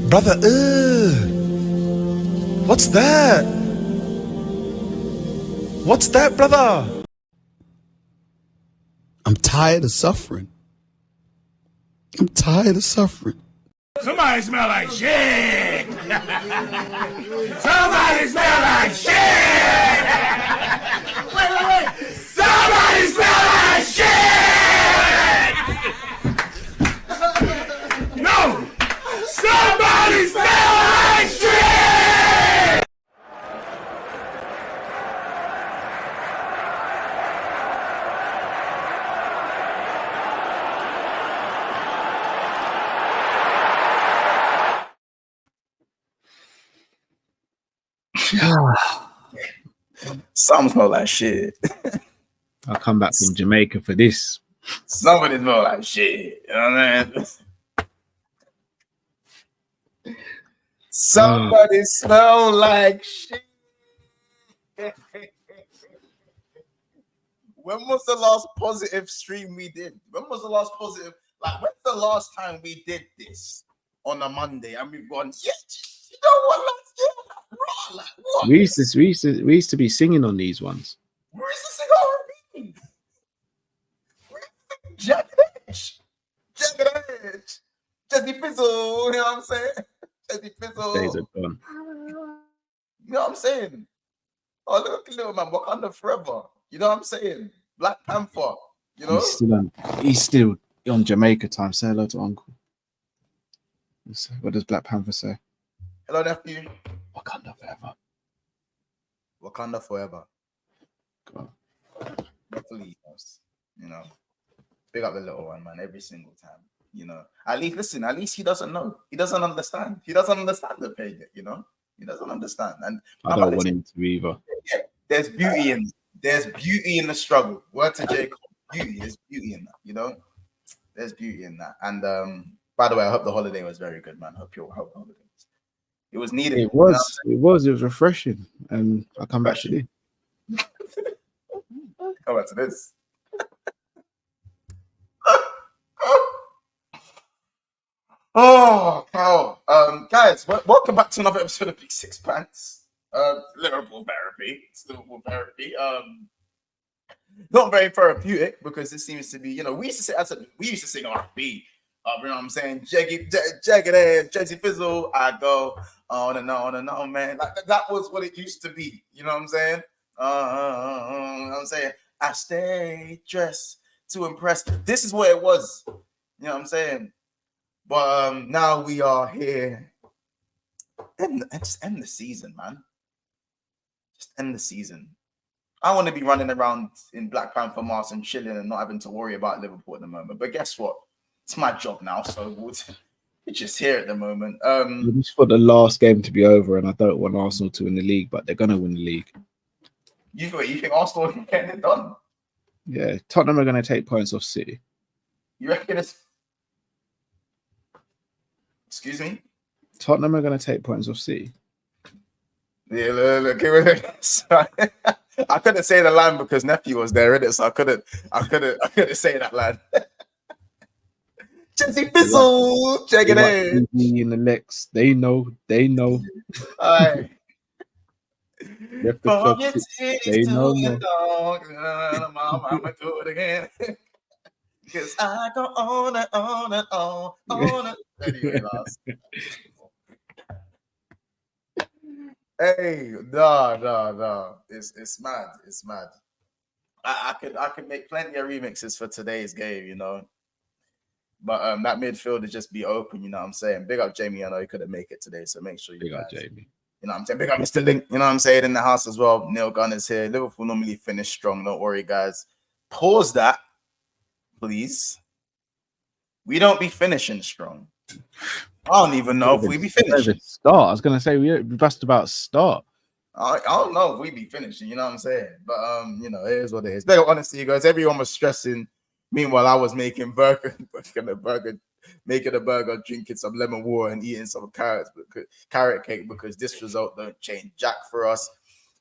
Brother, what's that? What's that, brother? I'm tired of suffering. I'm tired of suffering. Somebody smell like shit! Somebody smell like shit! Wait! Somebody smell like shit! No! Somebody smell like shit! Some smell like shit. I'll come back from Jamaica for this. Somebody smell like shit. You know what I mean? Somebody smell like shit. When was the last positive stream we did? When was the last positive? Like, when's the last time we did this on a Monday and we've gone, yes, you know what? Let's get like, what? We used to be singing on these ones. We used to sing R&B. Jagged Edge. Jesse Fizzle, you know what I'm saying? Jesse Fizzle. Days are gone. You know what I'm saying? Oh, look at little man, Wakanda forever. You know what I'm saying? Black Panther, you know? He's still on Jamaica time. Say hello to Uncle. What does Black Panther say? Hello, nephew. Wakanda forever. Wakanda forever. God. Hopefully, you know. Big up the little one, man, every single time. You know, at least he doesn't know. He doesn't understand. He doesn't understand the pain, you know? He doesn't understand. And I don't want him to either. Yeah, there's beauty in the struggle. Word to Jacob. There's beauty in that, you know? There's beauty in that. And by the way, I hope the holiday was very good, man. Hope the holiday it was needed. It was refreshing. And I'll come back to this. Come back to this. Oh, cow. Guys, welcome back to another episode of Big Six Pants. Liverpool therapy. It's Liverpool therapy. Not very therapeutic because this seems to be, you know, we used to sing R&B. You know what I'm saying? Jagged Edge, Jesse Fizzle, I go on and on, man. Like, that was what it used to be. You know what I'm saying? You know what I'm saying? I stay dressed to impress. This is what it was. You know what I'm saying? But now we are here. Just end the season, man. Just end the season. I want to be running around in Black Panther mask and chilling and not having to worry about Liverpool at the moment. But guess what? It's my job now, so we're just here at the moment. I just for the last game to be over, and I don't want Arsenal to win the league, but they're gonna win the league. You think Arsenal can get it done? Yeah, Tottenham are gonna take points off City. You reckon it's? Excuse me? Tottenham are gonna take points off City. Yeah, look. I couldn't say the line because nephew was there, innit? So I couldn't say that line. Jesse Fizzle, check it out. In the next, they know. All right. They know. I'm gonna do it again. Because I go on and on and on. Anyway, last. Hey, no. It's mad. It's mad. I could make plenty of remixes for today's game, you know. But that midfield to just be open, you know what I'm saying? Big up Jamie. I know he couldn't make it today, so make sure you Big guys, up Jamie. You know what I'm saying? Big up Mr. Link, you know what I'm saying, in the house as well. Neil Gunn is here. Liverpool normally finish strong. Don't worry, guys. Pause that, please. We don't be finishing strong. I don't even know if we be finishing. Start. I was gonna say we just about start. I don't know if we be finishing, you know what I'm saying? But you know, it is what it is. Big up, honestly, you guys. Everyone was stressing. Meanwhile, I was making a burger, drinking some lemon water and eating some carrot cake because this result don't change jack for us.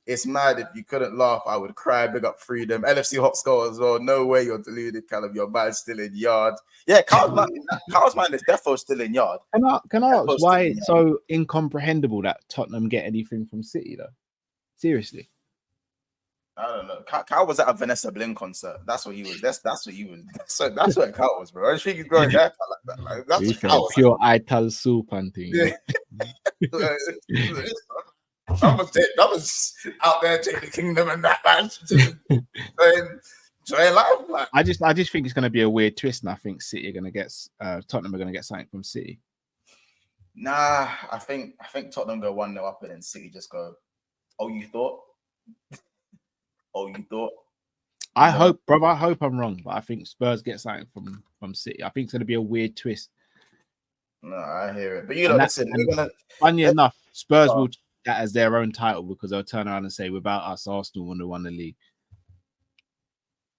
It's mad. If you couldn't laugh, I would cry. Big up freedom. LFC hot score as well. No way you're deluded, Callum. Your man's still in yard. Yeah, Carl's man is defo still in yard. Can I ask why it's so incomprehensible that Tottenham get anything from City though? Seriously. I don't know. Cal was at a Vanessa Blin concert. That's what he was. That's what he was. That's what Cal was, bro. I think he's going there like that. Like, that's what Cal was. Pure Ital soup and things. Yeah. That was out there taking the kingdom and that man. Enjoying life. Like. I just think it's going to be a weird twist, and I think City are going to get Tottenham are going to get something from City. Nah, I think Tottenham go 1-0 up, and then City just go. Oh, you thought? I hope I'm wrong, but I think Spurs get something from City. I think it's going to be a weird twist. No, I hear it. But you know, listen, funny enough, Spurs will take that as their own title because they'll turn around and say, without us, Arsenal wouldn't have won the league.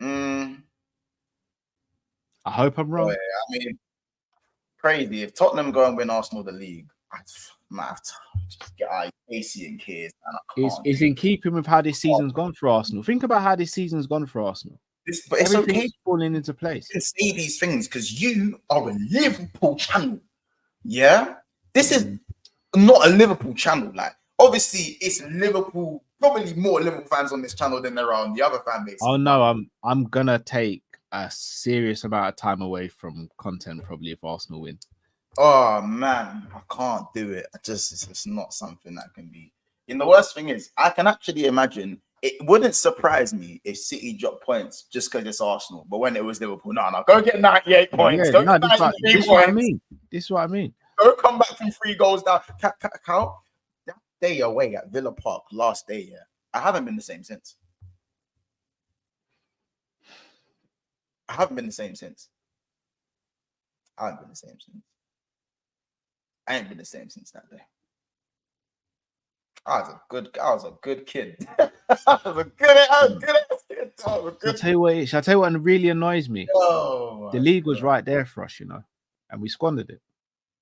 I hope I'm wrong. Oh, yeah. I mean, crazy. If Tottenham go and win Arsenal the league, I might have to just get out AC and kids. It's in keeping with how this season's gone for Arsenal. Think about how this season's gone for Arsenal. But it's okay falling into place. You can say these things because you are a Liverpool channel. Yeah, this is not a Liverpool channel. Like, obviously, it's Liverpool. Probably more Liverpool fans on this channel than there are on the other fan base. Oh no, I'm gonna take a serious amount of time away from content probably if Arsenal win. Oh man, I can't do it. It's not something that can be. And the worst thing is, I can actually imagine it wouldn't surprise me if City dropped points just because it's Arsenal. But when it was Liverpool, no, go get 98 points. Yeah, this is what I mean. This is what I mean. Go come back from 3 goals down. Cal, that day away at Villa Park last day, yeah, I haven't been the same since. I haven't been the same since. I ain't been the same that day. I was a good kid. I was a good ass kid. Shall I tell you what really annoys me? The league was right there for us, you know, and we squandered it.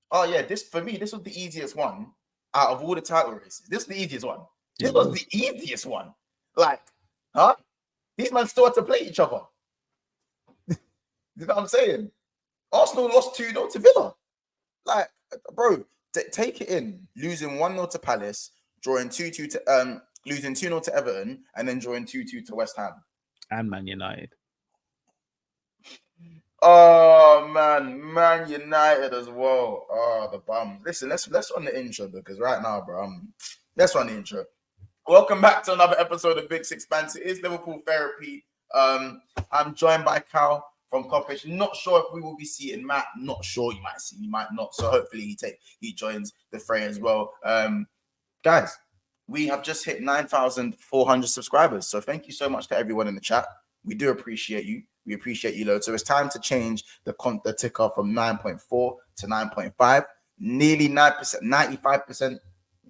Oh yeah, this was the easiest one out of all the title races. This was the easiest one. This was the easiest one. Like, huh? These men still had to play each other. You know what I'm saying? Arsenal lost 2-0 to Villa. Like, bro, take it in. Losing 1-0 to Palace, drawing 2-2 to losing 2-0 to Everton, and then drawing 2-2 to West Ham. And Man United. Oh Man United as well. Oh, the bums. Listen, let's run the intro because right now, bro, let's run the intro. Welcome back to another episode of Big Six Bands. It is Liverpool Therapy. I'm joined by Cal from Coppish. Not sure if we will be seeing Matt. Not sure. You might see, you might not. So hopefully he joins the fray as well. Guys, we have just hit 9,400 subscribers. So thank you so much to everyone in the chat. We do appreciate you. We appreciate you, loads. So it's time to change the ticker from 9.4 to 9.5. Nearly 9%, 95%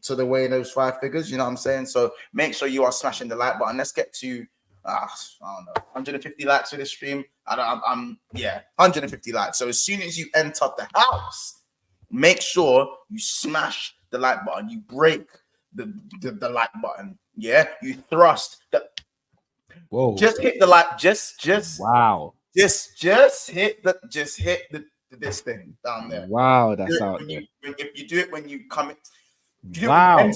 to the way in those 5 figures. You know what I'm saying? So make sure you are smashing the like button. Let's get to I don't know, 150 likes for this stream. I'm 150 likes. So as soon as you enter the house, make sure you smash the like button. You break the like button. Yeah, you thrust the. Whoa! Just hit the like. Just wow. Just hit this thing down there. Wow, that's out there. If you do it when you come in. Wow.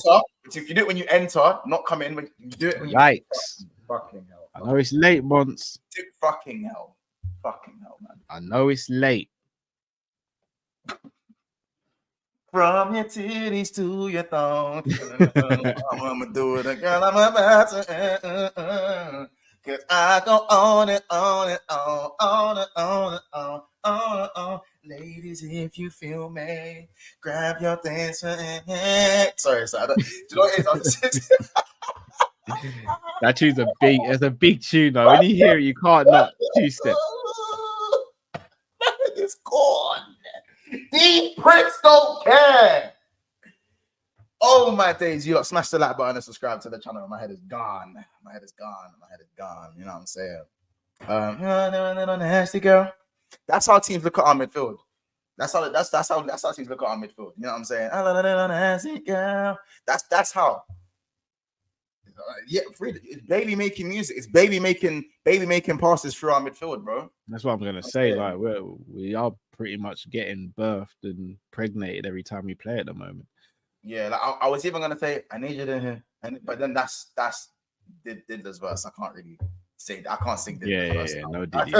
If you do it when you enter, not come in. When you do it when you Yikes. Fucking hell. I know it's late, Mons. Fucking hell, man. I know it's late. From your titties to your thong. I'm gonna do it again. I'm about to. Cause I go on and on and on and on. Ladies, if you feel me, grab your dance. Sorry. Do you know what it is? That tune's it's a big tune though. When you hear it, you can't not two-step. It's gone. These pricks don't care. Oh my days, you lot smash the like button and subscribe to the channel. My head is gone. You know what I'm saying? Nasty girl. That's how teams look at our midfield. That's how teams look at our midfield. You know what I'm saying? Nasty girl. That's how. Yeah, really, it's Bailey making music. It's Bailey making passes through our midfield, bro. That's what I'm gonna say. Yeah. Like we are pretty much getting birthed and pregnated every time we play at the moment. Yeah, like I was even gonna say I need you to hear, but then that's Diddler's verse. I can't really say that. I can't sing Diddler's verse. Yeah. Now. No Diddy.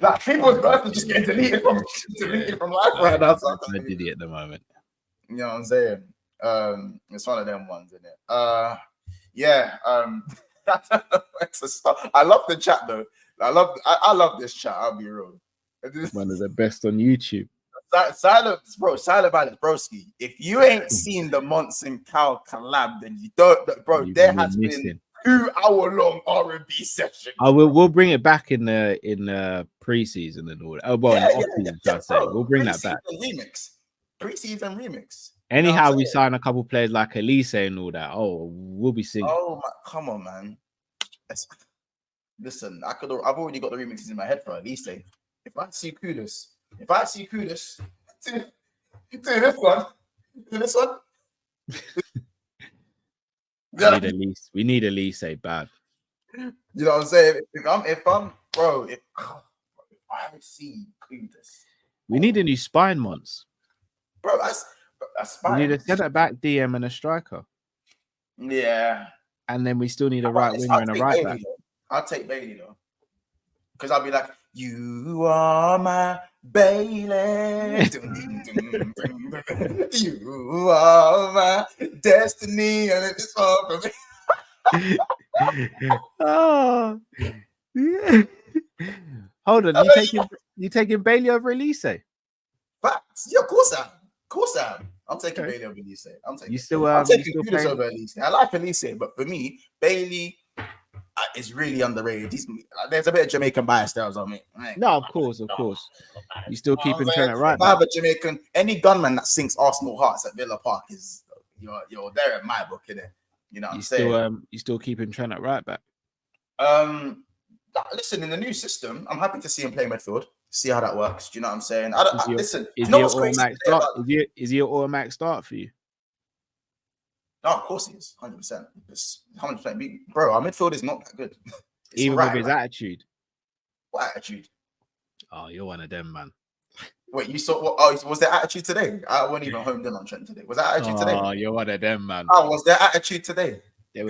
Like people's verse is just getting deleted from life right now. So No Diddy at the moment. you know what I'm saying? It's one of them ones, isn't it? Yeah. It's a stuff. I love the chat though. I love this chat. I'll be real. One of the best on YouTube. Silence, bro. Silent Violence, broski. If you ain't seen the Monts and Cal collab, then you don't, bro. There has been 2-hour-long R&B session. We'll bring it back in the preseason and all that. Oh, well, in the off-season, should I say. We'll bring that back. Preseason remix. Anyhow, we sign a couple players like Elise and all that. Oh, we'll be singing. Oh my, come on, man. Listen, I've already got the remixes in my head for Elise. If I see Kudus, to this one. We need Elise bad. You know what I'm saying? If I'm bro, I see Kudus. We need a new spine once. Bro, that's fine. We need a centre back, DM, and a striker. Yeah. And then we still need a right winger and a right back. I'll take Bailey though. Because I'll be like, you are my Bailey. You are my destiny. And it's all for me. Oh, yeah. Hold on. You taking Bailey over Elise? Facts. Yeah, of course I am. Of course I am. I'm taking Bailey over Elise. I'm taking Kudus over Elise. I like Elise, but for me, Bailey is really underrated. There's a bit of Jamaican bias there, I mean. No, of course. You still keeping trying it right. I have a Jamaican. Any gunman that sings Arsenal Hearts at Villa Park is you're there at my book, innit? You know what I'm saying? You still keeping trying it right back. Listen, in the new system, I'm happy to see him play midfield. See how that works. Do you know what I'm saying? Listen, is he an automatic start for you? No, of course he is. 100%. 100%. Bro, our midfield is not that good. Even with his attitude. What attitude? Oh, you're one of them, man. Wait, you saw what? Oh, was there attitude today? I wasn't even home on Trent today. Was that attitude today? Oh, you're one of them, man. Oh, was there attitude today?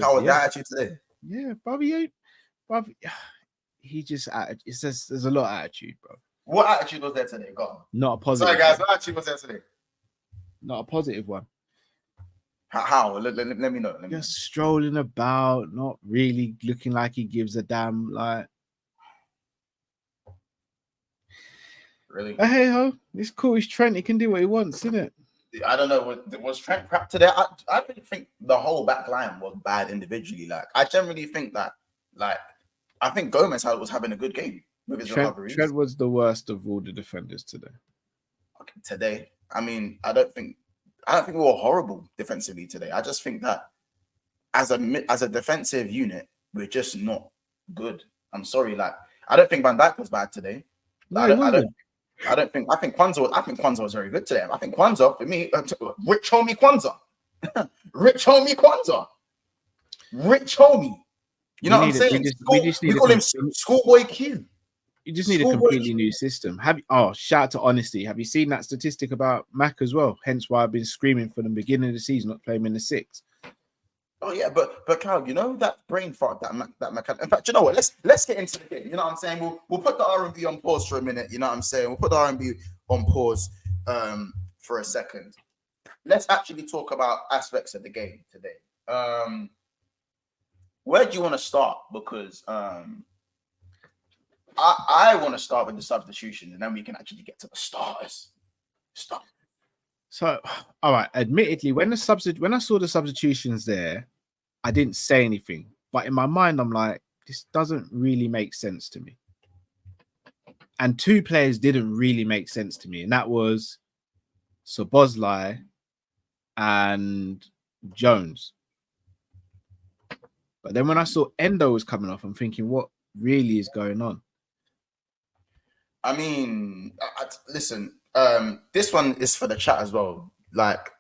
How was that attitude today? Yeah, Bobby. He just it's just there's a lot of attitude, bro. What attitude was there today? Go on. Not a positive. Sorry, guys. What attitude was there today? Not a positive one. How? Let me know. Just strolling about, not really looking like he gives a damn. Like, really? Hey ho, it's cool. He's Trent. He can do what he wants, isn't it? I don't know. Was Trent crap today? I really think the whole back line was bad individually. Like, I generally think that. Like, I think Gomez was having a good game with his recoveries. Trent was the worst of all the defenders today. Okay, today, I mean, I don't think we were horrible defensively today. I just think that as a defensive unit, we're just not good. I'm sorry, like I don't think Van Dijk was bad today. I think Kwanzaa was very good today. I think Kwanzaa for me, Rich Homie Kwanzaa. You know what I'm saying? We call him Schoolboy Q. You just need a completely new system. Shout out to Honesty. Have you seen that statistic about Mac as well? Hence why I've been screaming for the beginning of the season, not playing in the 6. Oh yeah, but Cal, you know that brain fart that Mac. In fact, you know what? Let's get into the game. You know what I'm saying? We'll put the R&B on pause for a minute. You know what I'm saying? We'll put the R&B on pause for a second. Let's actually talk about aspects of the game today. Where do you want to start? Because I want to start with the substitution, and then we can actually get to the starters. So, all right. Admittedly, when I saw the substitutions there, I didn't say anything. But in my mind, I'm like, this doesn't really make sense to me. And 2 players didn't really make sense to me, and that was Szoboszlai and Jones. But then when I saw Endo was coming off, I'm thinking, what really is going on? I mean, listen, this one is for the chat as well. Like,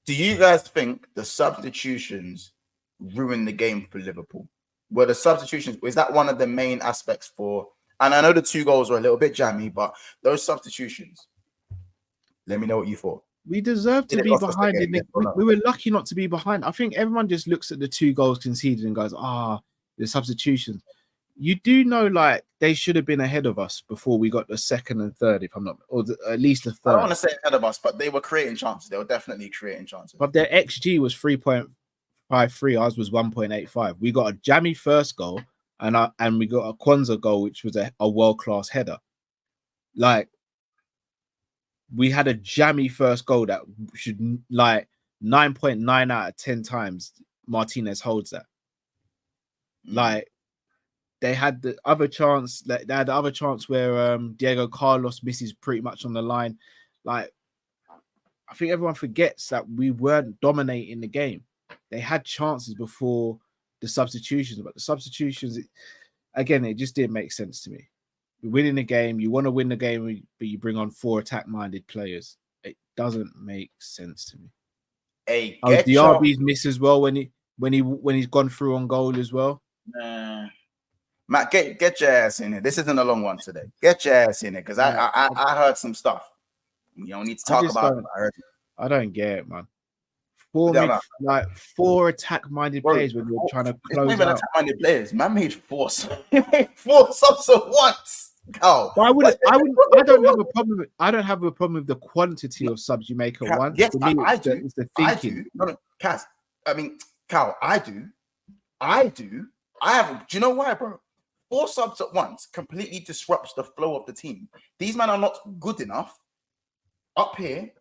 do you guys think the substitutions ruin the game for Liverpool? Were the substitutions, is that one of the main aspects for, and I know the 2 goals were a little bit jammy, but those substitutions, let me know what you thought. We deserve to Did it be cost us the behind. game, yes or no? We were lucky not to be behind. I think everyone just looks at the 2 goals conceded and goes, the substitutions. You do know, like, they should have been ahead of us before we got the second and third, if I'm not, or at least the I third. don't want to say ahead of us, but they were creating chances. They were definitely creating chances. But their XG was 3.53. Ours was 1.85. We got a jammy first goal, and we got a Kwanzaa goal, which was a world-class header. Like, we had a jammy first goal that should, like, 9.9 out of 10 times Martinez holds that. Like, they had the other chance, they had the other chance where Diego Carlos misses pretty much on the line. Like, I think everyone forgets that we weren't dominating the game. They had chances before the substitutions, but the substitutions, again, it just didn't make sense to me. You're winning the game, you want to win the game, but you bring on 4 attack-minded players. It doesn't make sense to me. Hey, DRB's miss as well when he's gone through on goal as well. Matt, get your ass in here. This isn't a long one today. Get your ass in here, because I heard some stuff. You don't need to talk about it. I don't get it, man. 4 attack-minded players when you're trying to close out. Attack-minded players. Man made 4. He made 4 subs at once. Oh, I don't have a problem with the quantity of subs you make at once. Yes, I do. It's the thinking. No, Kaz. I mean, Cal, I do. Do you know why, bro? 4 subs at once completely disrupts the flow of the team. These men are not good enough up here,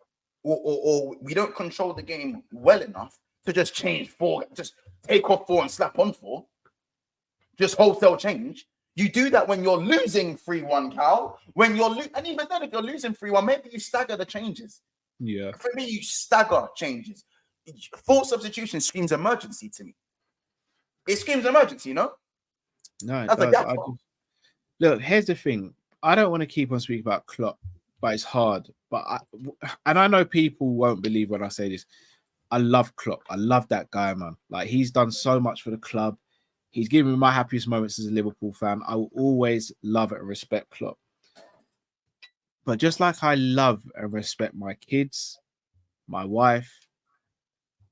or we don't control the game well enough to just change 4, just take off 4 and slap on 4. Just wholesale change. You do that when you're losing 3-1, Cal. When you're and even then, if you're losing 3-1, maybe you stagger the changes. Yeah. For me, you stagger changes. 4 substitutions screams emergency to me. It screams emergency, you know? No, it does. Look, here's the thing. I don't want to keep on speaking about Klopp, but it's hard. And I know people won't believe when I say this. I love Klopp. I love that guy, man. Like, he's done so much for the club. He's given me my happiest moments as a Liverpool fan. I will always love and respect Klopp. But just like I love and respect my kids, my wife,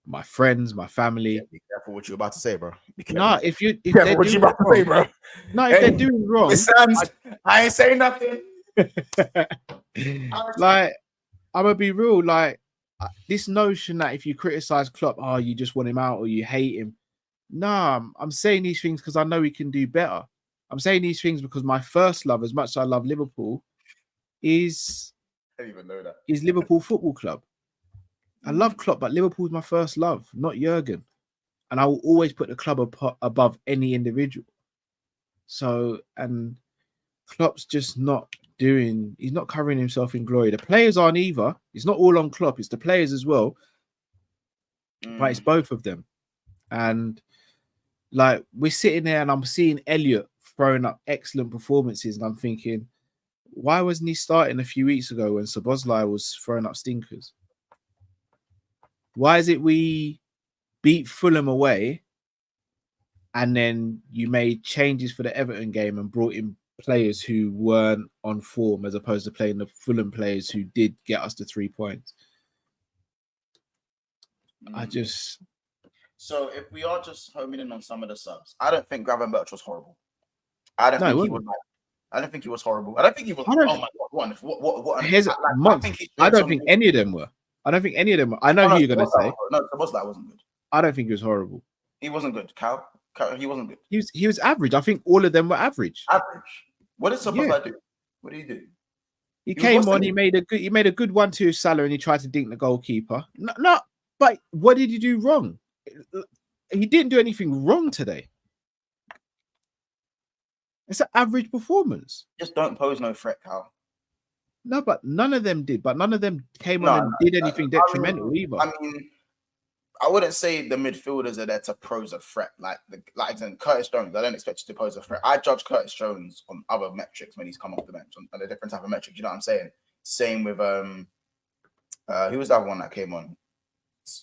my friends, my family. Yeah, be careful what you're about to say, bro. No, if they're what you about to say, bro. No, if they're doing wrong, I ain't saying nothing. Like, I'm gonna be real. Like, this notion that if you criticize Klopp, you just want him out or you hate him. Nah, I'm saying these things because I know he can do better. I'm saying these things because my first love, as much as I love Liverpool, is I didn't even know that. Is Liverpool Football Club. I love Klopp, but Liverpool's my first love, not Jurgen. And I will always put the club above any individual. So, and Klopp's just he's not covering himself in glory. The players aren't either. It's not all on Klopp, it's the players as well. But it's both of them. And like, we're sitting there and I'm seeing Elliot throwing up excellent performances, and I'm thinking, why wasn't he starting a few weeks ago when Szoboszlai was throwing up stinkers? Why is it we beat Fulham away and then you made changes for the Everton game and brought in players who weren't on form as opposed to playing the Fulham players who did get us to 3 points? So if we are just homing in on some of the subs, I don't think Gravenberch was horrible. I don't think he was horrible. I don't think he was. Oh my god! I don't think any of them were. I don't think any of them were. I know who you're going to say. No, Szoboszlai wasn't good. I don't think he was horrible. He wasn't good. Cal, he wasn't good. He was average. I think all of them were average. Average. What did Szoboszlai do? What did he do? He came on. He made a good 1-2 Salah, and he tried to dink the goalkeeper. No, but what did he do wrong? He didn't do anything wrong today. It's an average performance. Just don't pose no threat, Cal. No, but none of them did. But none of them came on and did anything detrimental either. I mean, I wouldn't say the midfielders are there to pose a threat. Like Curtis Jones, I don't expect you to pose a threat. I judge Curtis Jones on other metrics when he's come off the bench, on a different type of metric. You know what I'm saying? Same with who was that one that came on?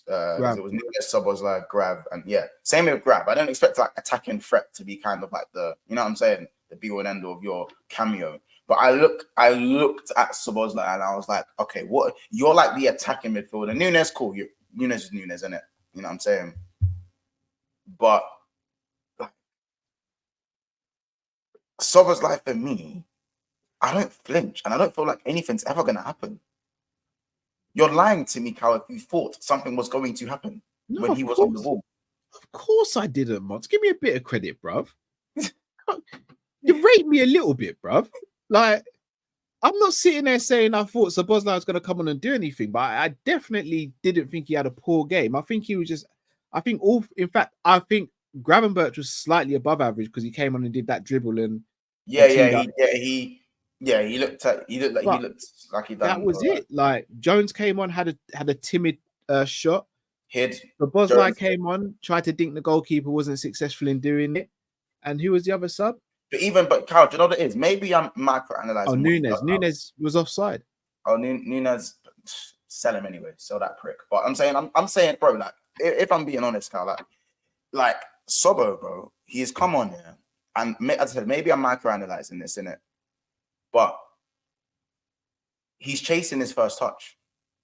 Grab. It was Nunez, Szoboszlai, Grab, and yeah, same with Grab. I don't expect like attacking threat to be kind of like the, you know what I'm saying, the be all and end all of your cameo. But I looked at Szoboszlai and I was like, okay, what, you're like the attacking midfielder. Nunez, cool. Nunez is Nunez, isn't it? You know what I'm saying? But Szoboszlai for me, I don't flinch, and I don't feel like anything's ever gonna happen. You're lying to me, Cal, if you thought something was going to happen when he was on the ball. Of course I didn't, Mods. Give me a bit of credit, bruv. You rate me a little bit, bruv. Like, I'm not sitting there saying I thought Szoboszlai was going to come on and do anything, but I definitely didn't think he had a poor game. I think he was just, I think Gravenberch was slightly above average because he came on and did that dribble and he looked like he done. That was it. Like, Jones came on, had a timid shot. Szoboszlai came on, tried to dink the goalkeeper, wasn't successful in doing it. And who was the other sub? But Carl, do you know what it is? Maybe I'm micro-analyzing. Oh, Nunez. Nunez was offside. Oh, Nunez, sell him anyway. Sell that prick. But I'm saying, bro, like, if I'm being honest, Carl, like Sobo, bro, he's come on here, and as I said, maybe I'm micro-analyzing this, innit? But he's chasing his first touch.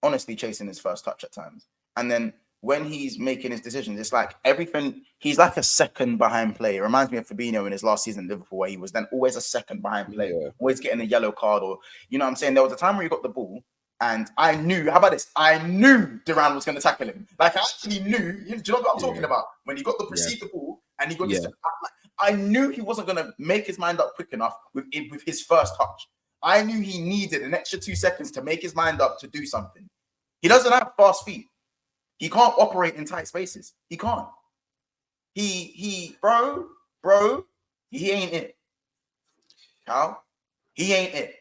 Honestly, chasing his first touch at times, and then when he's making his decisions, it's like everything, he's like a second behind player. It reminds me of Fabinho in his last season in Liverpool, where he was then always a second behind player, always getting a yellow card, or, you know what I'm saying? There was a time where he got the ball, and I knew, how about this? I knew DURAN was going to tackle him. Like, I actually knew, do you know what I'm talking about? When he got the receive the ball, and he got this, I knew he wasn't going to make his mind up quick enough with his first touch. I knew he needed an extra 2 seconds to make his mind up to do something. He doesn't have fast feet. He can't operate in tight spaces. He can't. Bro, he ain't it. How? He ain't it.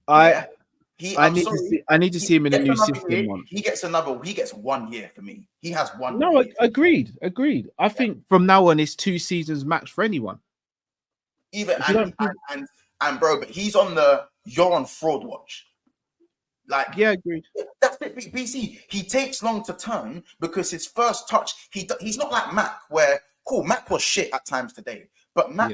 I need to see him in a new system. He gets 1 year for me. He has one. No, agreed. I think from now on, it's 2 seasons max for anyone. And bro, but he's on you're on fraud watch. Like, yeah, agreed. That's it. BC, he takes long to turn because his first touch, he's not like Mac, where Mac was shit at times today, but Mac,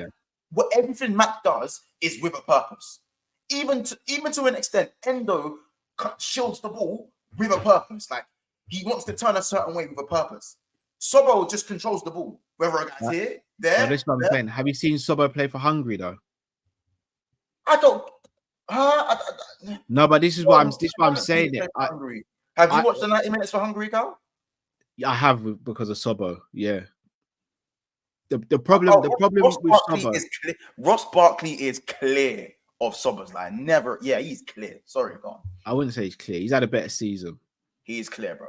everything Mac does is with a purpose. Even to an extent, Endo shields the ball with a purpose. Like, he wants to turn a certain way with a purpose. Sobo just controls the ball, whether a guy's here, there. Well, this is what I'm saying. Have you seen Sobo play for Hungary though? I don't. No, but this is what I'm saying. Have you watched the 90 minutes for Hungary, Carl? I have, because of Sobo. Yeah. The problem with Sobo, Ross Barkley is clear of Sobo's line. Never. Yeah, he's clear. Sorry, go on. I wouldn't say he's clear. He's had a better season. He's clear, bro.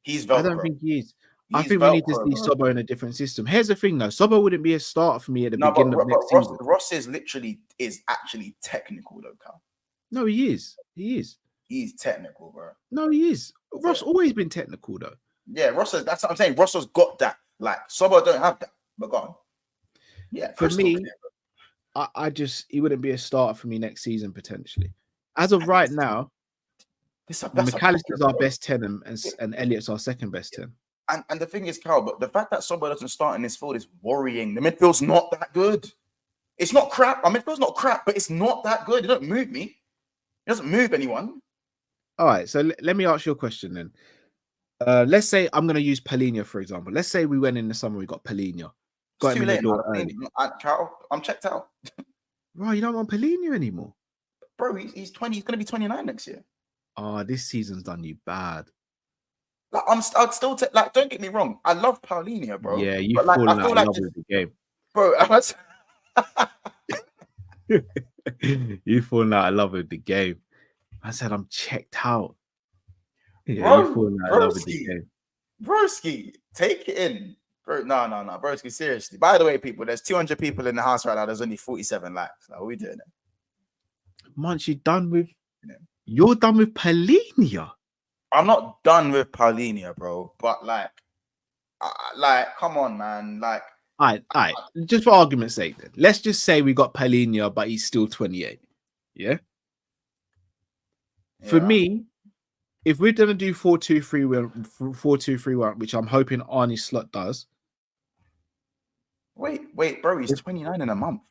He's Velcro. I don't think he is. I think we need to see Sobo in a different system. Here's the thing, though. Sobo wouldn't be a starter for me at the beginning of next season. Ross is actually technical, though, Cal. No, he is. He's technical, bro. No, he is. Ross always been technical, though. Yeah, that's what I'm saying. Ross has got that. Like, Sobo don't have that. But go on. Yeah, for me, he wouldn't be a starter for me next season, potentially. As of right now, McAllister's our best 10 and Elliott's our second best 10. And the thing is, Carl, but the fact that Sobo doesn't start in this field is worrying. The midfield's not that good. It's not crap. Our midfield's not crap, but it's not that good. It doesn't move me. It doesn't move anyone. All right, so let me ask you a question then. Let's say I'm going to use Paulinho, for example. Let's say we went in the summer, we got Paulinho. Got him in the door early. Carl, I'm checked out. Bro, you don't want Paulinho anymore. Bro, he's 20. He's going to be 29 next year. Oh, this season's done you bad. Like, I'd still take, like, don't get me wrong. I love Paulinho, bro. Yeah, you've fallen out of love with the game. Bro, you've fallen out of love with the game. I said I'm checked out. Yeah, you've fallen out of love with the game. Broski, take it in. Bro, no. Broski, seriously. By the way, people, there's 200 people in the house right now. There's only 47 likes. Like, what are we doing there? Munch, you're done with Paulinho. I'm not done with Paulinho, bro. But like, come on, man. Like, all right. Just for argument's sake, then let's just say we got Paulinho, but he's still 28. Yeah. For me, if we're gonna do 4-2-3-1, 4-2-3-1, which I'm hoping Arnie Slot does. Wait, bro, he's 29 in a month.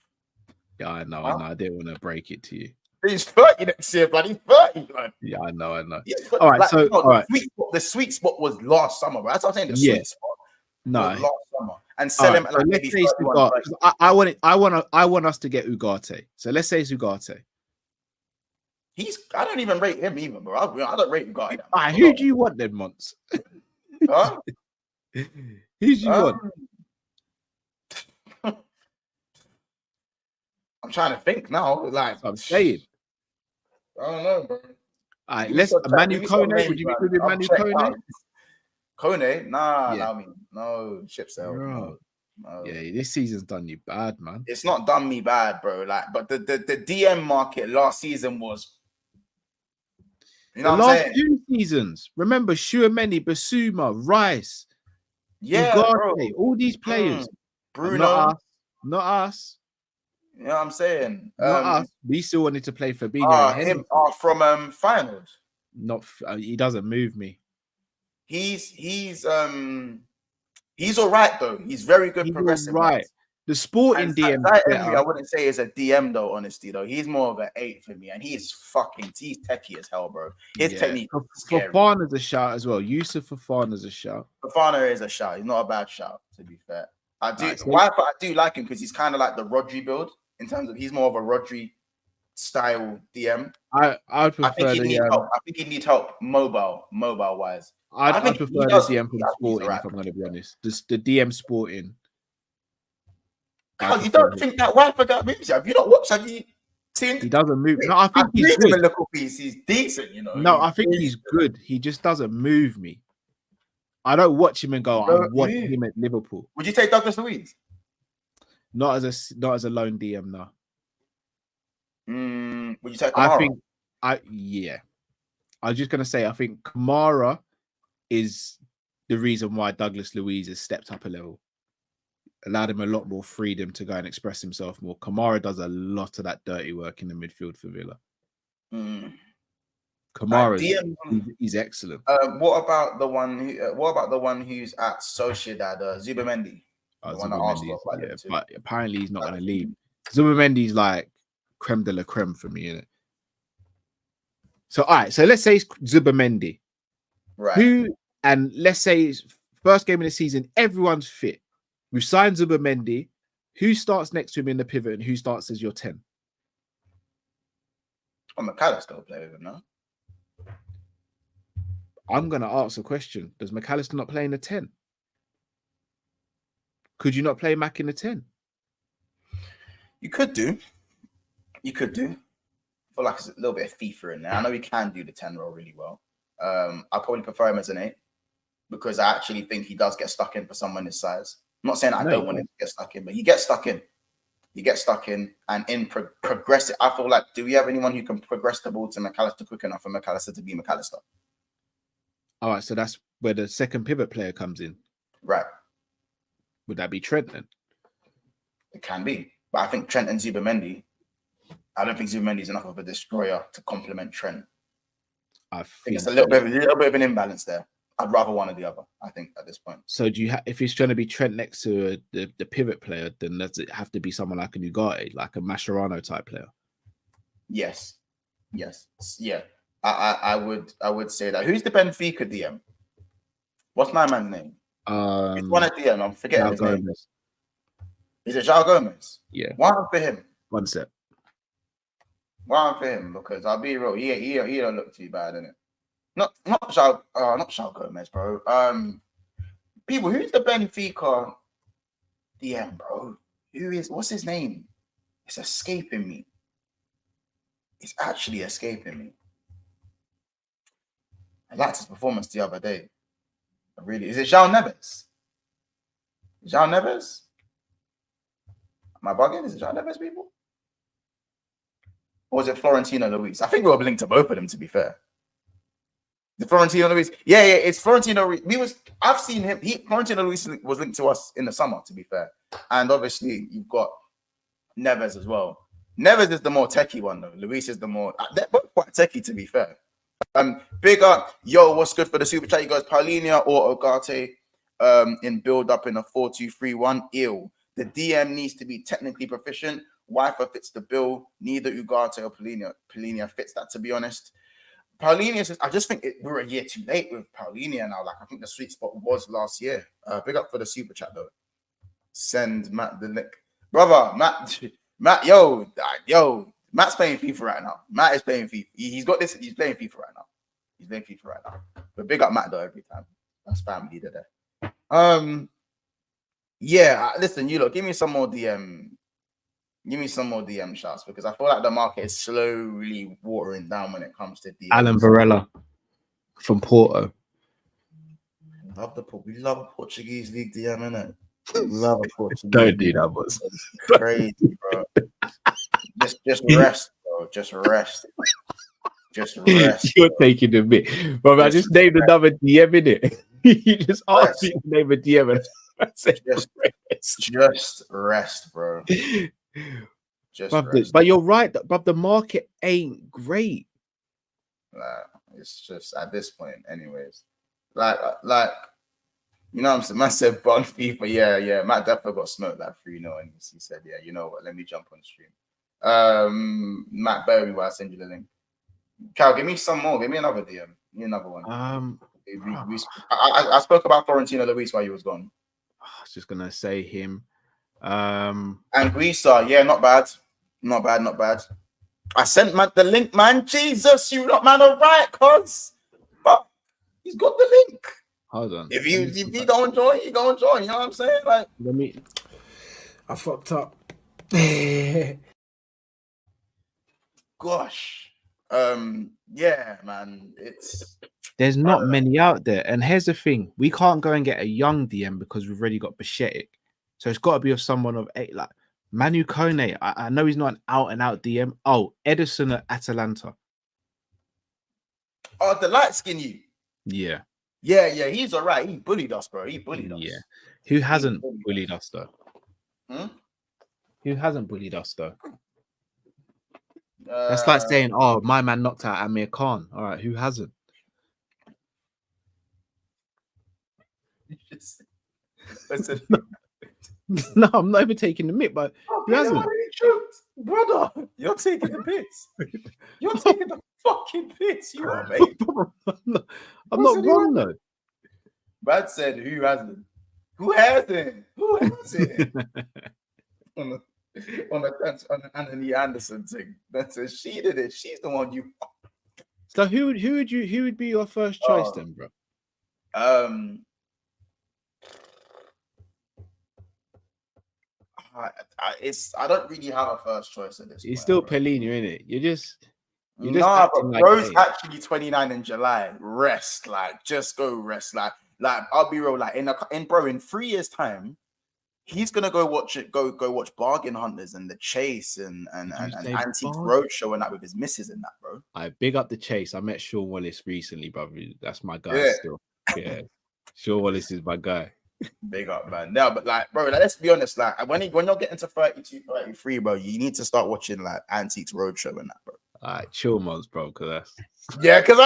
Yeah, I know. I didn't want to break it to you. He's 30 next year, blood. He's 30, blood. Yeah, I know. Yeah, All right, so all right. The sweet spot was last summer, right? That's what I'm saying. The sweet spot was last summer, and sell him at like maybe 31. I want us to get Ugarte. So let's say it's Ugarte. I don't even rate him even, bro. I don't rate Ugarte. Who do you want then, Mons? Huh? Who do you want? I'm trying to think now. Like I'm saying. I don't know, bro. All right, let's Manu Kone. Would you be good with Manu Kone? Kone? Nah, Yeah. I mean, no, ship sale. No. Yeah, this season's done you bad, man. It's not done me bad, bro. Like, but the DM market last season was, you know, the what I'm last saying? 2 seasons. Remember, Shuameni, Basuma, Rice, Yeah, Ugarte, bro. all these players. Bruno. Not us. You know what I'm saying? Not us. We still wanted to play Fabinho. Him from Feyenoord. He doesn't move me. He's all right though. He's very good progressive. Right. The Sporting DM. I wouldn't say is a DM though, honestly though. He's more of an 8 for me, and he's techie as hell, bro. His technique. Fofana's a shout as well. Yusuf Fofana's a shout. Fofana is a shout. He's not a bad shout, to be fair. I do like him because he's kind of like the Rodri build in terms of he's more of a Rodri style DM. I prefer help. I think he needs help mobile wise. I prefer the DM from Sporting, if I'm going to be honest. The DM Sporting. You don't think that Wi-Fi moves? Have you not watched? Have you seen? He doesn't move. No, I think he's good. A little piece. He's decent, you know. No, I think he's good. He just doesn't move me. I don't watch him and go, I want him at Liverpool. Would you take Douglas Luiz? Not as a lone DM, no. Would you take Kamara? I was just gonna say I think Kamara is the reason why Douglas Luiz has stepped up a level. Allowed him a lot more freedom to go and express himself more. Kamara does a lot of that dirty work in the midfield for Villa. Kamara, he's excellent. What about the one who's at Sociedad, Zubamendi? But apparently he's not going to leave. Zubamendi's like creme de la creme for me, innit? So all right, so let's say it's Zubamendi, right? And let's say it's first game of the season, everyone's fit. We've signed Zubamendi. Who starts next to him in the pivot, and who starts as your 10? McAllister will play with him now. I'm going to ask a question. Does McAllister not play in the 10? Could you not play Mac in the 10? You could do. I feel like it's a little bit of FIFA in there. I know he can do the 10 role really well. I probably prefer him as an 8 because I actually think he does get stuck in for someone his size. I'm not saying I don't want him to get stuck in, but he gets stuck in. And in progressive. I feel like, do we have anyone who can progress the ball to McAllister quick enough for McAllister to be McAllister? All right, so that's where the second pivot player comes in. Right. Would that be Trent then? It can be. But I think Trent and Zubamendi, I don't think Zubamendi is enough of a destroyer to complement Trent. I think it's a little bit of an imbalance there. I'd rather one or the other, I think, at this point. So do you if it's trying to be Trent next to the pivot player, then does it have to be someone like a Ugarte, like a Mascherano type player? Yes. Yeah. I would say that. Who's the Benfica DM? What's my man's name? It's one at DM. I'm forgetting his name. Is it João Gomez? Yeah. Why not for him? One sec. Why not for him? Because I'll be real. He don't look too bad, innit? Not João Gomez, bro. People, who's the Benfica DM, bro? What's his name? It's escaping me. It's actually escaping me. I liked his performance the other day. Is it João Neves? João Neves? Am I bugging? Is it João Neves, people? Or was it Florentino Luis? I think we were linked to both of them, to be fair. The Florentino Luis. Yeah, it's Florentino Luis. I've seen him. Florentino Luis was linked to us in the summer, to be fair. And obviously, you've got Neves as well. Neves is the more techie one, though. Luis is the more... They're both quite techie, to be fair. Big up, yo, what's good for the super chat? You guys, Paulinia or Ogate in build up in a 4-2-3-1. Ill. The DM needs to be technically proficient. Wifer fits the bill. Neither Ugarte or Paulinia fits that, to be honest. Paulinia says, I just think we're a year too late with Paulinia now. Like, I think the sweet spot was last year. Big up for the super chat, though. Send Matt the link. Brother, Matt, yo, Matt's playing FIFA right now. Matt is playing FIFA. He's got this. He's playing FIFA right now. But big up Matt, though, every time. That's family there. Yeah, listen, you lot, give me some more DM shots, because I feel like the market is slowly watering down when it comes to DM. Alan Varela from Porto. We love a Portuguese league DM, innit? We love a Portuguese. Don't do that, boss. Crazy, bro. Just rest, bro. Just rest. You're taking the bit, bro. I just named another DM in it. You just asked me to name a DM, and I said just rest, bro. But you're right, but the market ain't great. It's just at this point, anyways. Like you know what I'm saying? Matt said Bond FIFA. Yeah. Matt definitely got smoked that 3-0, and he said, yeah, you know what? Let me jump on stream. Matt Berry, why I send you the link. Cal, give me some more. Give me another DM. Give me another one. I spoke about Florentino Luis while you was gone. I was just gonna say him. And Guisa, yeah, not bad. I sent Matt the link, man. Jesus, you not man, all right, cuz. But he's got the link. Hold on. If you don't join, you go and join. You know what I'm saying? Like, I fucked up. Gosh. Yeah, man. There's not many out there. And here's the thing: we can't go and get a young DM because we've already got Bichetic. So it's got to be of someone of 8, like Manu Kone. I know he's not an out-and-out DM. Oh, Edison at Atalanta. Oh, the light skin you. Yeah. He's all right. He bullied us, bro. Yeah. Who hasn't bullied us, though? Who hasn't bullied us, though? That's like saying, oh, my man knocked out Amir Khan. All right, who hasn't? Listen. No, I'm not even taking the mic, but who hasn't? Brother, you're taking the piss. You're taking the fucking piss. You are, mate. I'm not wrong, though. Brad said, who hasn't? Who hasn't? on the Anthony Anderson thing. That says she did it. She's the one you. So who would be your first choice then, bro? I don't really have a first choice at this point. It's still Pellegrini, isn't it? You're just but bro's actually 29 in July. Rest, like, just go rest. Like I'll be real, like in 3 years' time, he's gonna go watch Bargain Hunters and The Chase and Antique Roadshow and that with his missus and that, bro. I big up The Chase. I met Sean Wallace recently, brother. That's my guy still. Yeah, Sean Wallace is my guy. Big up, man. No, but like, bro, like, let's be honest. Like, when you're getting to 32, 33, bro, you need to start watching like Antiques Roadshow and that, bro. All right, chill, mods, bro, because that's because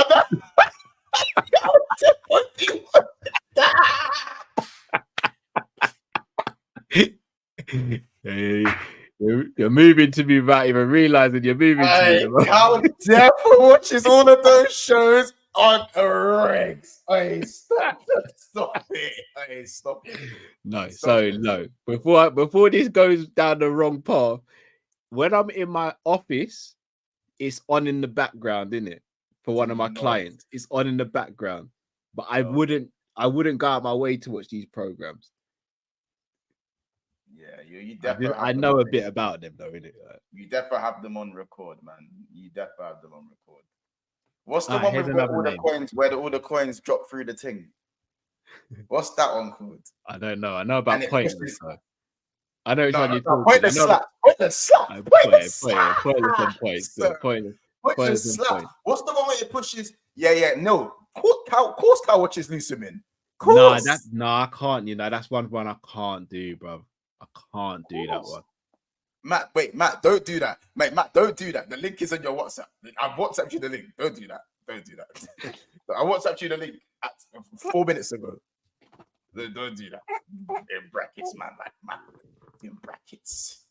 you're moving to me without even realizing you're moving to me. How dare watches all of those shows on regs. Stop it. No, no. Before this goes down the wrong path, when I'm in my office, it's on in the background, isn't it? For one of my clients, it's on in the background. But I wouldn't go out my way to watch these programs. Yeah, you definitely. I know a bit about them, though, innit? You definitely have them on record, man. You definitely have them on record. What's the one with all the coins drop through the thing? What's that one called? I don't know. I know about Pointless. I know it's on YouTube. Pointless slap. Pointless slap. Pointless on points. Pointless slap. What's the one where it pushes? Yeah. No. Course Cal watches Lucimin. No, I can't. You know, that's one I can't do, bro. I can't do that one. Matt, don't do that. Mate, Matt, don't do that. The link is on your WhatsApp. I've WhatsApped you the link. Don't do that. Don't do that. I WhatsApped you the link 4 minutes ago. Don't do that. In brackets, man. Like, man. In brackets.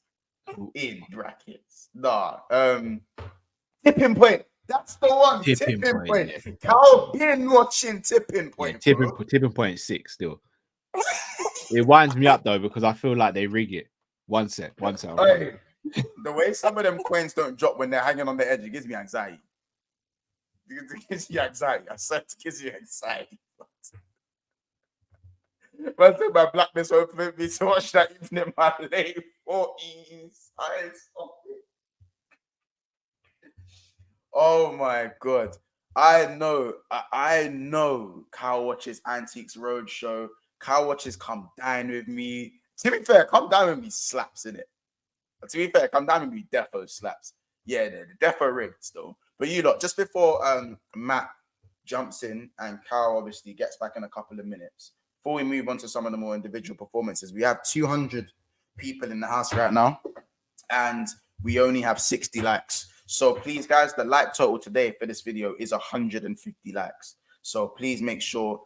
In brackets. Nah. Tipping Point. That's the one. Tipping Point. How been watching Tipping Point? Yeah, tipping Point 6 still. It winds me up though because I feel like they rig it. One sec. Hey, the way some of them coins don't drop when they're hanging on the edge, it gives me anxiety. It gives you anxiety. I said it gives you anxiety. But my blackness won't permit me to watch that even in my late 40s. Oh my god. I know Kyle watches Antiques Roadshow. Kyle watches Come Dine With Me. To be fair, Come Dine With Me slaps, innit? To be fair, Come Dine With Me defo slaps. Yeah, the defo rigs though. But you lot, just before Matt jumps in and Kyle obviously gets back in a couple of minutes, before we move on to some of the more individual performances, we have 200 people in the house right now, and we only have 60 likes. So please, guys, the like total today for this video is 150 likes. So please make sure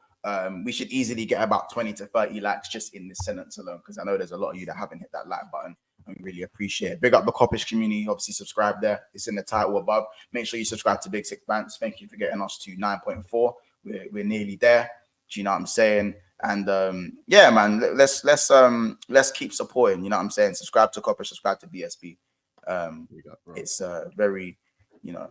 we should easily get about 20 to 30 likes just in this sentence alone, because I know there's a lot of you that haven't hit that like button. I really appreciate it. Big up the Coppish community. Obviously, subscribe there. It's in the title above. Make sure you subscribe to Big Six Bands. Thank you for getting us to 9.4. We're nearly there. Do you know what I'm saying? And yeah, man, let's keep supporting. You know what I'm saying? Subscribe to Coppish, subscribe to BSB. It's very, you know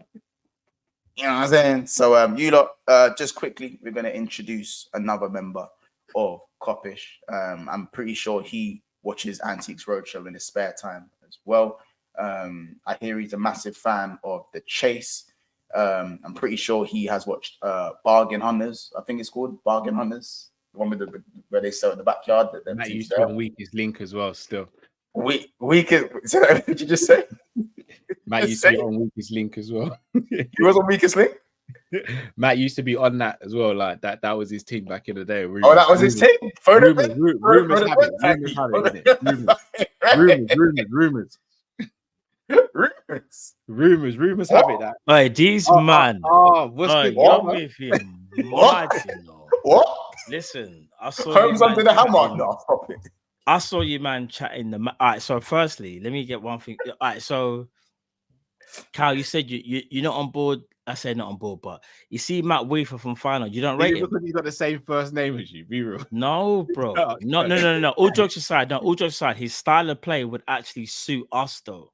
what I'm saying? So you lot, just quickly, we're gonna introduce another member of Coppish. I'm pretty sure he watches Antiques Roadshow in his spare time as well. I hear he's a massive fan of The Chase. I'm pretty sure he has watched Bargain Hunters. I think it's called Bargain Hunters. The one with where they sell in the backyard. That used to be on Weakest Link as well. Still, Weakest. What did you just say? Matt used to be on Weakest Link as well. He was on Weakest Link. Matt used to be on that as well. Like that was his team back in the day. Rumors, that was his team. Rumors have it that. Hey, these man. What's good? With him. What? What? Listen, I saw Holmes under the hammer. No, stop it. I saw you, man, chatting. All right, so firstly, let me get one thing. All right, so Cal, you said you're not on board. I said not on board, but you see Matt Weaver from Final. You don't rate him because he's got the same first name as you. Be real. No, bro. No. All jokes aside, his style of play would actually suit us though.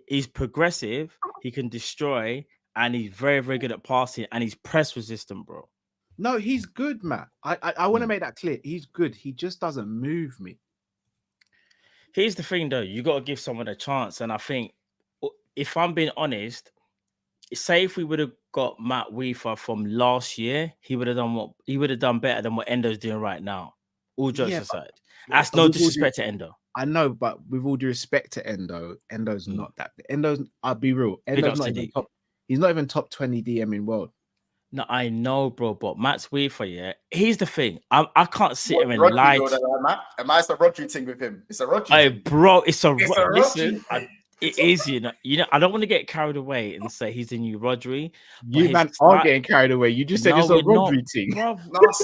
He's progressive. He can destroy, and he's very, very good at passing, and he's press resistant, bro. No, he's good, Matt. I want to make that clear. He's good. He just doesn't move me. Here's the thing, though. You got to give someone a chance. And I think, if I'm being honest, say if we would have got Matt Weaver from last year, he would have done better than what Endo's doing right now. All jokes aside. That's no disrespect to Endo. I know, but with all due respect to Endo's not that. I'll be real. Endo's not even top. He's not even top 20 DM in world. No, I know, bro, but Matt's Weaver, yeah. Here's the thing. I can't sit here and lie. Am I a Rodri thing with him? It's a Rodri. Hey, bro, it's a listen. It is, you know. I don't want to get carried away and say he's the new Rodri. You man are getting carried away. You just said it's a Rodri thing. No,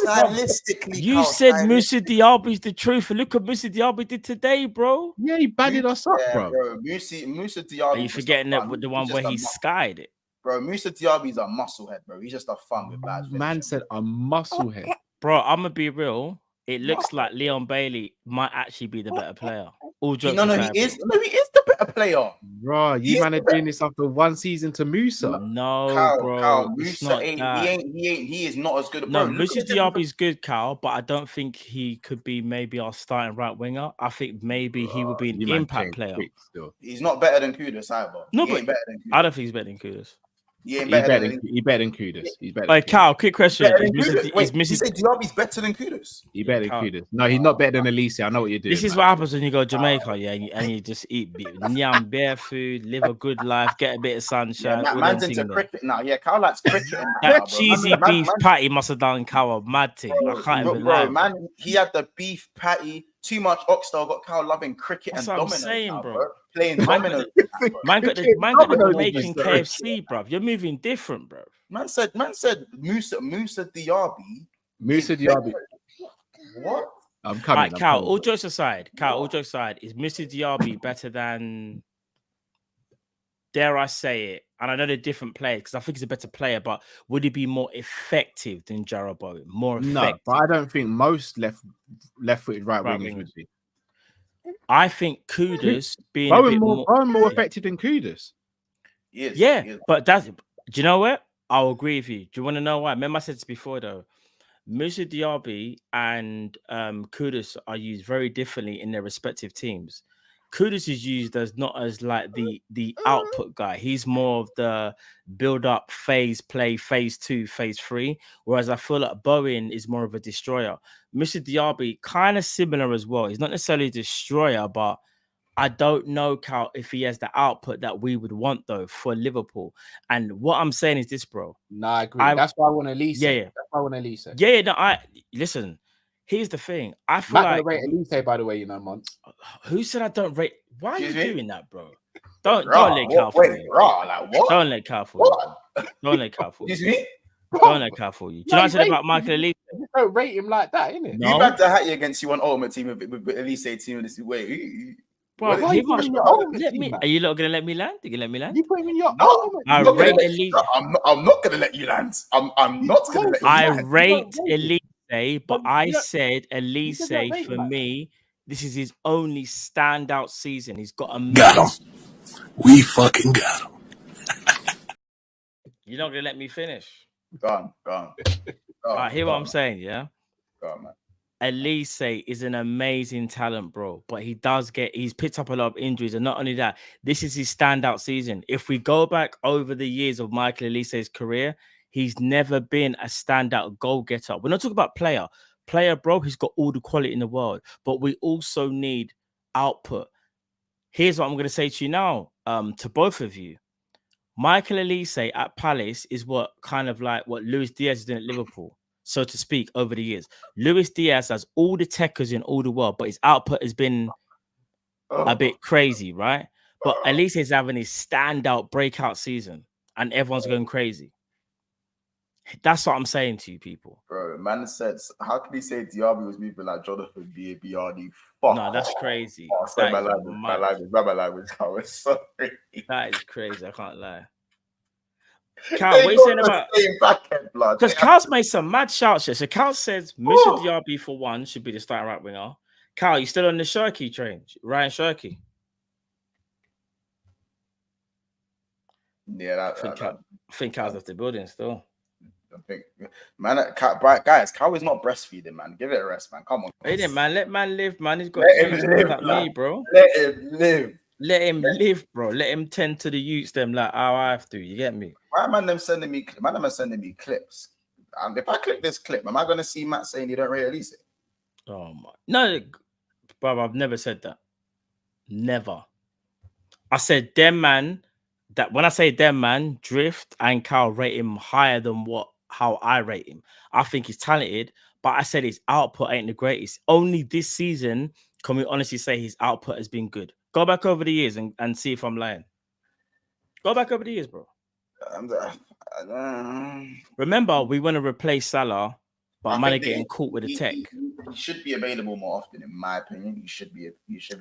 stylistically, you said Moussa Diaby's the truth. And look what Moussa Diaby did today, bro. Yeah, he batted us up, bro. Moussa Diaby. Are you forgetting that with the one where he skied it? Bro, Moussa Diaby's a musclehead, bro. He's just a fun with bad. Man said a musclehead. Bro, I'm gonna be real. It looks like Leon Bailey might actually be the better player. All jokes he is the better player. Bro, you man are doing this after one season to Musa. No, bro. Cal, Musa he is not as good. No, Moussa Diaby's good, Cal, but I don't think he could be maybe our starting right winger. I think maybe he would be an impact player. He's not better than Kudus either. No, but I don't think he's better than Kudus. He better than Kudus. He's better. Like Cal, quick question: you said Diaby's better than Kudus? He's better than Kudus. No, he's not better than Elise. I know what you're doing. This is what happens when you go to Jamaica, yeah, and you just eat yam, bare food, live a good life, get a bit of sunshine. Yeah, man's into cricket now. Yeah, Cal likes cricket. That cheesy beef patty must have done Cal a mad thing. I can't even lie. Man, he had the beef patty too much Oxtal got Cal loving cricket That's and what I'm dominoes saying, now, bro. Playing Man got dominoes. Man got the making KFC, bruv. You're moving different, bro. Man said Musa Diaby. Musa Diaby. What? I'm coming. Right, Cal, all jokes aside, is Mr. Diaby better than, dare I say it? And I know they're different players because I think he's a better player, but would he be more effective than Jarrod Bowen? More effective? No, but I don't think most left-footed right wingers would be. I think Kudus being Bowen a bit more effective than Kudus. Yes, yeah, yes. but that's, do you know what? I'll agree with you. Do you want to know why? Remember I said this before though. Musa Diaby and Kudus are used very differently in their respective teams. Kudus is used as not as like the output guy. He's more of the build-up phase play, phase 2, phase 3. Whereas I feel like Bowen is more of a destroyer. Musa Diaby, kind of similar as well. He's not necessarily a destroyer, but I don't know, Cal, if he has the output that we would want though for Liverpool. And what I'm saying is this, bro. No, I agree. That's why I want Elise. Yeah. That's why I want Elise. Yeah, no, listen. Here's the thing. I feel Matt like rate Elise, by the way, you know, Monts. Who said I don't rate? Why are you Excuse me? doing that, bro? Don't Raw, let Cal fool wait, you. raw, like what? Don't let Cal fool you. Don't let Cal fool you. Excuse me? Don't let Cal fool you. Do you know what I said about Michael Elise? You don't rate him like that, innit? No. You back to hat you against you on ultimate team with Elise team this way. Bro, Why he you putting must- your own let team, me. man? Are you not gonna let me land? You gonna let me land? You put him in your No, own. I I'm not gonna rate let Elise. I'm not gonna let you land. I'm not gonna let you I land. rate Elise, but But I you don't- said Elise you don't rate for him like me. This is his only standout season. He's got a. Got him. We fucking got him. You're not gonna let me finish. Go on. I hear what I'm saying, yeah. Go on, man. Elise is an amazing talent, bro. But he's picked up a lot of injuries. And not only that, this is his standout season. If we go back over the years of Michael Elise's career, he's never been a standout goal getter. We're not talking about player. Player, bro, he's got all the quality in the world. But we also need output. Here's what I'm going to say to you now, to both of you. Michael Elise at Palace is what kind of like what Luis Diaz is doing at Liverpool, so to speak, over the years. Luis Diaz has all the techers in all the world, but his output has been a bit crazy, right? But Elise is having his standout breakout season, and everyone's going crazy. That's what I'm saying to you, people. Bro, man said, how can he say Diaby was moving like Jonathan BRD? Fuck. No, that's crazy. Oh, sorry, my That is language. I was sorry. That is crazy. I can't lie. Cal, what are you saying about? Because Cal's made some mad shouts here. So Cal says Mr. Diaby for one should be the starting right winger. Cal, you still on the Shirky train? Ryan Shirky? Yeah, I think Cal's left the building still. I think, man, guys, Cal is not breastfeeding, man. Give it a rest, man. Come on. Hey, then, man, let man live, man. He's got Let him live, like man. me, bro. Let him live. Let him live, bro. Let him tend to the youths, them like how I have to. You get me? Why man them sending me clips? And if I click this clip, am I gonna see Matt saying you don't rate Elise? Oh my, no, bro. I've never said that. Never. I said them man. That when I say them man, Drift and Cal rate him higher than how I rate him. I think he's talented, but I said his output ain't the greatest. Only this season can we honestly say his output has been good. Go back over the years and see if I'm lying. Go back over the years, bro. Remember, we want to replace Salah, but man are getting caught with the tech. He should be available more often, in my opinion. He should be.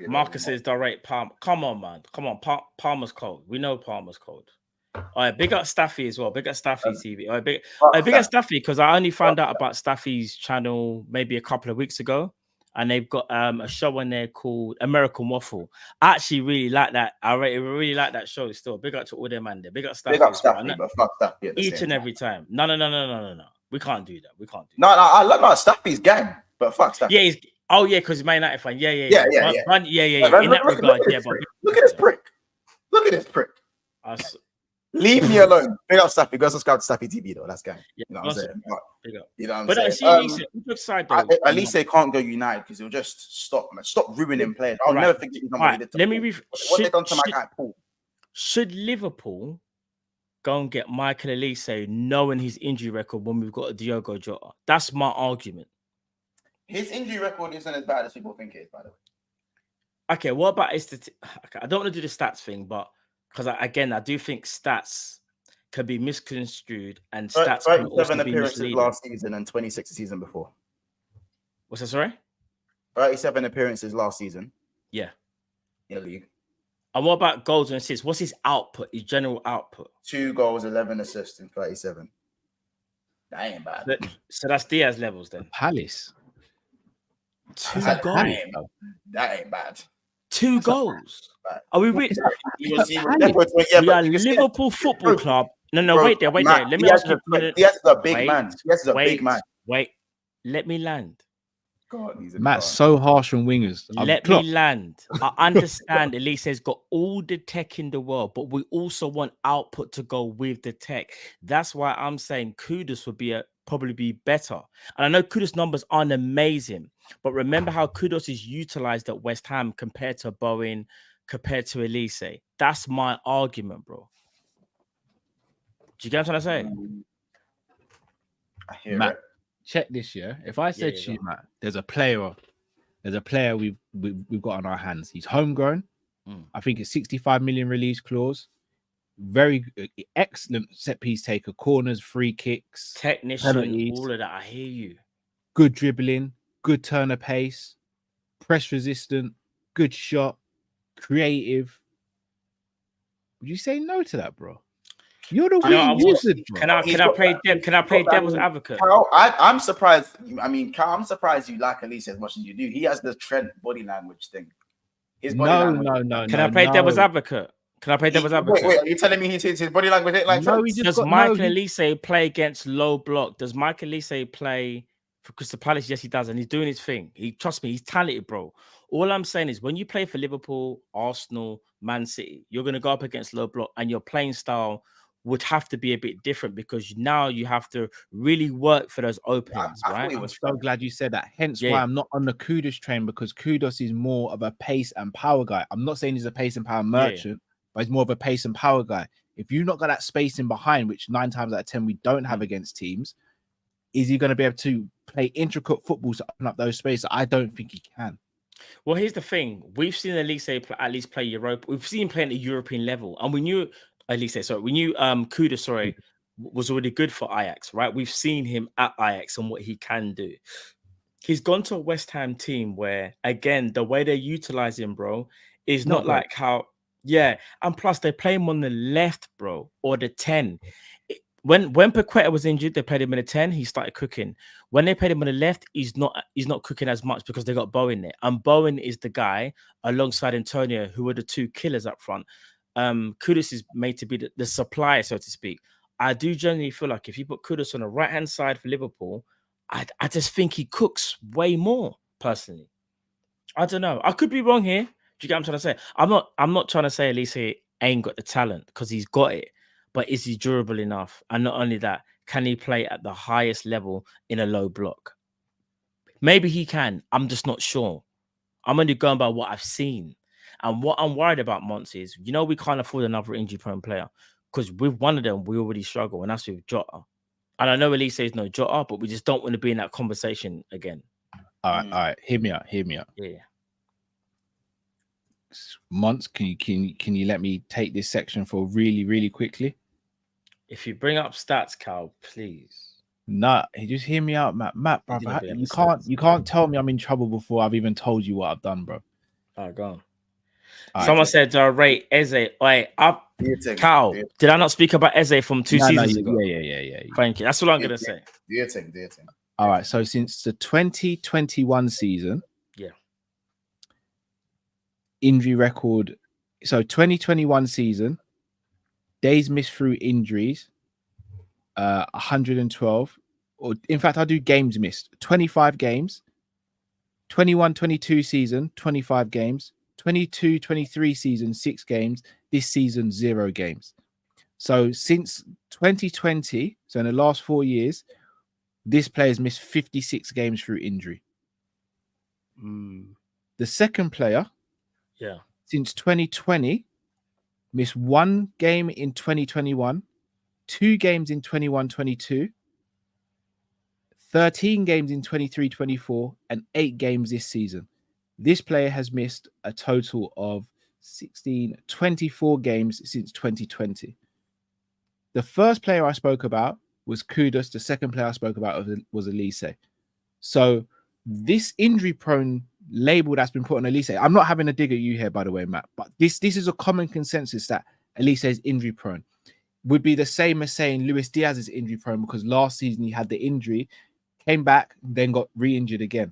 Marcus says direct Palmer. Come on, man. Come on. Palmer's cold. We know Palmer's cold. All right, big up Staffy as well. Big up Staffy TV. All right, big up Staffy, because I only found out about Staffy's channel maybe a couple of weeks ago. And they've got a show on there called American Waffle. I actually really like that. I really like that show still. Big up to all them, man. Big up Staffy. Big up Staffy, but fuck Staffy at the each same and time. every time. No. We can't do that. No, I love Staffy's gang, but fuck Staffy. Yeah, because he's Man United fan. Yeah. Yeah. In that regard, yeah. But look at this prick. Look at this prick. Leave me alone. Big up Staffy. Go subscribe to Staffy TV though. That's gang. Yeah, you know what I'm saying? Big up. You know what I'm but saying? At least they can't go United because he'll just stop ruining players. I'll never forget somebody did to let me what they done to my guy Paul. Should Liverpool go and get Michael Elise knowing his injury record when we've got a Diogo Jota? That's my argument. His injury record isn't as bad as people think it is, by the way. Okay, what about okay, I don't want to do the stats thing, but because I do think stats can be misconstrued and stats can 37 also be appearances misleading. last season and 26 the season before. What's that, sorry? 37 appearances last season Yeah. in the league. And what about goals and assists? What's his output, his general output? 2 goals, 11 assists in 37. That ain't bad. So that's Diaz levels then. Palace. 2 That goals. That ain't bad. 2 goals. Are we really? He was we but are you can see Liverpool that- Football Bro, Club. No, bro, wait there. Matt, Let me ask you. Diaz is a big Wait, man. Diaz is a wait, big man. Wait, let me land. God, he's a Matt's god. so harsh on wingers. Let me land. I understand Elise has got all the tech in the world, but we also want output to go with the tech. That's why I'm saying Kudus would be probably be better. And I know Kudus numbers aren't amazing, but remember how Kudus is utilized at West Ham compared to Bowen, compared to Elise. That's my argument, bro. Do you get what I'm trying to say? I hear Matt, it. check this, yeah. If I said to you, Matt, there's a player we've got on our hands. He's homegrown. I think it's 65 million release clause. Very excellent set piece taker, corners, free kicks, Technician, penalties. all of that. I hear you. Good dribbling, good turn of pace, press resistant, good shot, creative. Would you say no to that, bro? You're the wing wizard, bro. Can I play devil's advocate? Cal, I'm surprised. I mean, Cal, I'm surprised you like Elise as much as you do. He has the Trent body language thing. His body language. No. Can I play devil's advocate? Can I play devil's advocate? Wait, are you telling me his body language ain't like Trent's? Does Michael Elise play against low block? Does Michael Elise play for Crystal Palace? Yes, he does, and he's doing his thing. Trust me, he's talented, bro. All I'm saying is when you play for Liverpool, Arsenal, Man City, you're going to go up against low block, and your playing style would have to be a bit different because now you have to really work for those openings, right? I'm so glad you said that. Hence why I'm not on the Kudus train, because Kudus is more of a pace and power guy. I'm not saying he's a pace and power merchant, but he's more of a pace and power guy. If you've not got that space in behind, which 9 times out of 10 we don't have against teams, is he going to be able to play intricate football to open up those spaces? I don't think he can. Well, here's the thing. We've seen Elise at least play Europe. We've seen him play at the European level, and we knew Kudus, was already good for Ajax, right? We've seen him at Ajax and what he can do. He's gone to a West Ham team where, again, the way they utilize him, bro, is not like how, and plus they play him on the left, bro, or the 10. When Paqueta was injured, they played him in a 10. He started cooking. When they played him on the left, he's not cooking as much because they got Bowen there, and Bowen is the guy alongside Antonio who are the 2 killers up front. Kudus is made to be the supplier, so to speak. I do generally feel like if you put Kudus on the right hand side for Liverpool, I just think he cooks way more. Personally, I don't know. I could be wrong here. Do you get what I'm trying to say? I'm not trying to say Elise ain't got the talent, because he's got it, but is he durable enough? And not only that, can he play at the highest level in a low block? Maybe he can. I'm just not sure. I'm only going by what I've seen. And what I'm worried about, Monts, is, we can't afford another injury-prone player, because with one of them, we already struggle, and that's with Jota. And I know Elise is no Jota, but we just don't want to be in that conversation again. All right. Hear me out. Yeah. Monts, can you let me take this section for really, really quickly? If you bring up stats, Cal, please. Nah, just hear me out, Matt, bro. You can't tell me I'm in trouble before I've even told you what I've done, bro. All right, go on. Someone said, rate Eze. Wait, up. Cal, did I not speak about Eze from 2 seasons ago? Yeah. Thank you. That's what I'm going to say. Do your thing. All right, so since the 2021 season, injury record. So 2021 season, days missed through injuries, 112. Or in fact, I'll do games missed. 25 games. 21-22 season, 25 games. 22-23 season, 6 games. This season, 0 games. So since 2020, so in the last 4 years, this player's missed 56 games through injury. The second player, since 2020, missed 1 game in 2021, 2 games in 21-22, 13 games in 23-24 and 8 games this season. This player has missed a total of 24 games since 2020. The first player I spoke about was Kudus. The second player I spoke about was Elise. So this injury-prone label that's been put on Elise, I'm not having a dig at you here, by the way, Matt, but this is a common consensus that Elise is injury-prone. Would be the same as saying Luis Diaz is injury-prone because last season he had the injury, came back, then got re-injured again.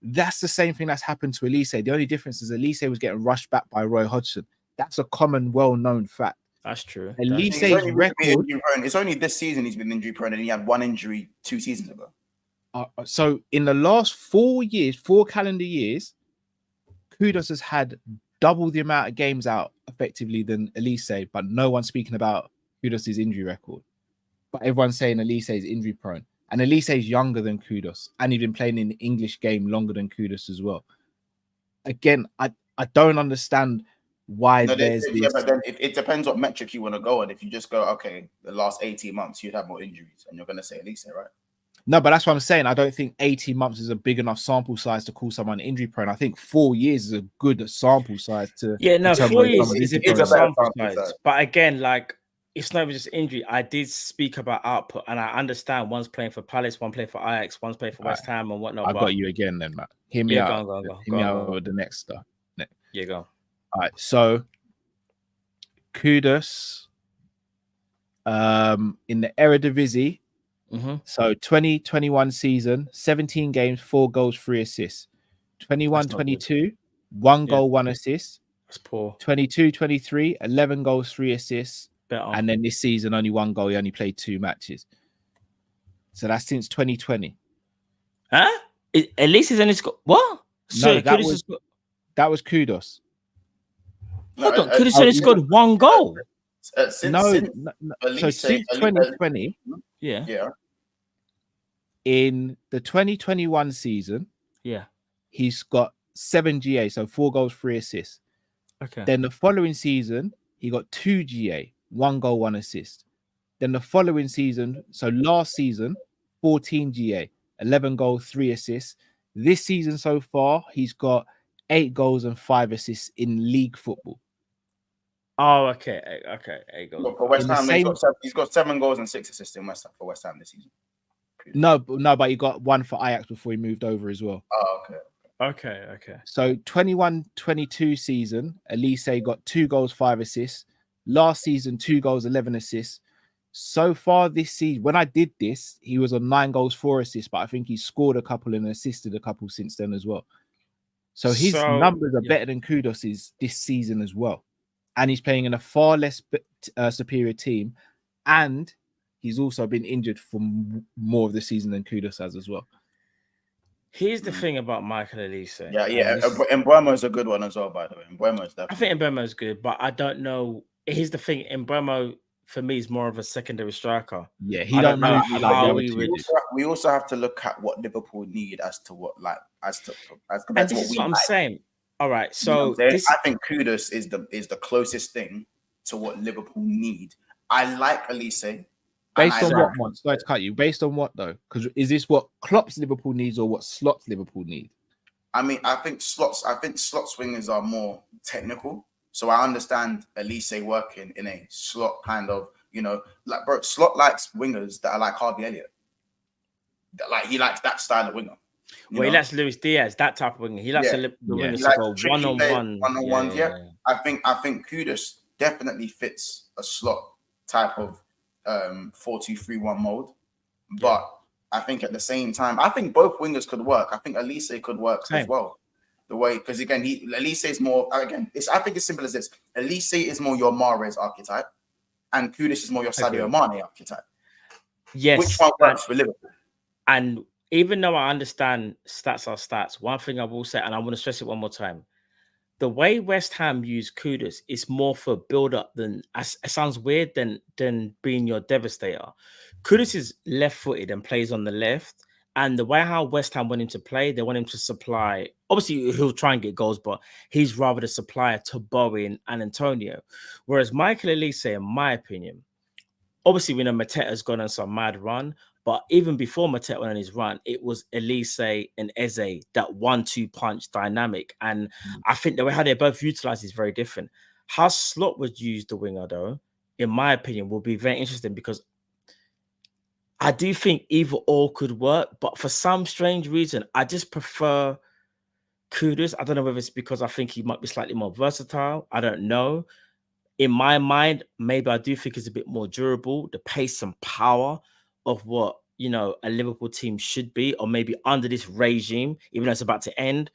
That's the same thing that's happened to Elise. The only difference is Elise was getting rushed back by Roy Hodgson. That's a common, well-known fact. That's true. Elise's record. It's only this season he's been injury prone, and he had one injury 2 seasons ago. So in the last 4 calendar years, Kudus has had double the amount of games out effectively than Elise, but no one's speaking about Kudus' injury record. But everyone's saying Elise is injury prone. And Elise is younger than Kudus, and he's been playing in the English game longer than Kudus as well. Again, I don't understand why there's this. Yeah, but then it depends what metric you want to go on. If you just go, okay, the last 18 months, you'd have more injuries, and you're going to say Elise, right? No, but that's what I'm saying. I don't think 18 months is a big enough sample size to call someone injury prone. I think 4 years is a good sample size to. 4 years is a good sample size. But again, like, it's not even just injury. I did speak about output, and I understand one's playing for Palace, one playing for Ajax, one's playing for West Ham and whatnot. I got you again then, Matt. Hear me out. Go Hear me out with the next stuff. Yeah, go. All right, so Kudus in the Eredivisie. So 2021 season, 17 games, 4 goals, 3 assists. 21-22, 1 goal, 1 assist. That's poor. 22-23, 11 goals, 3 assists. Better. And then this season, only 1 goal. He only played 2 matches. So that's since 2020. Huh? At least he's only scored what? So no, that was Kudus. Hold on, Kudus only scored 1 goal. So since 2020, yeah. In the 2021 season, he's got 7 GA, so 4 goals, 3 assists. Okay. Then the following season, he got 2 GA, 1 goal, 1 assist. Then the following season, so last season, 14 GA, 11 goals, 3 assists. This season so far, he's got 8 goals and 5 assists in league football. Oh, okay. 8 goals. For West Ham, he's got 7 goals and 6 assists in West Ham for West Ham this season. No, but he got 1 for Ajax before he moved over as well. Oh, okay. So 21-22 season, Elise got 2 goals, 5 assists. Last season, 2 goals, 11 assists. So far this season, when I did this, he was on 9 goals, 4 assists, but I think he scored a couple and assisted a couple since then as well. So his numbers are better than Kudus' this season as well. And he's playing in a far less superior team. And he's also been injured for more of the season than Kudus has as well. Here's the thing about Michael Elise. Yeah. Mbeumo is a good one as well, by the way. I think Mbeumo is good, but I don't know. Here's the thing. Mbeumo, for me, is more of a secondary striker. Yeah, he don't know how we would. We also have to look at what Liverpool need as compared to what I'm saying. All right, so I think Kudus is the closest thing to what Liverpool need. I like Elise. Based on what, Mons? Sorry to cut you. Based on what though? Because is this what Klopp's Liverpool needs or what Slot's Liverpool need? I mean, I think Slot's wingers are more technical. So I understand Elise working in a Slot kind of, Slot likes wingers that are like Harvey Elliott. He likes that style of winger. He likes Luis Diaz, that type of winger. He likes the wingers to go one-on-one. One-on-ones, I think Kudus definitely fits a Slot type of 4-2-3-1 mode. But I think at the same time, I think both wingers could work. I think Elise could work as well. The way, because again, Elise is more, I think it's simple as this. Elise is more your Mahrez archetype, and Kudus is more your Sadio Mane archetype. Yes. Which one works for Liverpool? And even though I understand stats are stats, one thing I will say, and I want to stress it one more time, the way West Ham use Kudus is more for build-up than, it sounds weird, than being your devastator. Kudus is left-footed and plays on the left. And the way how West Ham want him to play, they want him to supply. Obviously, he'll try and get goals, but he's rather the supplier to Bowen and Antonio. Whereas Michael Elise, in my opinion, obviously we know Mateta's gone on some mad run, But even before Mateta went on his run, it was Elise and Eze, that 1-2 punch dynamic. And I think the way how they're both utilized is very different. How Slot would use the winger, though, in my opinion, will be very interesting because I do think either or could work. But for some strange reason, I just prefer Kudus. I don't know whether it's because I think he might be slightly more versatile. I don't know. In my mind, maybe I do think it's a bit more durable. The pace and power of what, you know, a Liverpool team should be, or maybe under this regime, even though it's about to end.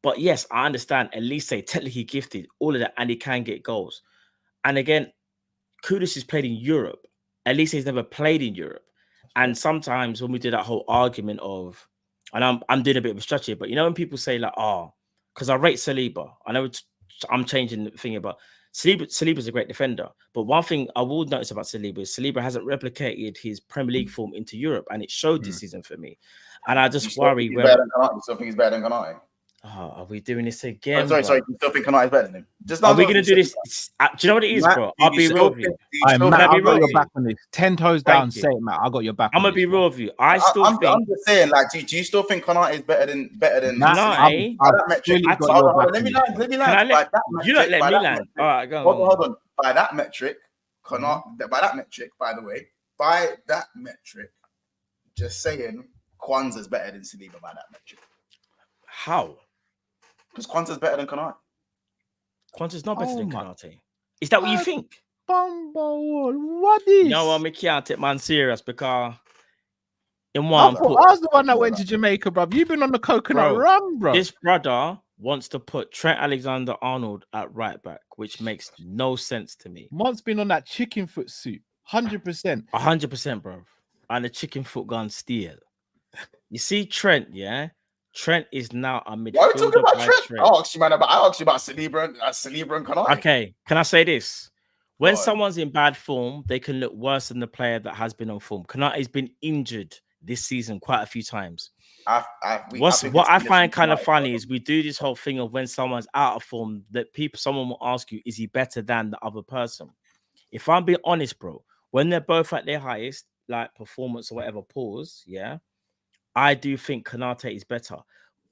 But yes, I understand. At least say technically gifted, all of that, and he can get goals. And again, Kudus has played in Europe. At least he's never played in Europe. And sometimes when we do that whole argument of, and I'm doing a bit of a stretch here, but you know when people say like, oh, because I rate Saliba, I know I'm changing the thing about Saliba's a great defender, but one thing I will notice about Saliba is Saliba hasn't replicated his Premier League form into Europe, and it showed this season for me. And I just worry. You still think he's better than Konate? Oh, are we doing this again? Sorry. You still think Konate is better than him? Are we going to do this? Do you know what it is, bro? I'll be real with you. Matt, I got your back on this. 10 toes down. Say it, Matt. I got your back. I'm gonna be real with you. I'm just saying, like, do you still think Konate is better than? Konate? Let me land. You don't let me land. All right, go on. Hold on. By that metric, Konate. By that metric, by the way, by that metric, just saying, Kwanzaa's better than Saliba by that metric. How? Because Kwanzaa's better than Konate. Kwanzaa's not better than Konate. Is that what you think? What is? You know what? I can't take man serious because in I one. I was the one that went to Jamaica, bro. You've been on the coconut rum, bro. This brother wants to put Trent Alexander-Arnold at right back, which makes no sense to me. Mont's been on that chicken foot suit, 100%. 100%, bro. And the chicken foot gun steal. You see Trent, yeah? Trent is now a midfielder. Why are we talking about Trent? I asked you about Saliba and Konate. Okay, can I say this? When someone's in bad form, they can look worse than the player that has been on form. Konate's been injured this season quite a few times. What I find kind of funny is we do this whole thing of when someone's out of form, that someone will ask you, is he better than the other person? If I'm being honest, bro, when they're both at their highest, like performance or whatever, pause, yeah, I do think Konate is better.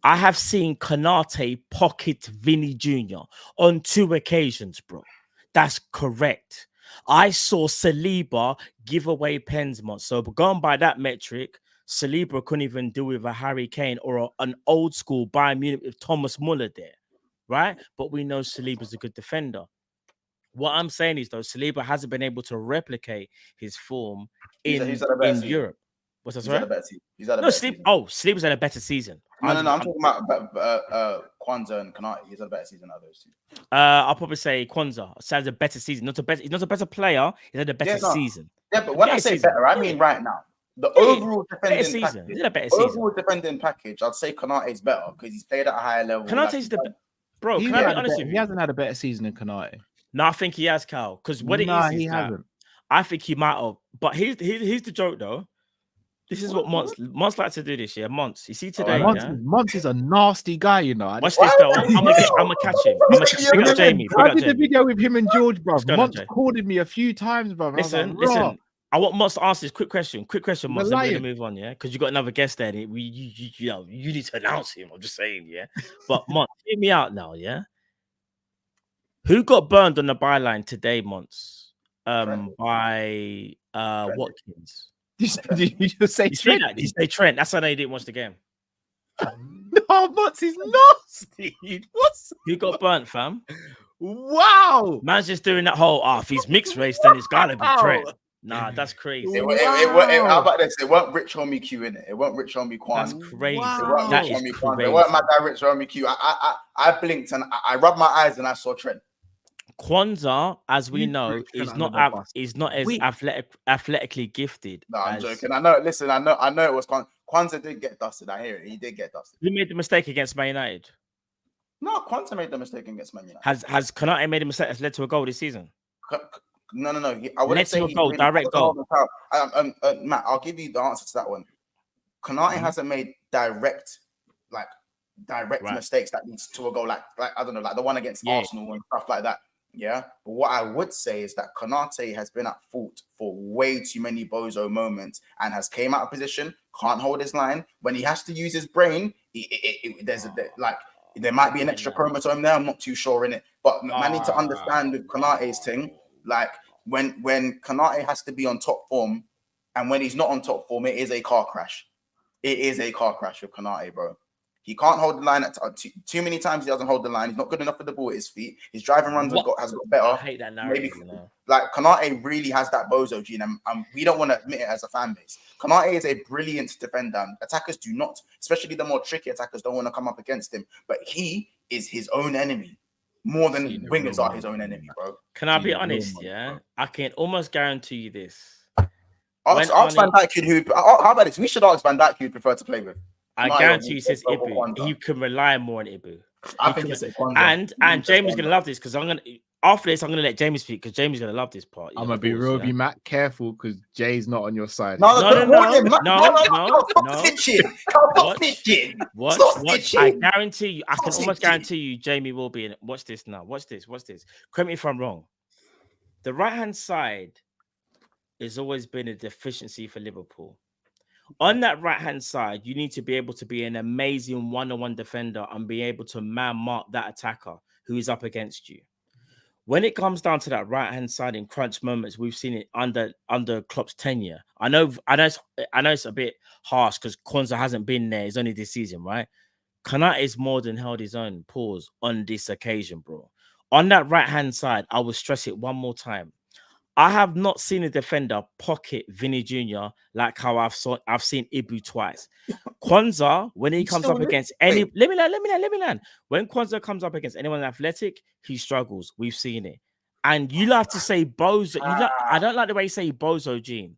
I have seen Konate pocket Vinny Jr. on 2 occasions, bro. That's correct. I saw Saliba give away pens, man. So going by that metric, Saliba couldn't even deal with a Harry Kane or an old school Bayern Munich with Thomas Muller there, right? But we know Saliba's a good defender. What I'm saying is, though, Saliba hasn't been able to replicate his form in Europe. What's that? Saliba's had a better season. No, I'm talking about Kwanzaa and Konate. He's had a better season than those two. I'll probably say Kwanzaa has a better season. He's not a better player. He's had a better season. Yeah, but when I say better, I mean right now. The overall defending package. Overall defending package, I'd say Konate is better because he's played at a higher level. Konate's bro. Can I be honest with you? He hasn't had a better season than Konate. No, I think he has, Cal. Because he hasn't. I think he might have. But here's the joke, though. This is what Monts like to do this year. Monts, you see today, Monts is a nasty guy, you know. Watch this though. I'm gonna catch him. Big up Jamie. I did the video with him and George, bro. Monts called me a few times, bro. Listen. I want Monts to answer this quick question. Monts. Then we're gonna move on, yeah. Because you got another guest there. You need to announce him. I'm just saying, yeah. But Monts, hear me out now, yeah. Who got burned on the byline today, Monts? By Watkins. Did you just say Trent? You say Trent. That's why they didn't watch the game. No, Monts is nasty. Who got burnt, fam? Wow. Man's just doing that whole, if he's mixed race, then it's gotta be Trent. Nah, that's crazy. How about this? It weren't Rich Homie Q in it. It weren't Rich Homie Kwan. That's crazy. Wow. It weren't my guy Rich Homie Q. I blinked and I rubbed my eyes and I saw Trent. Kwanzaa, as we know, is not as athletically gifted. No, I'm joking. I know. Listen, I know it was Kwanzaa did get dusted. I hear it. He did get dusted. Who made the mistake against Man United? No, Kwanzaa made the mistake against Man United. Has Konate made a mistake that's led to a goal this season? No. I wouldn't say direct goal. Matt, I'll give you the answer to that one. Konate hasn't made direct mistakes that leads to a goal, like I don't know, like the one against Arsenal and stuff like that. Yeah, but what I would say is that Konate has been at fault for way too many bozo moments and has came out of position, can't hold his line. When he has to use his brain, there might be an extra chromosome there. I'm not too sure in it, but man need to understand with Konate's thing. Like when Konate has to be on top form, and when he's not on top form, it is a car crash. It is a car crash with Konate, bro. He can't hold the line at too many times. He doesn't hold the line. He's not good enough for the ball at his feet. His driving runs has got better. I hate that narrative. Like Konate really has that bozo gene, and we don't want to admit it as a fan base. Konate is a brilliant defender. Attackers do not, especially the more tricky attackers, don't want to come up against him. But he is his own enemy more than wingers are his own enemy, bro. Can I be honest? Yeah, I can almost guarantee you this. Ask Van Dijk how about this? We should ask Van Dijk who'd prefer to play with. I guarantee you, he says Ibu. He can rely more on Ibu. I think it's and Jamie's gonna love this because after this I'm gonna let Jamie speak because Jamie's gonna love this part. I'm gonna be real with you, Matt. Careful because Jay's not on your side. No. I guarantee you. I can almost guarantee you, Jamie will be in it. Watch this now. Watch this. Correct me if I'm wrong. The right hand side has always been a deficiency for Liverpool. On that right-hand side, you need to be able to be an amazing one-on-one defender and be able to man-mark that attacker who is up against you. When it comes down to that right-hand side in crunch moments, we've seen it under Klopp's tenure. I know it's a bit harsh because Kwanzaa hasn't been there. It's only this season, right? Konate is more than held his own pause on this occasion, bro. On that right-hand side, I will stress it one more time. I have not seen a defender pocket Vinny Jr. like how I've seen Ibu twice. Kwanzaa, when he comes up against any... Let me land. When Kwanzaa comes up against anyone athletic, he struggles. We've seen it. And you like to say Bozo. I don't like the way you say Bozo, Gene.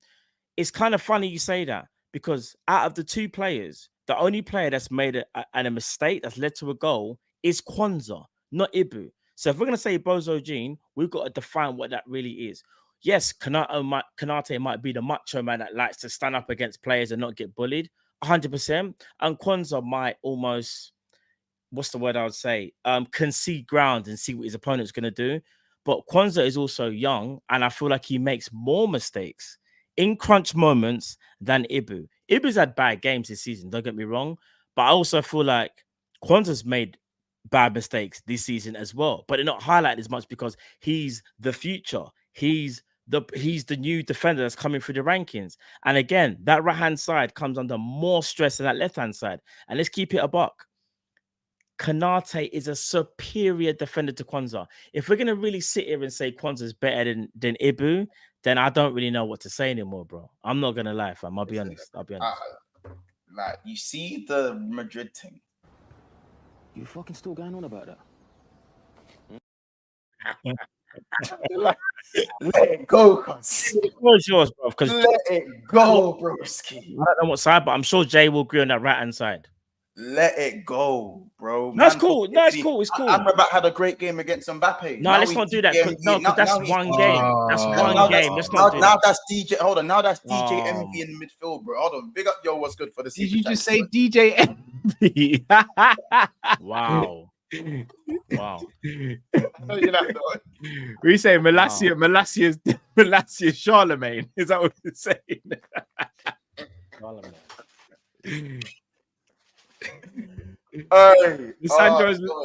It's kind of funny you say that because out of the two players, the only player that's made a mistake that's led to a goal is Kwanzaa, not Ibu. So if we're going to say Bozo Gene, we've got to define what that really is. Yes, Konate might be the macho man that likes to stand up against players and not get bullied, 100%. And Kwanzaa might almost, what's the word I would say, concede ground and see what his opponent's going to do. But Kwanzaa is also young, and I feel like he makes more mistakes in crunch moments than Ibu. Ibu's had bad games this season, don't get me wrong. But I also feel like Kwanzaa's made bad mistakes this season as well. But they're not highlighted as much because he's the future. He's the new defender that's coming through the rankings. And again, that right-hand side comes under more stress than that left-hand side. And let's keep it a buck. Konate is a superior defender to Kwanzaa. If we're going to really sit here and say Kwanzaa is better than Ibu, then I don't really know what to say anymore, bro. I'm not going to lie, fam. I'll be honest. Like, you see the Madrid thing. You fucking still going on about that? Let it go, cuz. What's yours, bro? Let it go, broski. I don't know what side, but I'm sure Jay will agree on that right-hand side. Let it go, bro. That's cool. It's cool. Amrabat had a great game against Mbappe. No, let's not do that. No, because that's one game. That's one game. Let's not do that. Now that's DJ. Hold on. Now that's DJ MV in the midfield, bro. Hold on. Big up, yo. What's good for the season? Did you just say DJ MV? Wow. We say Malassia's Charlemagne. Is that what you're saying?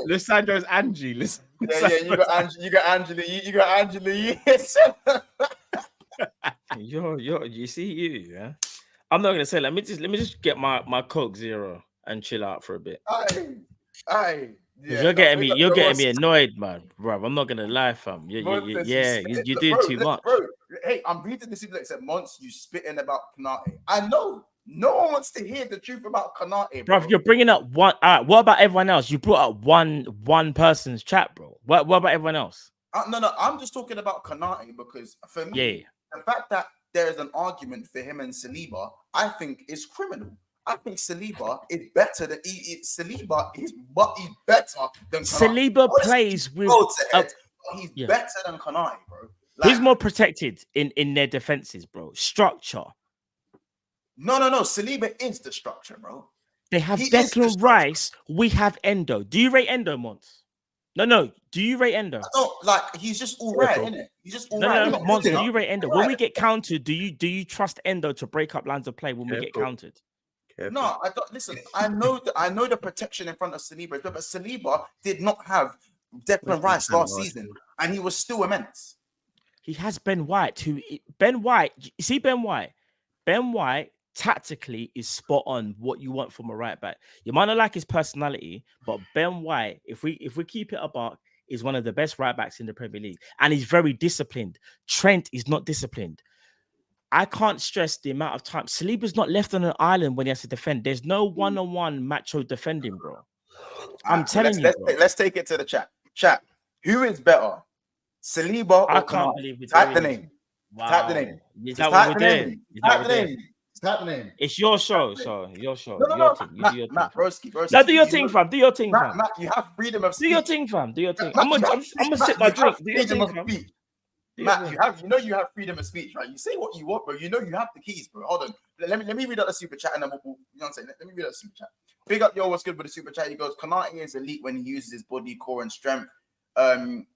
Lissandro's Angie. You got Angela. You got Angela. Yes. You see you, yeah. I'm not gonna say. Let me just get my Coke Zero and chill out for a bit. You're getting me annoyed, man, bro. I'm not gonna lie, fam. You did too much. Bro, hey, I'm reading this. Like said, Monts, you spitting about Konate. I know. No one wants to hear the truth about Konate, bro. Bro, you're bringing up one. What about everyone else? You brought up one person's chat, bro. What about everyone else? No. I'm just talking about Konate because for me, the fact that there is an argument for him and Saliba, I think is criminal. I think Saliba is better than Saliba is, but he's better than Konate. Saliba plays with. He's better than Konate, bro. He's more protected in their defenses, bro. Structure. No. Saliba is the structure, bro. They have Declan Rice. We have Endo. Do you rate Endo, Mons? No. Do you rate Endo? I don't like. He's just all right, isn't it? He's just all No, right. no, He's not Monster. good Do you enough. rate Endo? All When we right. get countered, do you trust Endo to break up lines of play when we get countered? No, I don't. Listen, I know the protection in front of Saliba, but Saliba did not have Declan Rice last season, and he was still immense. He has Ben White. Ben White? You see Ben White? Ben White tactically is spot on what you want from a right back. You might not like his personality, but Ben White, if we keep it apart, is one of the best right backs in the Premier League, and he's very disciplined. Trent is not disciplined. I can't stress the amount of time Saliba's not left on an island when he has to defend. There's no one-on-one macho defending, bro. I'm telling you, bro. Let's take it to the chat. Chat. Who is better, Saliba or I can't Konate? believe it's Type the name. Wow. Type the name. Is that what we're doing? Type the name. Type the name. It's your show, so your show. No, your thing. You do your Matt, thing. broski. Now do your thing, fam. Do your thing, fam. Matt, you have freedom of speech. Do your thing, fam. Do your thing. Matt, I'm gonna sip my drink. Do your thing, fam. Matt, you have freedom of speech, right? You say what you want, bro. You know you have the keys, bro. Hold on. Let me read out the super chat and then we'll you know what I'm saying? Let me read out the super chat. Big up, yo, what's good with the super chat? He goes, Konate is elite when he uses his body, core, and strength.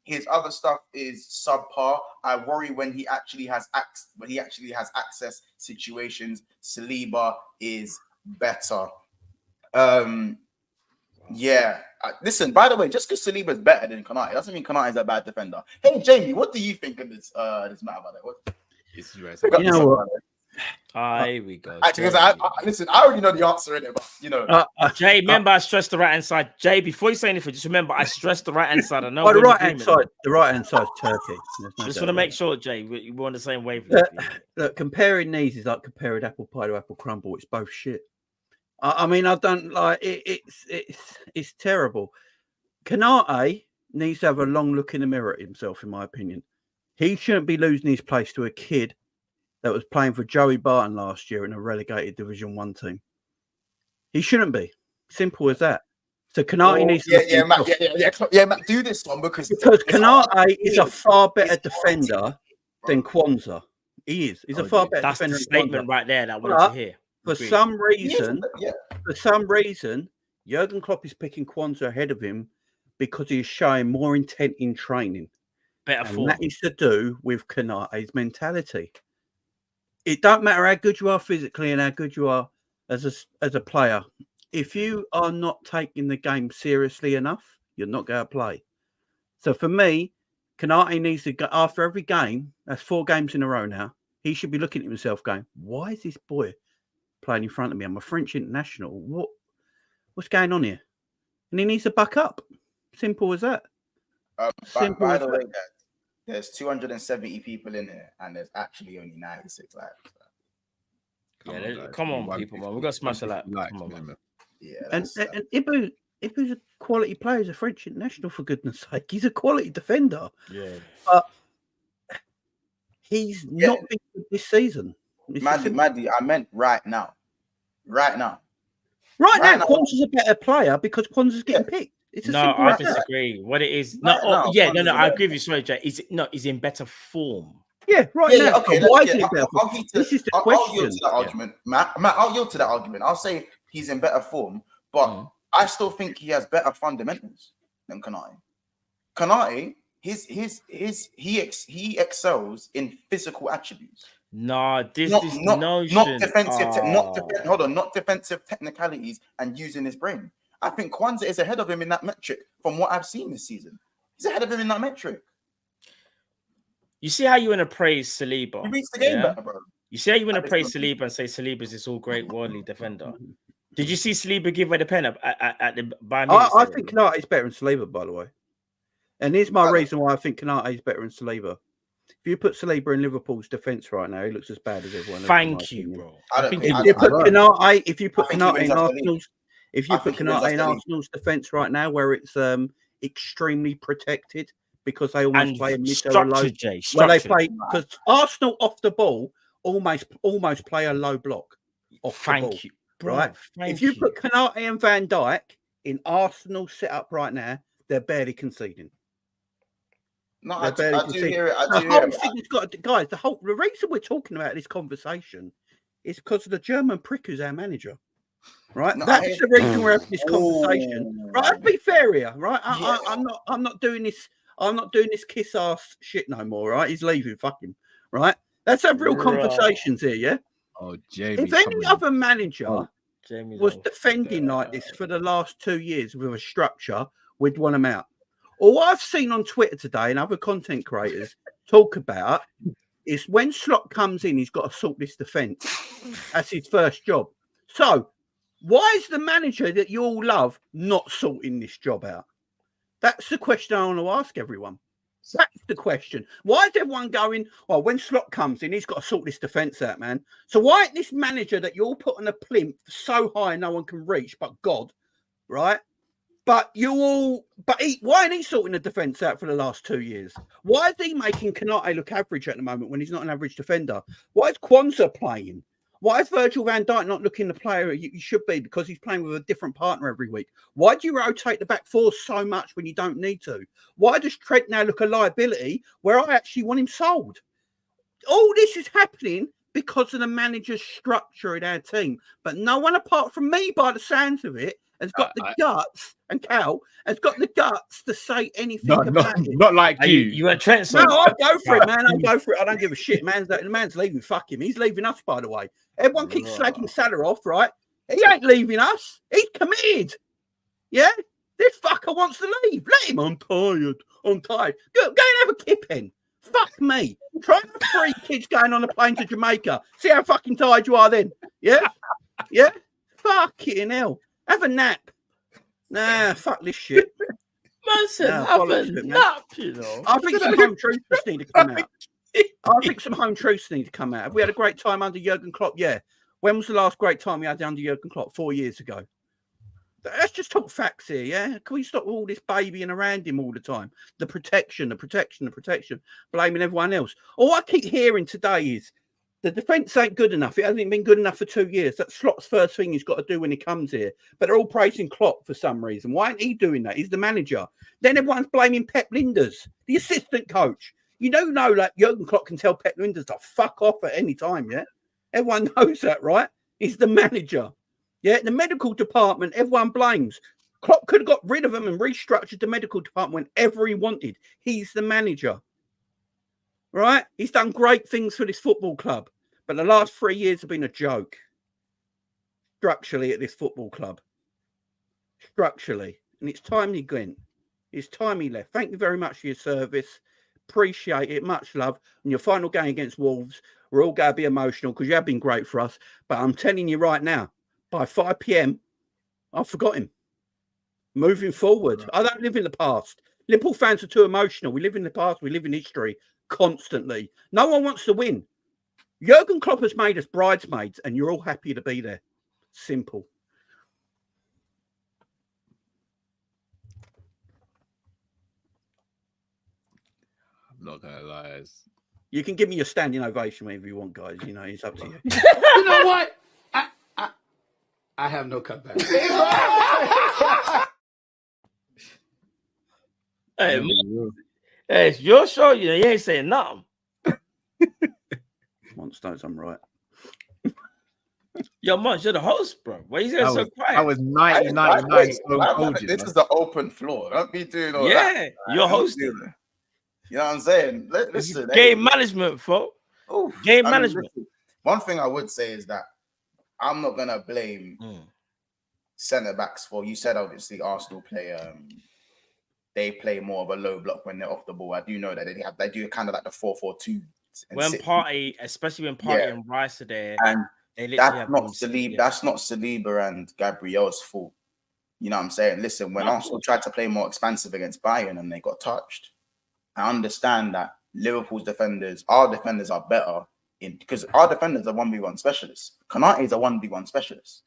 His other stuff is subpar. I worry when he actually has access situations. Saliba is better. Yeah. Listen, by the way, just because Saliba is better than Konate doesn't mean Konate is a bad defender. Hey, Jamie, what do you think of this matter about that? You know what? Here we go. Actually, because listen, I already know the answer in it, but you know, Jay, remember I stressed the right hand side. Jay, before you say anything, just remember I stressed the right hand side. I know the right hand side. The right hand side is Turkey. Just want to make sure, Jay, we're on the same wavelength. Look, comparing these is like comparing apple pie to apple crumble. It's both shit. I mean, I don't like it. It's terrible. Konate needs to have a long look in the mirror at himself, in my opinion. He shouldn't be losing his place to a kid that was playing for Joey Barton last year in a relegated Division 1 team. He shouldn't be. Simple as that. So Konate needs to Matt, do this one because Konate is a far better defender than Kwanzaa. He is. He's a far better defender. That's the statement right there that I wanted to hear. For some reason, Jurgen Klopp is picking Kwanzaa ahead of him because he is showing more intent in training. Better form. That is to do with Konate's mentality. It don't matter how good you are physically and how good you are as a player. If you are not taking the game seriously enough, you're not going to play. So for me, Konate needs to go after every game. That's 4 games in a row now. He should be looking at himself going, why is this boy playing in front of me? I'm a French international. What's going on here? And he needs to buck up. Simple as that. By the way, guys, there's 270 people in here, and there's actually only 96 likes. Come on, people, man. We've got to smash a lot. Come on, man. Yeah, and Ibu's a quality player. He's a French international, for goodness sake. He's a quality defender. Yeah. But he's not been good this season. Maddie, I meant right now. Right now, Kwanzaa's a better player because Kwanzaa's getting picked. No, I disagree. What it is, I agree with you, sorry, Jay. Is in better form. Yeah, now. Okay, why is it better? This is the question. I'll yield to that argument, Matt. I'll yield to that argument. I'll say he's in better form, but I still think he has better fundamentals than Konate. Konate, he excels in physical attributes. No, not defensive. Not defensive technicalities and using his brain. I think Kwanzaa is ahead of him in that metric from what I've seen this season. He's ahead of him in that metric. You see how you want to praise Saliba? He reads the game better, bro. You see how you want to praise Saliba and say Saliba's this all great worldly defender. Did you see Saliba give away the pen at the Bayern? I think Konate is better than Saliba, by the way. And here's my reason why I think Konate is better than Saliba. If you put Saliba in Liverpool's defence right now, he looks as bad as everyone else. Thank you, bro. If you put Konate in Arsenal's defence right now, where it's extremely protected because they almost play a middle low. Where they play because Arsenal off the ball almost play a low block off the ball. You, bro. Right? If you put Konate and Van Dijk in Arsenal setup right now, they're barely conceding. No, I do hear it. Guys, the reason we're talking about this conversation is because of the German prick who's our manager. Right, No, that's the reason we're having this conversation. Oh. Right, let's be fair here. Right, Yeah. I'm not doing this. I'm not doing this kiss ass shit no more. Right, he's leaving. Fuck him. Right, let's have real conversations here. Yeah. Oh, Jamie. If any other manager Jamie's was on defending like this for the last 2 years with a structure, we'd want him out. All what I've seen on Twitter today and other content creators talk about is when Slot comes in, he's got to sort this defence. That's his first job. So why is the manager that you all love not sorting this job out? That's the question I want to ask everyone. That's the question. Why is everyone going, well, when Slot comes in, he's got to sort this defence out, man? So why ain't this manager that you're putting a plinth so high no one can reach but God, right? But why ain't he sorting the defence out for the last 2 years? Why is he making Konate look average at the moment when he's not an average defender? Why is Kwanzaa playing? Why is Virgil van Dijk not looking the player he should be because he's playing with a different partner every week? Why do you rotate the back four so much when you don't need to? Why does Trent now look a liability where I actually want him sold? All this is happening because of the manager's structure in our team. But no one apart from me, by the sounds of it, has got the guts, and Cal has got the guts to say anything about it. Not like you. You went Trent. No, I'll go for it, man. I'll go for it. I don't give a shit. The man's leaving. Fuck him. He's leaving us, by the way. Everyone keeps slagging Salah off, right? He ain't leaving us. He's committed. Yeah? This fucker wants to leave. Let him. I'm tired. Go and have a kip in. Fuck me. Try and have 3 kids going on a plane to Jamaica. See how fucking tired you are then. Yeah? Yeah? Fucking hell. Have a nap. Nah, fuck this shit. Man said, have a nap, you know. I think some home truths need to come out. Have we had a great time under Jurgen Klopp? Yeah. When was the last great time we had under Jurgen Klopp? 4 years ago. Let's just talk facts here, yeah? Can we stop all this babying around him all the time? The protection, blaming everyone else. All I keep hearing today is the defence ain't good enough. It hasn't been good enough for 2 years. That's Slot's first thing he's got to do when he comes here. But they're all praising Klopp for some reason. Why ain't he doing that? He's the manager. Then everyone's blaming Pep Linders, the assistant coach. You know, like Jurgen Klopp can tell Pep Linders to fuck off at any time, yeah? Everyone knows that, right? He's the manager. Yeah, the medical department, everyone blames. Klopp could have got rid of them and restructured the medical department whenever he wanted. He's the manager. Right? He's done great things for this football club. But the last 3 years have been a joke. Structurally at this football club. Structurally. And it's time he went. It's time he left. Thank you very much for your service. Appreciate it. Much love. And your final game against Wolves, we're all going to be emotional because you have been great for us. But I'm telling you right now, by 5 p.m, I've forgotten. Moving forward. Right. I don't live in the past. Liverpool fans are too emotional. We live in the past. We live in history constantly. No one wants to win. Jurgen Klopp has made us bridesmaids and you're all happy to be there. Simple. I'm not going to lie. You can give me your standing ovation whenever you want, guys. You know, it's up to you. You know what? I have no cutback. Hey, it's your show. You ain't saying nothing. Once knows I'm right. Yo, Munch, you're the host, bro. Why you getting so quiet? I was 99. This is the open floor. Don't be doing all that. Yeah, you're hosting. You know what I'm saying? Listen, game management, folks. Game management. Listen, one thing I would say is that I'm not gonna blame centre backs for. You said obviously Arsenal play. They play more of a low block when they're off the ball. I do know that they do kind of like the 4-4-2. Especially when Party and Rice are there, and that's not Saliba. That's not Saliba and Gabriel's fault. You know what I'm saying? Listen, when Arsenal tried to play more expansive against Bayern and they got touched, I understand that Liverpool's defenders, our defenders are better because our defenders are 1v1 specialists. Konate is a 1v1 specialist.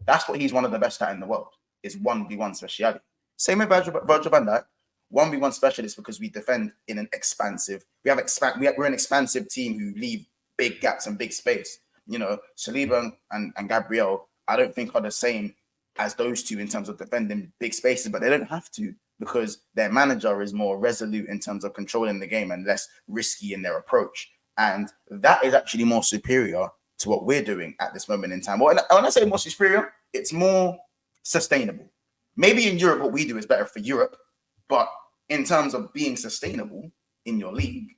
That's what he's one of the best at in the world, is 1v1 speciality. Same with Virgil van Dijk, 1v1 specialist because we defend in an expansive. We're an expansive team who leave big gaps and big space. You know, Saliba and Gabriel, I don't think are the same as those two in terms of defending big spaces, but they don't have to because their manager is more resolute in terms of controlling the game and less risky in their approach. And that is actually more superior to what we're doing at this moment in time. Well, when I say more superior, it's more sustainable. Maybe in Europe, what we do is better for Europe, but in terms of being sustainable in your league,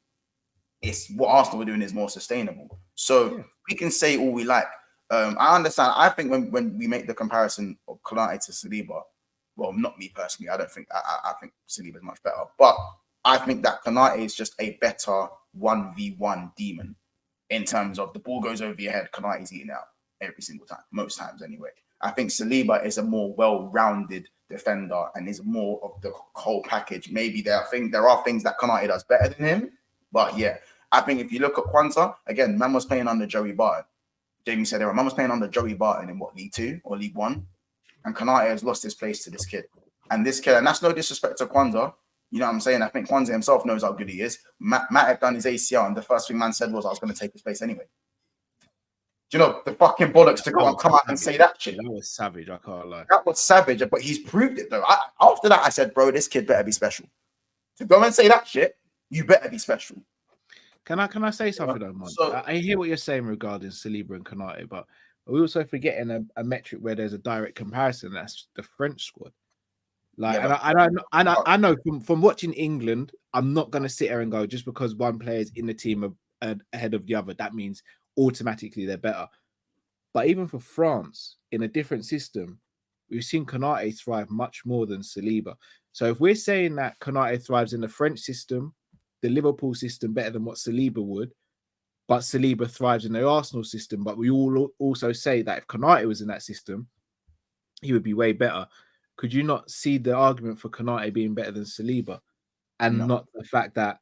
it's what Arsenal are doing is more sustainable. So we can say all we like. I understand. I think when we make the comparison of Konate to Saliba, well, not me personally. I don't think I think Saliba is much better, but I think that Konate is just a better 1v1 demon in terms of the ball goes over your head. Konate's eating out every single time, most times anyway. I think Saliba is a more well-rounded defender and is more of the whole package. Maybe there are things that Konate does better than him, but yeah, I think if you look at Kwanzaa, again, man was playing under Joey Barton. Jamie said man was playing under Joey Barton in what, League 2 or League 1? And Konate has lost his place to this kid. And this kid, and that's no disrespect to Kwanzaa. You know what I'm saying? I think Kwanzaa himself knows how good he is. Matt had done his ACL, and the first thing man said was, I was going to take his place anyway. Do you know the fucking bollocks to go and come out and say that shit? That was savage. I can't lie. That was savage, but he's proved it though. After that, I said, bro, this kid better be special. To go and say that shit, you better be special. Can I say something though, man? So, I hear what you're saying regarding Saliba and Konate, but we're also forgetting a metric where there's a direct comparison. That's the French squad. Like, yeah, I know from watching England, I'm not gonna sit here and go just because one player is in the team ahead of the other, that means automatically they're better. But even for France, in a different system, we've seen Konate thrive much more than Saliba. So if we're saying that Konate thrives in the French system, the Liverpool system better than what Saliba would, but Saliba thrives in the Arsenal system, but we all also say that if Konate was in that system, he would be way better. Could you not see the argument for Konate being better than Saliba, and not the fact that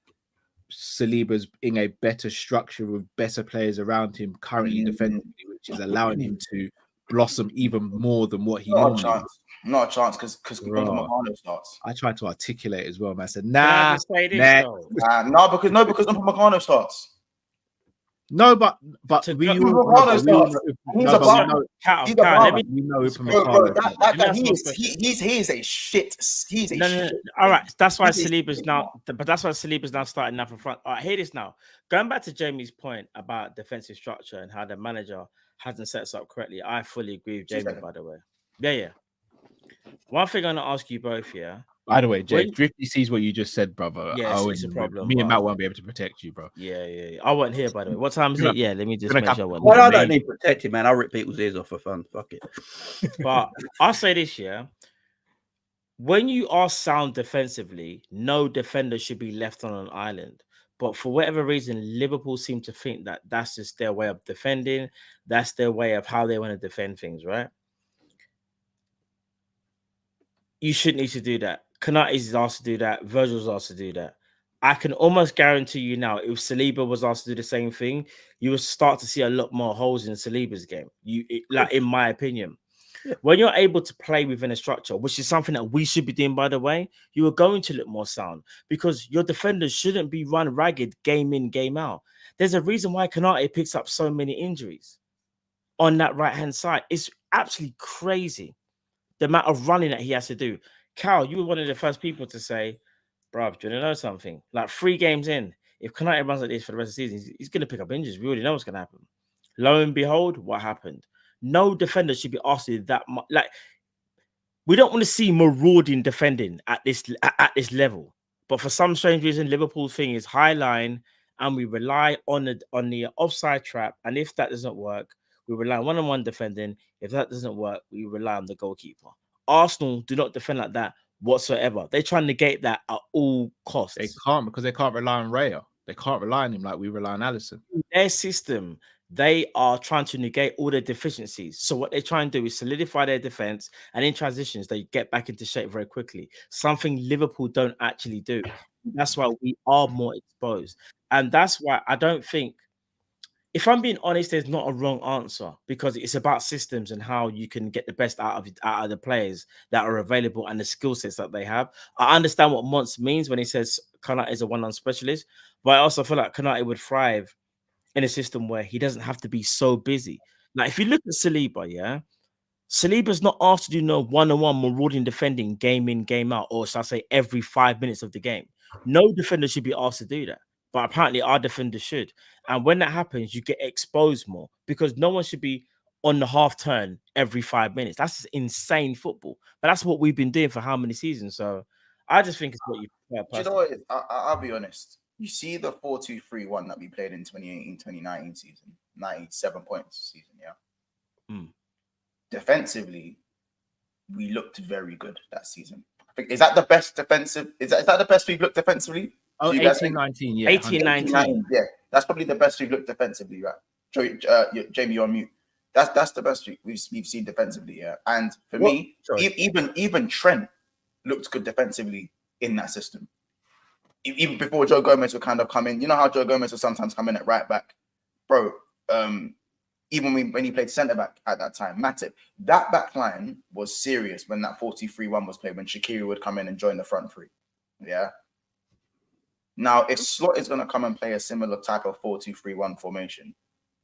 Saliba's in a better structure with better players around him currently defensively, which is allowing him to blossom even more than what he normally does? Not a chance, because Upamecano starts. I tried to articulate as well, man. I said, because Upamecano starts. No, but we all know he's a shit. He's a shit. All right, that's why Saliba's now. But that's why Saliba's now starting up in front. All right, hear this now. Going back to Jamie's point about defensive structure and how the manager hasn't set us up correctly, I fully agree with Jamie. By the way, yeah. One thing I'm gonna ask you both, yeah. By the way, Jay, Drifty sees what you just said, brother. Yeah, it's a problem. Me and Matt won't be able to protect you, bro. Yeah. I wasn't here, by the way. What time is it? Yeah, let me just make sure. Well, I don't need protecting, man. I'll rip people's ears off for fun. Fuck it. But I'll say this, yeah. When you are sound defensively, no defender should be left on an island. But for whatever reason, Liverpool seem to think that that's just their way of defending. That's their way of how they want to defend things, right? You shouldn't need to do that. Konate is asked to do that. Virgil's asked to do that. I can almost guarantee you now, if Saliba was asked to do the same thing, you would start to see a lot more holes in Saliba's game. In my opinion. Yeah. When you're able to play within a structure, which is something that we should be doing, by the way, you are going to look more sound because your defenders shouldn't be run ragged game in, game out. There's a reason why Konate picks up so many injuries on that right-hand side. It's absolutely crazy, the amount of running that he has to do. Cal, you were one of the first people to say, bruv, do you know something? Like 3 games in, if Konate runs like this for the rest of the season, he's going to pick up injuries. We already know what's going to happen. Lo and behold, what happened? No defender should be asked to do that much. Like, we don't want to see marauding defending at this level. But for some strange reason, Liverpool's thing is high line, and we rely on the offside trap. And if that doesn't work, we rely on one-on-one defending. If that doesn't work, we rely on the goalkeeper. Arsenal do not defend like that whatsoever. They try and negate that at all costs. They can't, because they can't rely on Raya. They can't rely on him like we rely on Alisson. In their system, they are trying to negate all their deficiencies. So what they try and do is solidify their defense, and in transitions, they get back into shape very quickly. Something Liverpool don't actually do. That's why we are more exposed. And that's why I don't think, if I'm being honest, there's not a wrong answer, because it's about systems and how you can get the best out of the players that are available and the skill sets that they have. I understand what Mons means when he says Konate is a one-on specialist, but I also feel like Konate would thrive in a system where he doesn't have to be so busy. Like, if you look at Saliba, yeah, Saliba's not asked to do no one-on-one marauding defending game in, game out, or shall I say every 5 minutes of the game. No defender should be asked to do that. But apparently our defenders should. And when that happens, you get exposed more, because no one should be on the half turn every 5 minutes. That's just insane football. But that's what we've been doing for how many seasons? So I just think it's what you prefer. Do you know what it is? I'll be honest. You see the 4-2-3-1 that we played in 2018-2019 season, 97 points season, yeah. Defensively, we looked very good that season. I think, is that the best defensive? Is that the best we've looked defensively? Oh, 18-19, yeah. 18-19. Yeah. That's probably the best we've looked defensively, right? Jamie, you're on mute. That's the best we've seen defensively, yeah. And for me, even Trent looked good defensively in that system. Even before Joe Gomez would kind of come in. You know how Joe Gomez would sometimes come in at right back? Bro, even when he played centre back at that time, Matip, that back line was serious when that 4-2-3-1 was played, when Shaqiri would come in and join the front three. Yeah. Now, if Slot is going to come and play a similar type of 4-2-3-1 formation,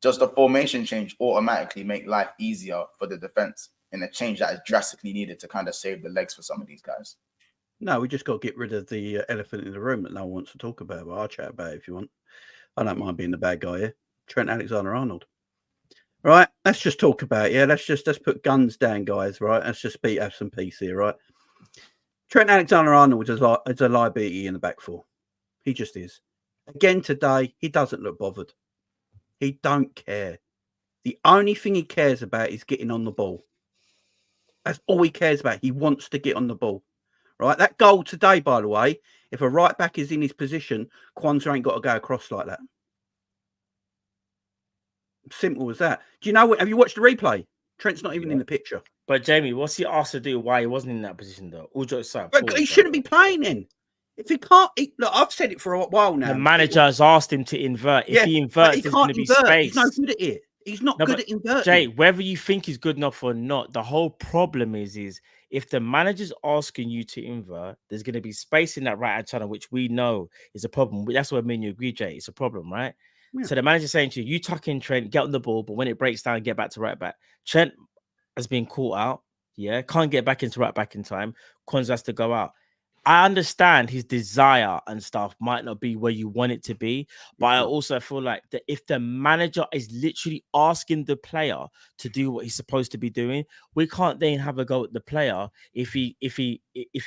does the formation change automatically make life easier for the defense in a change that is drastically needed to kind of save the legs for some of these guys? No, we just got to get rid of the elephant in the room that no one wants to talk about. But I'll chat about it if you want. I don't mind being the bad guy here. Trent Alexander-Arnold. Right, let's just talk about it. Yeah, let's put guns down, guys. Right, let's just have some peace here. Right, Trent Alexander-Arnold is a liability in the back four. He just is. Again today, he doesn't look bothered. He don't care. The only thing he cares about is getting on the ball. That's all he cares about. He wants to get on the ball. Right, that goal today, by the way, if a right back is in his position, Kwanzaa ain't got to go across like that. Simple as that. Do you know what? Have you watched the replay? Trent's not even in the picture. But Jamie, what's he asked to do? Why he wasn't in that position though? All jokes aside, He shouldn't be playing in. If he can't, look, I've said it for a while now. The manager has asked him to invert. If he inverts, there's going to be space. He's no good at it. He's not good at inverting. Jay, whether you think he's good enough or not, the whole problem is if the manager's asking you to invert, there's going to be space in that right-hand channel, which we know is a problem. That's what I mean. You agree, Jay? It's a problem, right? Yeah. So the manager's saying to you, you tuck in Trent, get on the ball, but when it breaks down, get back to right back. Trent has been caught out. Yeah, can't get back into right back in time. Kwanzaa has to go out. I understand his desire and stuff might not be where you want it to be, but I also feel like that if the manager is literally asking the player to do what he's supposed to be doing, we can't then have a go at the player if he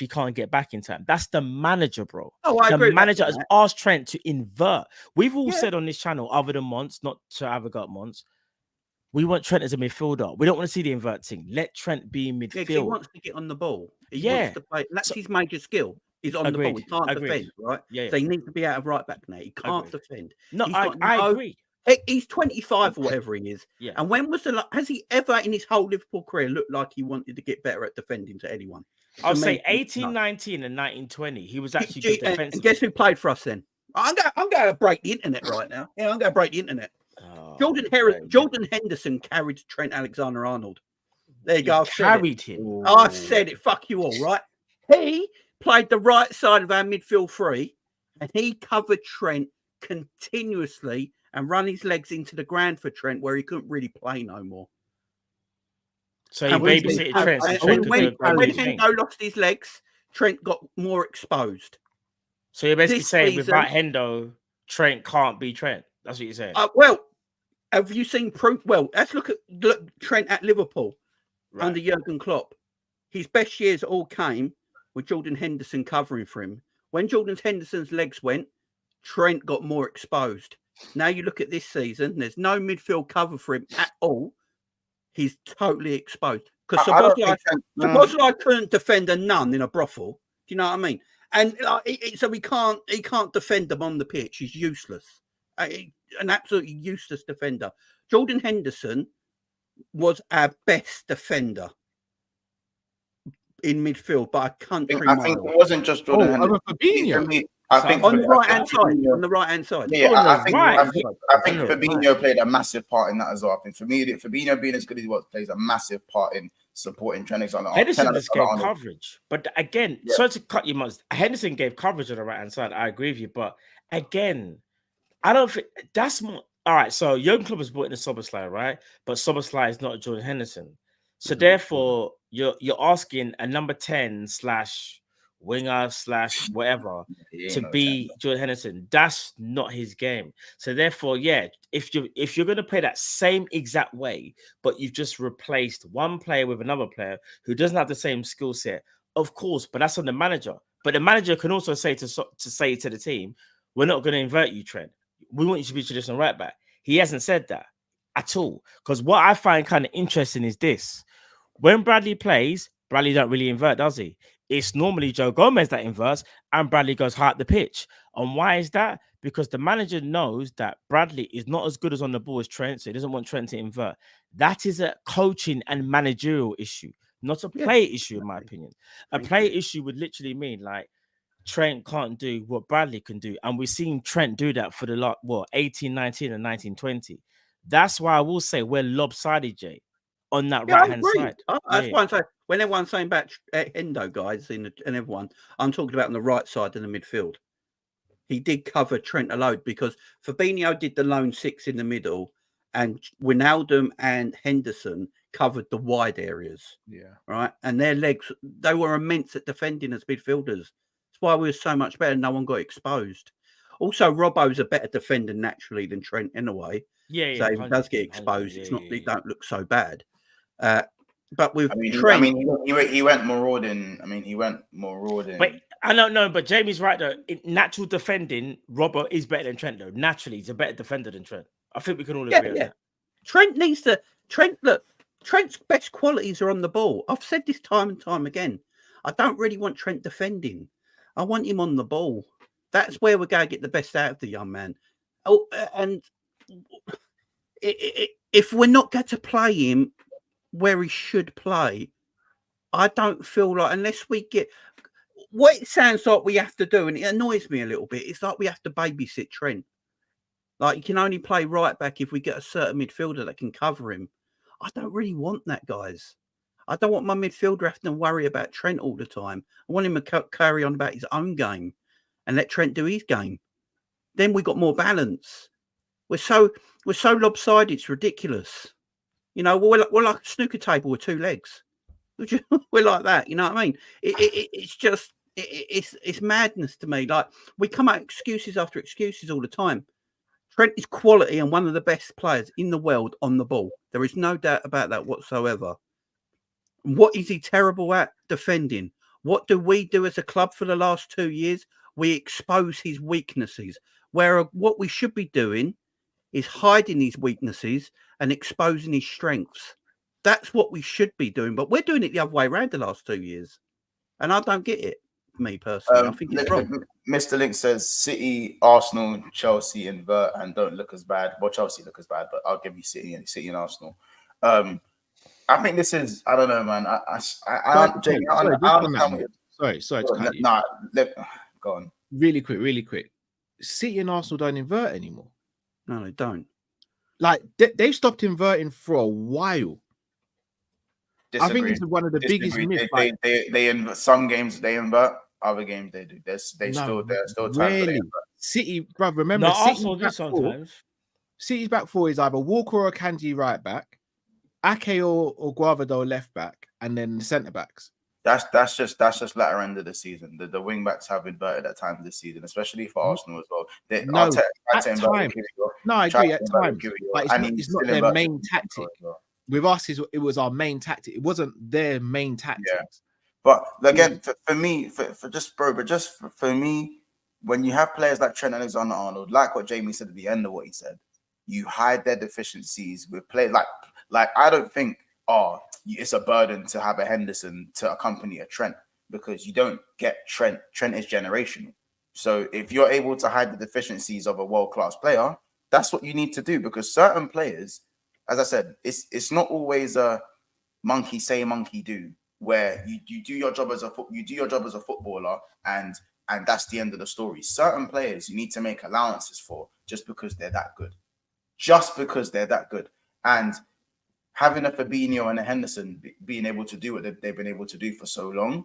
can't get back in time. That's the manager, bro. Oh, I agree. The manager has asked Trent to invert. We've all said on this channel, other than Mons, not to have a go at Mons, we want Trent as a midfielder. We don't want to see the inverting. Let Trent be in midfield. He wants to get on the ball. He wants to play. That's his major skill. He's on the ball. He can't defend, right? So he needs to be out of right back now. He can't defend. No, I agree. He's 25 or whatever he is. Yeah. And when was has he ever in his whole Liverpool career looked like he wanted to get better at defending to anyone? I'll say 18-19 and 19-20. He was actually good defensively. And guess who played for us then? I'm going to break the internet right now. Yeah, I'm going to break the internet. Jordan Henderson carried Trent Alexander-Arnold. There you go. Carried him. I've said it. Fuck you all, right? He played the right side of our midfield three, and he covered Trent continuously and run his legs into the ground for Trent, where he couldn't really play no more. So he babysitted Trent. When Hendo lost his legs, Trent got more exposed. So you're basically saying without Hendo, Trent can't be Trent. That's what you're saying. Well, have you seen proof? Well, let's look Trent at Liverpool under Jurgen Klopp. His best years all came with Jordan Henderson covering for him. When Jordan Henderson's legs went, Trent got more exposed. Now you look at this season, there's no midfield cover for him at all. He's totally exposed. Because suppose I couldn't defend a nun in a brothel. Do you know what I mean? And so he can't defend them on the pitch. He's useless. An absolutely useless defender. Jordan Henderson was our best defender in midfield by a country mile. I think it wasn't just Jordan Henderson. Fabinho. I think on the right hand side. Yeah, I think Fabinho played a massive part in that as well. I think Fabinho being as good as he was plays a massive part in supporting Trent Alexander-Arnold. Henderson just gave coverage, but again, sorry to cut you, Mons. Henderson gave coverage on the right hand side. I agree with you, but again, I don't think that's more. All right, so Jurgen Klopp was brought in a Szoboszlai, right? But Szoboszlai is not Jordan Henderson. So therefore, you're asking a number 10 / winger slash whatever He ain't to no be Trent. Jordan Henderson. That's not his game. So therefore, yeah, if you're gonna play that same exact way, but you've just replaced one player with another player who doesn't have the same skill set, of course, but that's on the manager. But the manager can also say to the team, we're not going to invert you, Trent. We want you to be traditional right back. He hasn't said that at all. Because what I find kind of interesting is this. When Bradley plays, Bradley don't really invert, does he? It's normally Joe Gomez that inverts and Bradley goes high up the pitch. And why is that? Because the manager knows that Bradley is not as good as on the ball as Trent, so he doesn't want Trent to invert. That is a coaching and managerial issue, not a play issue, in my opinion. A play issue would literally mean like Trent can't do what Bradley can do. And we've seen Trent do that for the 18-19 and 19-20. That's why I will say we're lopsided, Jay, on that right-hand side. That's why I'm saying, when everyone's saying about Hendo, guys, and everyone, I'm talking about on the right side in the midfield. He did cover Trent a load because Fabinho did the lone six in the middle and Wijnaldum and Henderson covered the wide areas. Yeah. Right. And their legs, they were immense at defending as midfielders. That's why we were so much better. No one got exposed. Also, Robbo's a better defender naturally than Trent in a way. Yeah. So if he does get exposed, it's not, it don't look so bad. But with Trent, he went marauding. He went marauding. But I don't know. But Jamie's right though. In natural defending, Robbo is better than Trent though. Naturally, he's a better defender than Trent. I think we can all agree on that. Trent needs to. Look, Trent's best qualities are on the ball. I've said this time and time again. I don't really want Trent defending. I want him on the ball. That's where we're going to get the best out of the young man. Oh, and if we're not going to play him where he should play, I don't feel like, unless we get what it sounds like we have to do, and it annoys me a little bit, it's like we have to babysit Trent. Like, you can only play right back if we get a certain midfielder that can cover him. I don't really want that, guys. I don't want my midfielder having to worry about Trent all the time. I want him to carry on about his own game and let Trent do his game. Then we got more balance. We're so lopsided, it's ridiculous. You know, we're like a snooker table with two legs. We're like that. You know what I mean? It's just it's madness to me. Like, we come out excuses after excuses all the time. Trent is quality and one of the best players in the world on the ball. There is no doubt about that whatsoever. What is he terrible at? Defending. What do we do as a club for the last 2 years? We expose his weaknesses. Where what we should be doing is hiding his weaknesses and exposing his strengths. That's what we should be doing. But we're doing it the other way around the last 2 years. And I don't get it, me personally. I think it's wrong. Mr. Link says City, Arsenal, Chelsea invert and don't look as bad. Well, Chelsea look as bad, but I'll give you City and Arsenal. I think this is, I don't know, man. Sorry. Go on. Really quick. City and Arsenal don't invert anymore. No, they don't. Like, they've stopped inverting for a while. Disagree. I think this is one of the biggest myths. They invert. Some games they invert, other games they do. They're still really. City, brother. Remember, Arsenal do sometimes. City's back four is either Walker or Akanji right back, Ake or Guavado left back, and then the centre backs. That's just latter end of the season. The wing backs have inverted at times this season, especially for Arsenal as well. I agree at times, but it's not their main tactic. With us, it was our main tactic. It wasn't their main tactic. Yeah. But again, for me, when you have players like Trent Alexander-Arnold, like what Jamie said at the end of what he said, you hide their deficiencies with players like I don't think it's a burden to have a Henderson to accompany a Trent, because you don't get Trent. Trent is generational. So if you're able to hide the deficiencies of a world-class player, that's what you need to do, because certain players, as I said, it's not always a monkey say, monkey do, where you do your job as a footballer and that's the end of the story. Certain players you need to make allowances for just because they're that good. And having a Fabinho and a Henderson being able to do what they've been able to do for so long,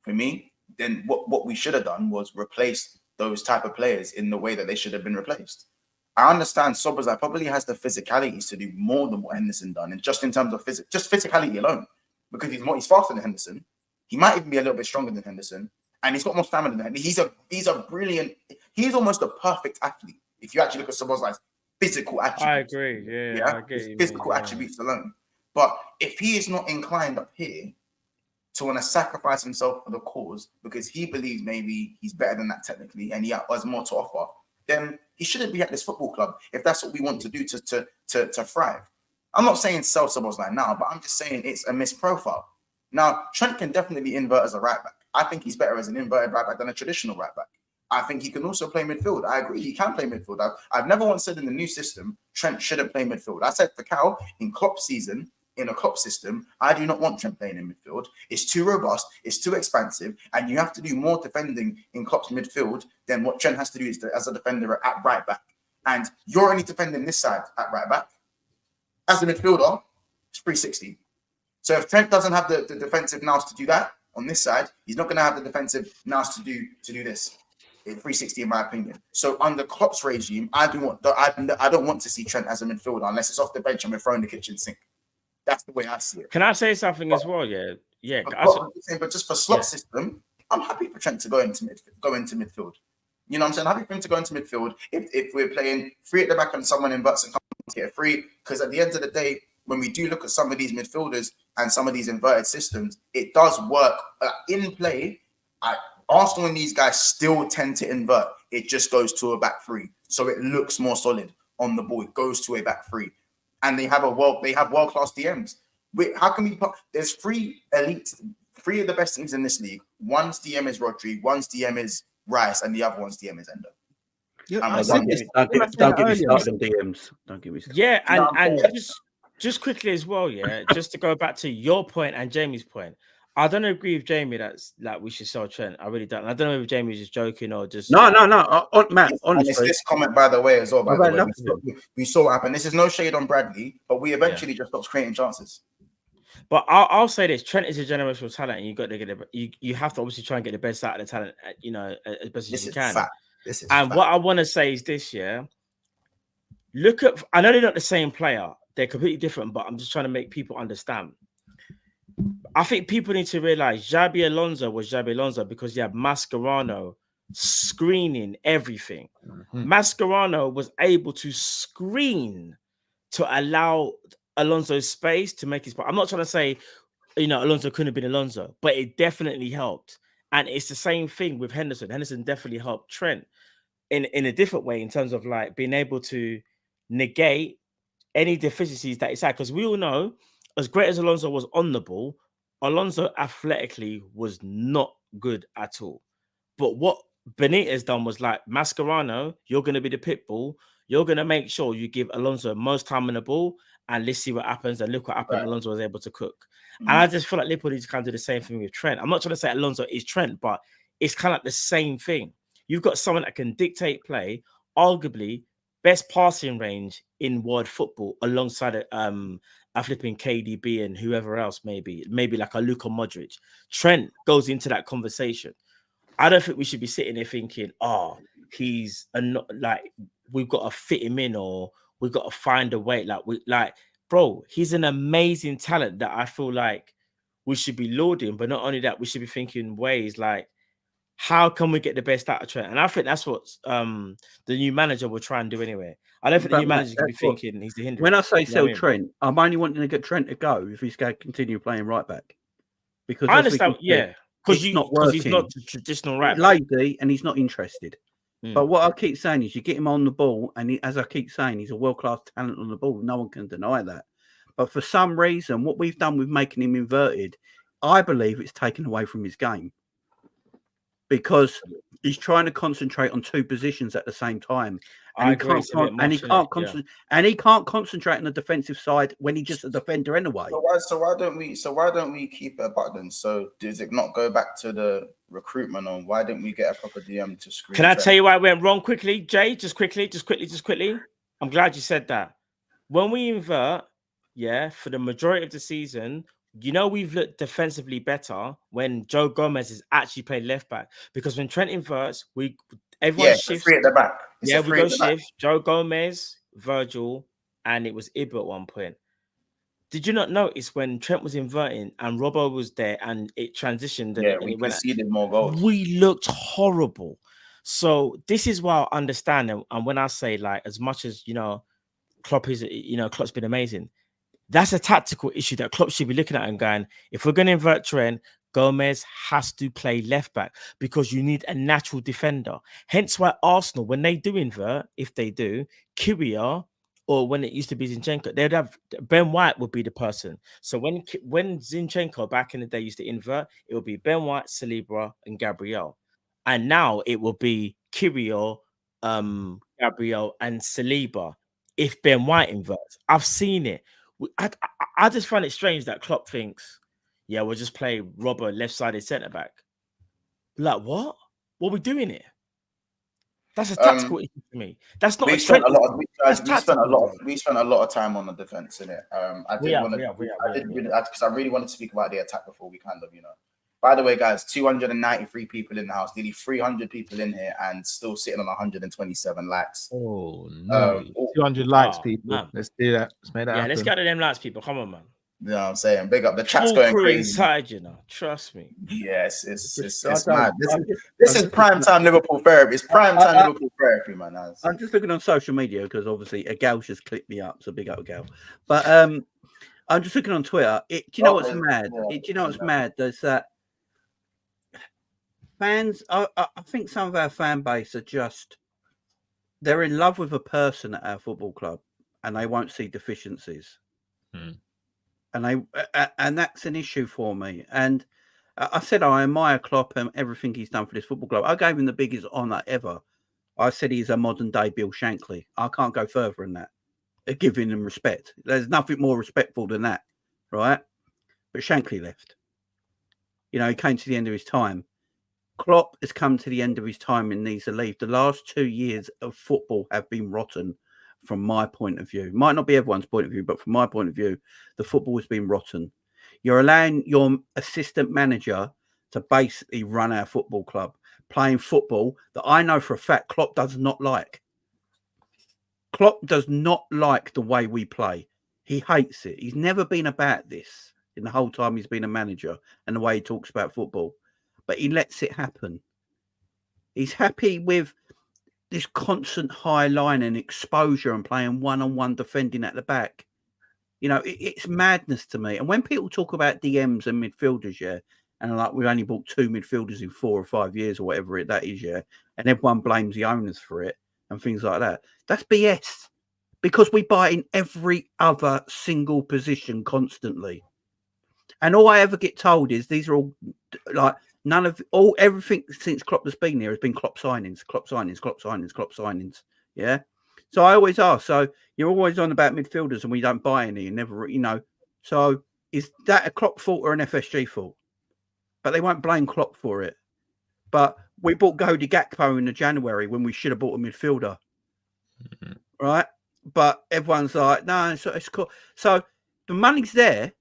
for me, then what we should have done was replace those type of players in the way that they should have been replaced. I understand Szoboszlai probably has the physicalities to do more than what Henderson done, and just in terms of physicality alone, because he's faster than Henderson. He might even be a little bit stronger than Henderson, and he's got more stamina than him. He's a brilliant. He's almost a perfect athlete if you actually look at Szoboszlai's physical attributes. I agree. Yeah, I get his you, physical yeah. attributes alone. But if he is not inclined up here to want to sacrifice himself for the cause because he believes maybe he's better than that technically and he has more to offer, then he shouldn't be at this football club if that's what we want to do to thrive. I'm not saying sell Szoboszlai now, but I'm just saying it's a missed profile. Now, Trent can definitely invert as a right back. I think he's better as an inverted right back than a traditional right back. I think he can also play midfield. I agree, he can play midfield. I've never once said in the new system, Trent shouldn't play midfield. I said for Cal, in Klopp's season, in a Klopp system, I do not want Trent playing in midfield. It's too robust, it's too expansive, and you have to do more defending in Klopp's midfield than what Trent has to do as a defender at right back. And you're only defending this side at right back. As a midfielder, it's 360. So if Trent doesn't have the defensive nous to do that on this side, he's not going to have the defensive nous to do this. In 360, in my opinion. So under Klopp's regime, I don't want to see Trent as a midfielder unless it's off the bench and we're throwing the kitchen sink. That's the way I see it. Can I say something as well? Yeah. But just for slot system, I'm happy for Trent to go into midfield. You know what I'm saying? I'm happy for him to go into midfield if we're playing free at the back and someone inverts and comes to get free. Because at the end of the day, when we do look at some of these midfielders and some of these inverted systems, it does work in play. Arsenal and these guys still tend to invert. It just goes to a back three, so it looks more solid on the ball. It goes to a back three, and they have world-class DMs. How can we put? There's three of the best teams in this league. One's DM is Rodri, one's DM is Rice, and the other one's DM is Endo. Yeah, don't get me started on DMs. Don't get me started. Yeah, and just quickly as well. Yeah, just to go back to your point and Jamie's point. I don't agree with Jamie that's like we should sell Trent. I really don't. I don't know if Jamie's just joking or just no. Matt, honestly, it's this comment by the way as well. We saw what happened. This is no shade on Bradley, but we eventually just stopped creating chances. But I'll say this: Trent is a generational talent, and you got to get it. You have to obviously try and get the best out of the talent, you know, as best as you can. What I want to say is this: look at. I know they're not the same player; they're completely different. But I'm just trying to make people understand. I think people need to realize Xabi Alonso was Xabi Alonso because you have Mascherano screening everything. Mascherano was able to screen to allow Alonso space to make his part. I'm not trying to say, you know, Alonso couldn't have been Alonso, but it definitely helped. And it's the same thing with Henderson. Henderson definitely helped Trent in a different way in terms of like being able to negate any deficiencies that he's had. Because we all know, as great as Alonso was on the ball, Alonso athletically was not good at all. But what Benitez done was like, Mascherano, you're going to be the pit bull. You're going to make sure you give Alonso most time on the ball, and let's see what happens. And look what happened. Right. Alonso was able to cook. And I just feel like Liverpool needs to kind of do the same thing with Trent. I'm not trying to say Alonso is Trent, but it's kind of like the same thing. You've got someone that can dictate play, arguably best passing range in world football alongside a flipping KDB and whoever else maybe like a Luka Modric. Trent goes into that conversation. I don't think we should be sitting there thinking, he's like we've got to fit him in or we've got to find a way. Bro, he's an amazing talent that I feel like we should be lauding. But not only that, we should be thinking ways like, how can we get the best out of Trent? And I think that's what the new manager will try and do anyway. I don't think the new manager can be thinking he's the hindrance. When I say sell Trent, I'm only wanting to get Trent to go if he's going to continue playing right back. Because I understand, because he's not a traditional right back. Lazy and he's not interested. But what I keep saying is you get him on the ball, and as I keep saying, he's a world-class talent on the ball. No one can deny that. But for some reason, what we've done with making him inverted, I believe it's taken away from his game. Because he's trying to concentrate on two positions at the same time, and he can't concentrate on the defensive side when he's just a defender anyway. So why don't we keep it a button? So does it not go back to the recruitment on why didn't we get a proper DM to screen? Can I tell you why it went wrong quickly, Jay? Just quickly. I'm glad you said that. When we invert, for the majority of the season, you know, we've looked defensively better when Joe Gomez has actually played left back, because when Trent inverts, everyone shifts. Free at the back. We go shift. Joe Gomez, Virgil, and it was Ibra at one point. Did you not notice when Trent was inverting and Robbo was there and it transitioned and, Yeah, and we it went? conceded more goals. We looked horrible. So this is why I understand, and when I say like, as much as Klopp is, Klopp's been amazing. That's a tactical issue that Klopp should be looking at and going, if we're going to invert Trent, Gomez has to play left back because you need a natural defender. Hence why Arsenal, when they do invert, if they do, Kyria, or when it used to be Zinchenko, they'd have Ben White would be the person. So when Zinchenko back in the day used to invert, it would be Ben White, Saliba, and Gabriel. And now it will be Kyria, Gabriel, and Saliba if Ben White inverts. I've seen it. I just find it strange that Klopp thinks, yeah, we'll just play Robbo left-sided centre-back. Like, what? What are we doing here? That's a tactical issue for me. That's not we a spent strength. We spent a lot of time on the defense in it. I really wanted to speak about the attack before we kind of, By the way, guys, 293 people in the house, nearly 300 people in here, and still sitting on 127 likes. Oh no, 200 likes, people. Man. Let's do that. Let's make that happen. Let's get to them likes, people. Come on, man. You know what I'm saying? Big up. The chat's Full going crew crazy. Inside, Trust me. Yes, it's mad. This is prime time Liverpool therapy. It's prime time Liverpool therapy, man. I'm just looking on social media because obviously a gal just clicked me up, so big up a gal. But I'm just looking on Twitter. Do you know what's mad? Do you know what's mad? There's that fans. I think some of our fan base are they're in love with a person at our football club, and they won't see deficiencies. And that's an issue for me. And I said I admire Klopp and everything he's done for this football club. I gave him the biggest honour ever. I said he's a modern day Bill Shankly. I can't go further than that. Giving him respect. There's nothing more respectful than that, right? But Shankly left. He came to the end of his time. Klopp has come to the end of his time and needs to leave. The last 2 years of football have been rotten. From my point of view, might not be everyone's point of view, but from my point of view, the football has been rotten. You're allowing your assistant manager to basically run our football club, playing football that I know for a fact Klopp does not like. Klopp does not like the way we play. He hates it. He's never been about this in the whole time he's been a manager and the way he talks about football, but he lets it happen. He's happy with this constant high line and exposure and playing one-on-one defending at the back. It's madness to me. And when people talk about DMs and midfielders, and like we've only bought 2 midfielders in 4 or 5 years or whatever that is, and everyone blames the owners for it and things like that. That's BS because we buy in every other single position constantly. And all I ever get told is these are all like everything since Klopp has been here has been Klopp signings. Yeah. So I always ask, so you're always on about midfielders and we don't buy any and never, so is that a Klopp fault or an FSG fault? But they won't blame Klopp for it. But we bought Cody Gakpo in the January when we should have bought a midfielder. Right. But everyone's like, no, it's cool. So the money's there.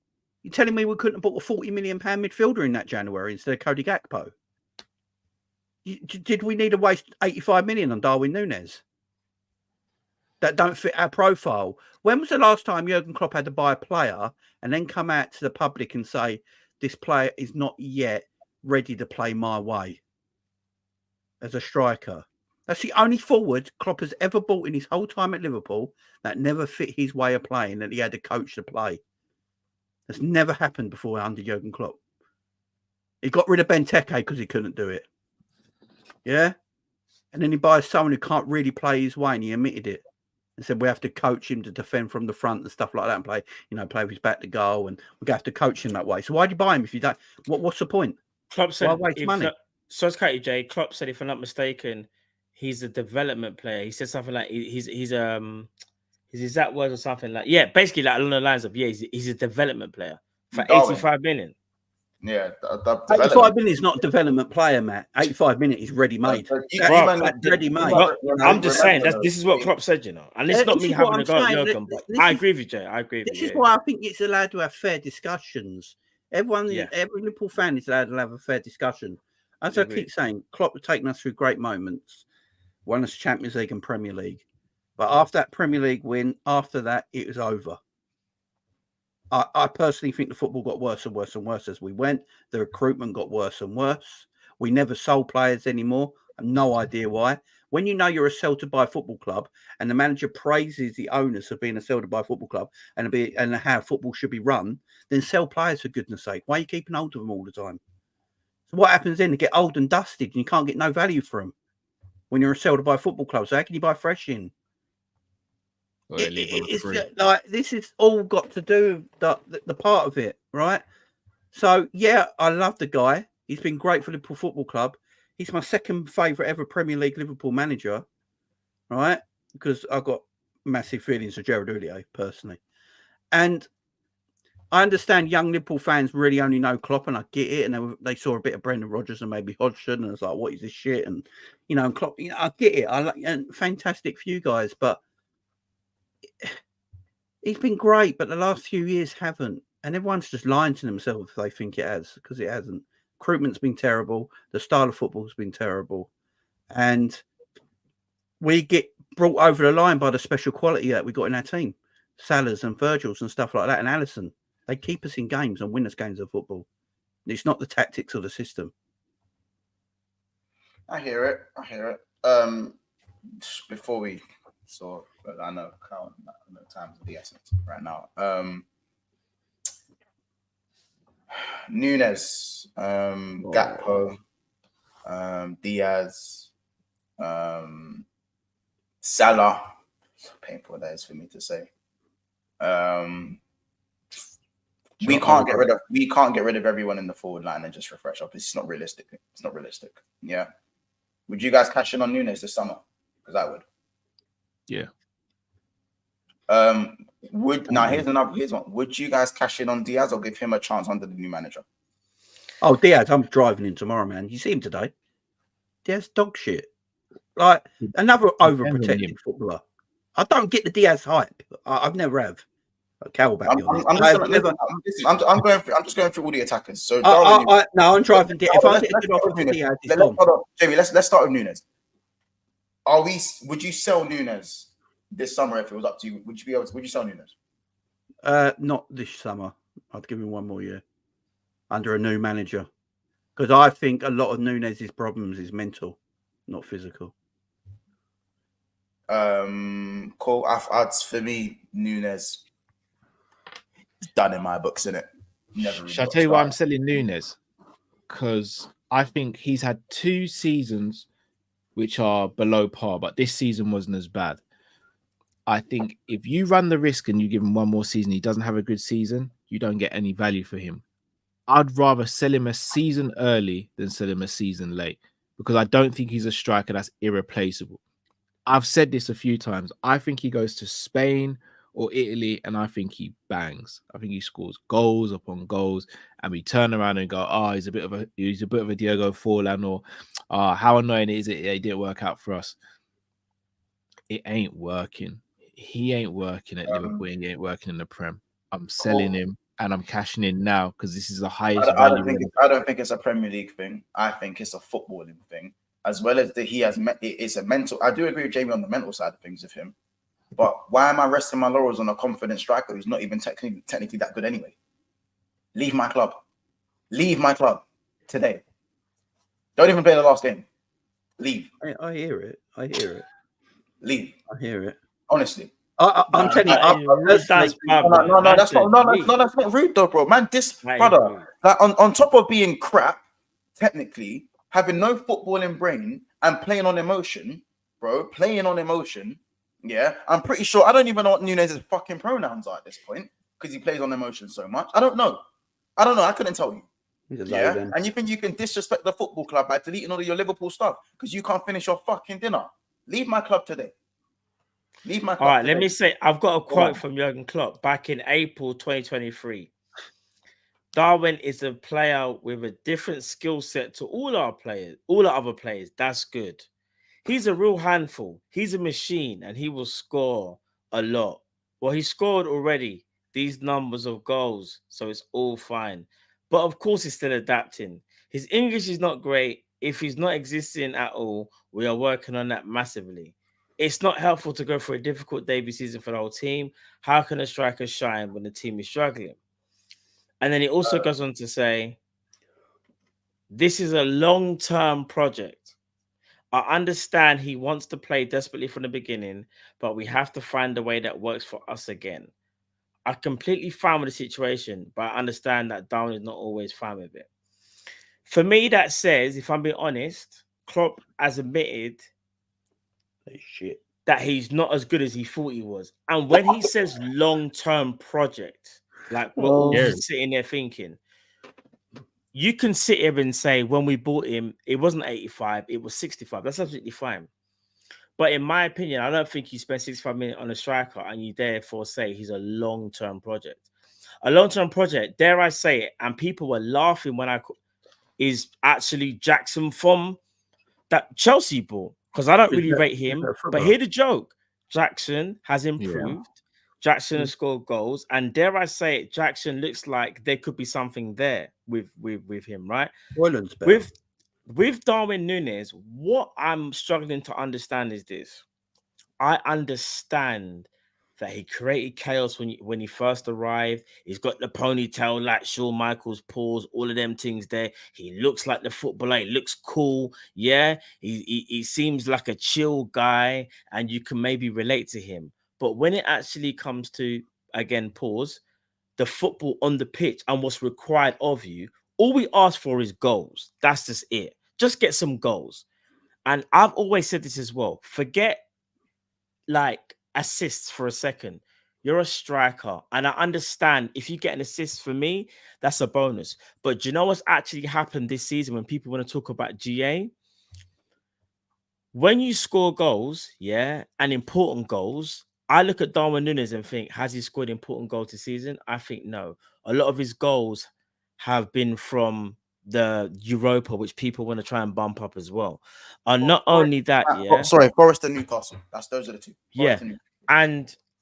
You're telling me we couldn't have bought a £40 million midfielder in that January instead of Cody Gakpo? Did we need to waste 85 million on Darwin Nunez? That don't fit our profile. When was the last time Jurgen Klopp had to buy a player and then come out to the public and say, this player is not yet ready to play my way as a striker? That's the only forward Klopp has ever bought in his whole time at Liverpool that never fit his way of playing, that he had a coach to play. That's never happened before under Jurgen Klopp. He got rid of Benteke because he couldn't do it. Yeah? And then he buys someone who can't really play his way, and he admitted it. And said we have to coach him to defend from the front and stuff like that and play with his back to goal, and we have to coach him that way. So why'd you buy him if you don't? What's the point? Klopp said, why waste money? So it's Katie J. Klopp said, if I'm not mistaken, he's a development player. He said something like his exact words or something like, basically like along the lines of, he's a development player for 85 million. Yeah, 85 million is not a development player, Matt. 85 million is ready made. Ready made. I'm just saying this is what Klopp said, and this is not me having a go at Jurgen, but I agree with you, Jay. I agree with you. This is why I think it's allowed to have fair discussions. Every Liverpool fan is allowed to have a fair discussion. As I keep saying, Klopp has taken us through great moments. Won us Champions League and Premier League. But after that Premier League win, after that, it was over. I personally think the football got worse and worse and worse as we went. The recruitment got worse and worse. We never sold players anymore. I have no idea why. When you know you're a sell-to-buy football club and the manager praises the owners for being a sell-to-buy football club and how football should be run, then sell players for goodness sake. Why are you keeping hold of them all the time? So what happens then? They get old and dusted and you can't get no value for them when you're a sell-to-buy football club. So how can you buy fresh in? It's like this is all got to do with the part of it, right? So yeah, I love the guy. He's been great for Liverpool Football Club. He's my second favourite ever Premier League Liverpool manager, right? Because I've got massive feelings for Gerard Houllier personally, and I understand young Liverpool fans really only know Klopp, and I get it. And they saw a bit of Brendan Rodgers and maybe Hodgson, and it's like, what is this shit? And and Klopp, I get it. I like and fantastic for you guys, but he's been great, but the last few years haven't. And everyone's just lying to themselves if they think it has, because it hasn't. Recruitment's been terrible. The style of football's been terrible. And we get brought over the line by the special quality that we got in our team. Salahs and Virgils and stuff like that, and Alisson. They keep us in games and win us games of football. It's not the tactics or the system. I hear it. Before we I know time's of the essence right now. Nunez, Gakpo, Diaz, Salah. So painful that is for me to say. We can't get rid of everyone in the forward line and just refresh up. It's not realistic. It's not realistic. Yeah. Would you guys cash in on Nunez this summer? Because I would. Yeah. Here's one. Would you guys cash in on Diaz or give him a chance under the new manager? Oh, Diaz, I'm driving in tomorrow, man. You see him today? Diaz dog shit. Like another overprotected footballer. I don't get the Diaz hype. I've never have. I'm just going through all the attackers. So I'm driving. If I get off Diaz, Jamie, let's start with Nunez. Would you sell Nunez this summer if it was up to you? Would you sell Nunez? Not this summer. I'd give him one more year under a new manager, because I think a lot of Nunez's problems is mental, not physical. Cool. For me, Nunez is done in my books, isn't it? Shall I tell you why I'm selling Nunez? Because I think he's had 2 seasons which are below par, but this season wasn't as bad. I think if you run the risk and you give him one more season, he doesn't have a good season, you don't get any value for him. I'd rather sell him a season early than sell him a season late, because I don't think he's a striker that's irreplaceable. I've said this a few times. I think he goes to Spain or Italy and I think he bangs. I think he scores goals upon goals, and we turn around and go, oh, he's a bit of a Diego Forlan, or how annoying is it didn't work out for us. It ain't working. He ain't working at Liverpool. He ain't working in the Prem. I'm selling him and I'm cashing in now because this is the highest value. I don't think it's a Premier League thing. I think it's a footballing thing, as well as that he has. It's a mental. I do agree with Jamie on the mental side of things with him, but why am I resting my laurels on a confident striker who's not even technically that good anyway? Leave my club. Leave my club today. Don't even play the last game. Leave. I hear it. Leave. I hear it. Honestly. I'm telling you, that's not rude though, bro. Man, brother, like on top of being crap, technically, having no footballing brain and playing on emotion, bro, yeah, I'm pretty sure, I don't even know what Nunez's fucking pronouns are at this point, because he plays on emotion so much. I don't know. I couldn't tell you. Yeah, and you think you can disrespect the football club by deleting all of your Liverpool stuff because you can't finish your fucking dinner. Leave my club today. Leave my club. All right, today. let me say, I've got a quote from Jurgen Klopp back in April 2023. Darwin is a player with a different skill set to all our other players. That's good. He's a real handful. He's a machine, and he will score a lot. Well, he scored already these numbers of goals, so it's all fine. But of course, he's still adapting. His English is not great. If he's not existing at all, we are working on that massively. It's not helpful to go for a difficult debut season for the whole team. How can a striker shine when the team is struggling? And then he also goes on to say, this is a long-term project. I understand he wants to play desperately from the beginning, but we have to find a way that works for us again. I completely fine with the situation, but I understand that Darwin is not always fine with it. For me, that says, if I'm being honest, Klopp has admitted that he's not as good as he thought he was. And when he says long-term project, like we're all sitting there thinking, you can sit here and say, when we bought him, it wasn't 85, it was 65. That's absolutely fine. But in my opinion, I don't think you spend 65 minutes on a striker and you therefore say he's a long-term project. A long-term project, dare I say it, and people were laughing when is actually Jackson from that Chelsea ball, because I don't really rate him. But hear the joke. Jackson has improved. Jackson has scored goals, and dare I say it, Jackson looks like there could be something there with him, right? With Darwin Nunez, what I'm struggling to understand is this. I understand that he created chaos when he first arrived. He's got the ponytail like Shawn Michaels, paws, all of them things there. He looks like the footballer. He looks cool. Yeah, he seems like a chill guy, and you can maybe relate to him. But when it actually comes to, again, pause, the football on the pitch and what's required of you, all we ask for is goals. That's just it. Just get some goals. And I've always said this as well. Forget like assists for a second. You're a striker, and I understand if you get an assist for me, that's a bonus. But do you know what's actually happened this season when people want to talk about GA? When you score goals, and important goals, I look at Darwin Nunez and think, has he scored important goals this season? I think no. A lot of his goals have been from the Europa, which people want to try and bump up as well. Not only that, Forest and Newcastle. Those are the two.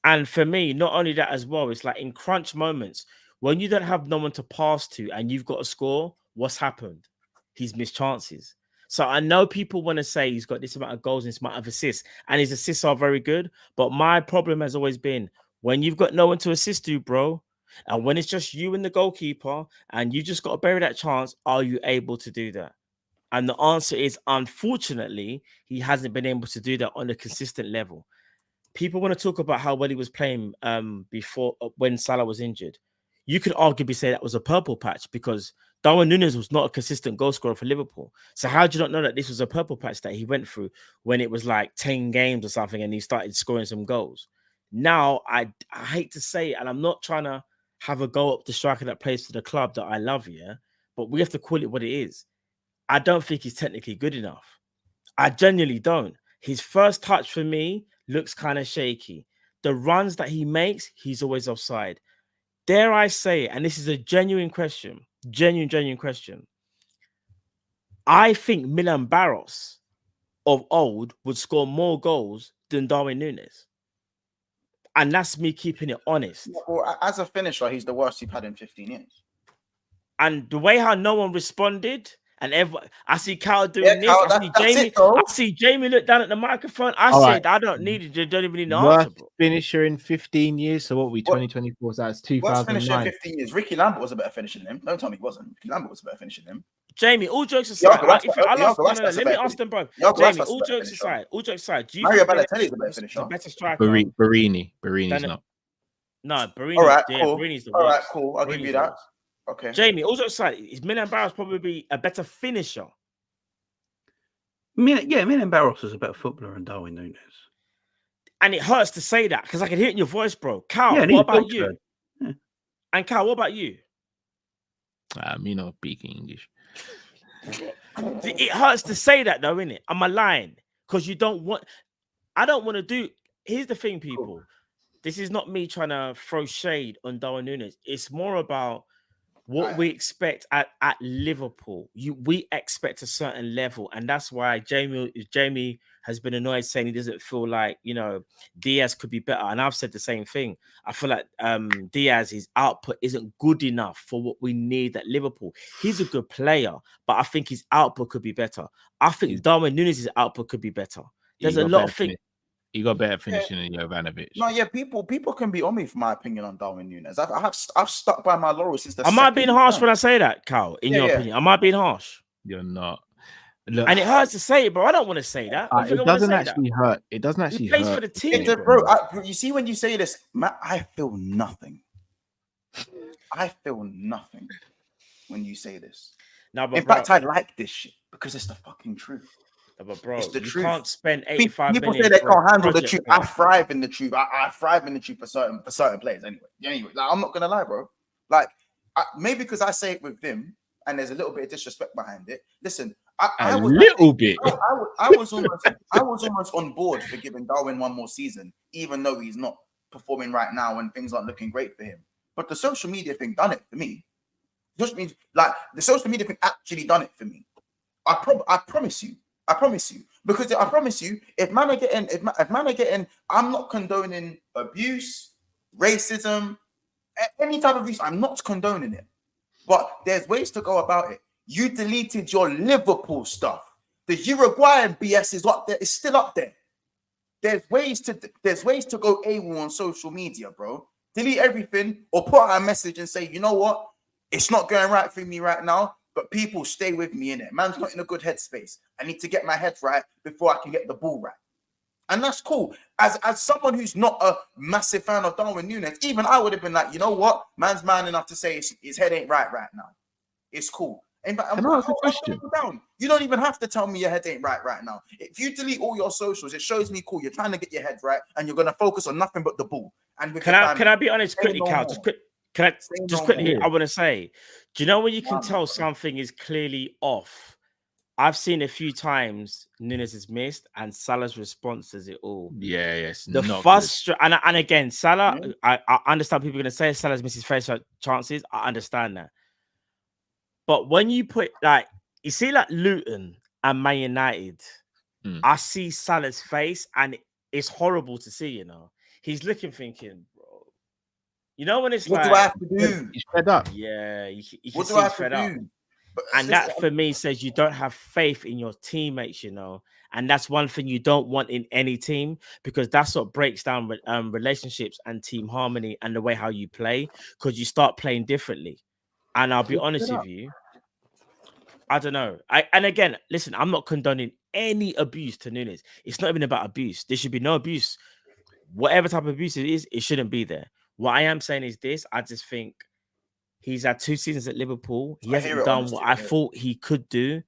And for me, not only that as well, it's like in crunch moments, when you don't have no one to pass to and you've got to score, what's happened? He's missed chances. So I know people want to say he's got this amount of goals and this amount of assists, and his assists are very good. But my problem has always been when you've got no one to assist you, bro, and when it's just you and the goalkeeper, and you just got to bury that chance, are you able to do that? And the answer is, unfortunately, he hasn't been able to do that on a consistent level. People want to talk about how well he was playing before when Salah was injured. You could arguably say that was a purple patch because Darwin Nunez was not a consistent goal scorer for Liverpool. So how do you not know that this was a purple patch that he went through when it was like 10 games or something and he started scoring some goals? Now, I hate to say it, and I'm not trying to have a go up the striker that plays for the club that I love, but we have to call it what it is. I don't think he's technically good enough. I genuinely don't. His first touch for me looks kind of shaky. The runs that he makes, he's always offside. Dare I say, and this is a genuine question, genuine question. I think Milan Barros of old would score more goals than Darwin Nunez. And that's me keeping it honest. Well, as a finisher, he's the worst you've had in 15 years. And the way how no one responded, and everyone, I see Cal doing this. I see Jamie look down at the microphone. I said, I don't need it. You don't even need an answer, bro. Finisher in 15 years. So what are we, 2024? So that's 2009. Worst finisher in 15 years. Ricky Lambert was a better finisher than him. Don't tell me he wasn't. Ricky Lambert was a better finisher than him. Jamie, all jokes aside, let me ask them both. Jamie, all jokes aside, do you Mario Balotelli is a better finisher? Better striker. Barini's not. No, Barini. All right, cool. Barini's the worst. All right, cool. I'll give you that. Okay. Jamie, all jokes aside, is Milan Barros probably a better finisher? Milan Barros is a better footballer than Darwin Nunez. And it hurts to say that because I can hear it in your voice, bro. Cal, what about you? Yeah. And Cal, what about you? Me not speaking English. It hurts to say that though, innit? Am I lying? Because I don't want to do. Here's the thing, people. Cool. This is not me trying to throw shade on Darwin Nunez. It's more about what we expect at Liverpool. We expect a certain level, and that's why Jamie has been annoyed saying he doesn't feel like Diaz could be better. And I've said the same thing. I feel like Diaz, his output isn't good enough for what we need at Liverpool. He's a good player, but I think his output could be better. I think Darwin Nunez's output could be better. There's a lot of things. He got better finishing than Jovanovic. No, yeah, people can be on me for my opinion on Darwin Nunez. I've stuck by my laurels since the. Am I being harsh when I say that, Cal? In your opinion, am I being harsh? You're not. Look, and it hurts to say it, bro. I don't want to say that. It doesn't actually hurt. It doesn't actually hurt. He plays for the team, bro. You see, when you say this, Matt, I feel nothing. I feel nothing when you say this. No, but in fact, I like this shit because it's the fucking truth. No, but bro, it's the you truth. Can't spend 85 People million say they can't handle the truth. bro. I thrive in the truth. I thrive in the truth for certain players. Anyway, like, I'm not gonna lie, bro. Like, maybe because I say it with them, and there's a little bit of disrespect behind it. Listen, I was almost on board for giving Darwin one more season, even though he's not performing right now and things aren't looking great for him. But the social media thing done it for me. Just means like the social media thing actually done it for me. I promise you. Because I promise you, if man are getting, I'm not condoning abuse, racism, any type of abuse. I'm not condoning it. But there's ways to go about it. You deleted your Liverpool stuff. The Uruguayan BS is up there. It's still up there. There's ways to go AWOL on social media, bro. Delete everything or put out a message and say, you know what? It's not going right for me right now, but people stay with me in it. Man's not in a good headspace. I need to get my head right before I can get the ball right. And that's cool. As someone who's not a massive fan of Darwin Nunez, even I would have been like, you know what? Man's man enough to say his head ain't right now. It's cool. And Can I ask a question? You don't even have to tell me your head ain't right now. If you delete all your socials, it shows me cool. You're trying to get your head right, and you're gonna focus on nothing but the ball. And can I be honest quickly, Cal? Quickly? I want to say, do you know when you can tell something is clearly off? I've seen a few times Nunez is missed, and Salah's response is it all. Yeah, yes. The first and again, Salah. I understand people are gonna say Salah's missed his first chances. I understand that. But when you put you see Luton and Man United, I see Salah's face and it's horrible to see, you know. He's looking thinking, bro. You know when it's what do I have to do? He's fed up. Yeah, you can what see do I he's have fed to up. do? And that for me says you don't have faith in your teammates, you know. And that's one thing you don't want in any team because that's what breaks down relationships and team harmony and the way how you play because you start playing differently. And I'll be honest with you, I don't know. And again, listen, I'm not condoning any abuse to Nunez. It's not even about abuse. There should be no abuse. Whatever type of abuse it is, it shouldn't be there. What I am saying is this. I just think he's had 2 seasons at Liverpool. He hasn't done what I thought he could do.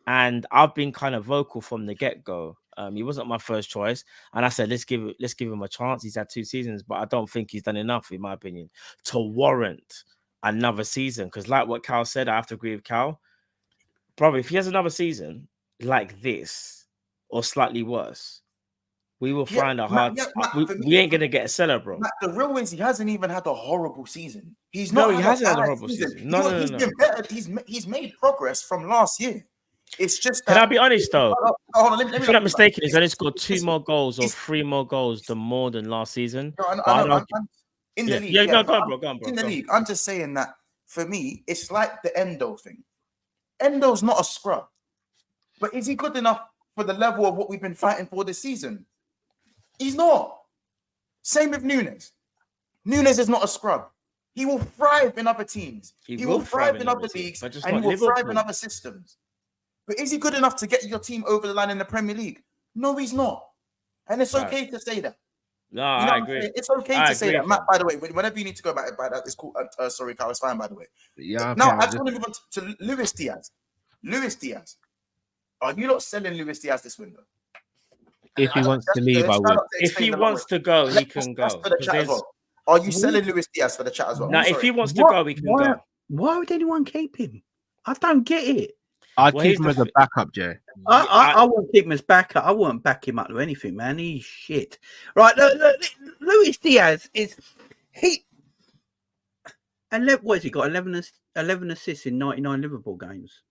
And I've been kind of vocal from the get-go. He wasn't my first choice. And I said, let's give him a chance. He's had 2 seasons, but I don't think he's done enough, in my opinion, to warrant another season. Because like what Cal said, I have to agree with Cal. Probably if he has another season like this or slightly worse, we will find a hard. We ain't gonna get a seller, bro. The real is he hasn't even had a horrible season. He hasn't had a horrible season. No. He's been better. He's made progress from last year. It's just. Can I be honest though? Hold on, let me if I'm not mistaken, he's only scored 2 more goals or 3 more goals than more than last season. In the league, go on, bro. In the league, I'm just saying that for me, it's like the Endo thing. Endo's not a scrub, but is he good enough for the level of what we've been fighting for this season? He's not. Same with Nunez. Nunez is not a scrub. He will thrive in other teams. He will thrive in other leagues, and he will thrive in other systems. But is he good enough to get your team over the line in the Premier League? No, he's not. And it's okay to say that. No, I agree. It's okay to say that. Matt, by the way, whenever you need to go back by that, it's cool. Sorry, Carl, it's fine, by the way. Yeah. Now, I just want to move on to Luis Diaz. Luis Diaz. Are you not selling Luis Diaz this window? If he wants to leave, I would. If he wants to go, he can go. Are you selling Luis Diaz for the chat as well? Now, if he wants to go, he can go. Why would anyone keep him? I don't get it. I'd keep him as a backup, Jay. I won't keep him as backup. I won't back him up to anything, man. He's shit. Right, look, Luis Diaz is what has he got? 11 assists in 99 Liverpool games.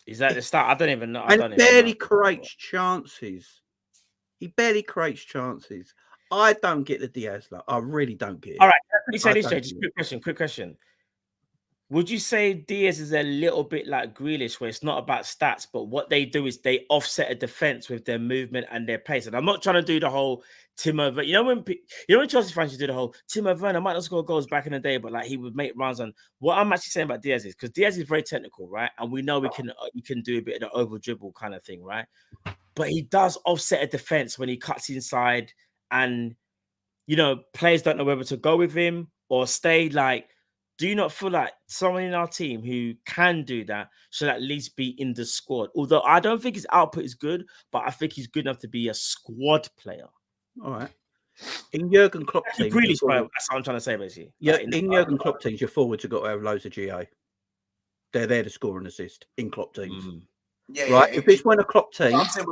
Is that the start? I don't even know. And barely creates chances. He barely creates chances. I don't get the Diaz. I really don't get it. All right, let me say this, Jay. Just quick question. Would you say Diaz is a little bit like Grealish, where it's not about stats, but what they do is they offset a defense with their movement and their pace? And I'm not trying to do the whole Timo Werner. When Chelsea fans used to do the whole Timo Werner might not score goals back in the day, but like he would make runs. And what I'm actually saying about Diaz is because Diaz is very technical, right? And we know we can do a bit of the over dribble kind of thing, right? But he does offset a defense when he cuts inside, and players don't know whether to go with him or stay. Like, do you not feel like someone in our team who can do that should at least be in the squad? Although I don't think his output is good, but I think he's good enough to be a squad player. All right. In Jurgen Klopp teams, that's what I'm trying to say, basically. Yeah, in Jurgen Klopp teams, your forwards have got to have loads of GA. They're there to score and assist in Klopp teams. Yeah, right. Yeah, if it's when a Klopp team, I'm saying,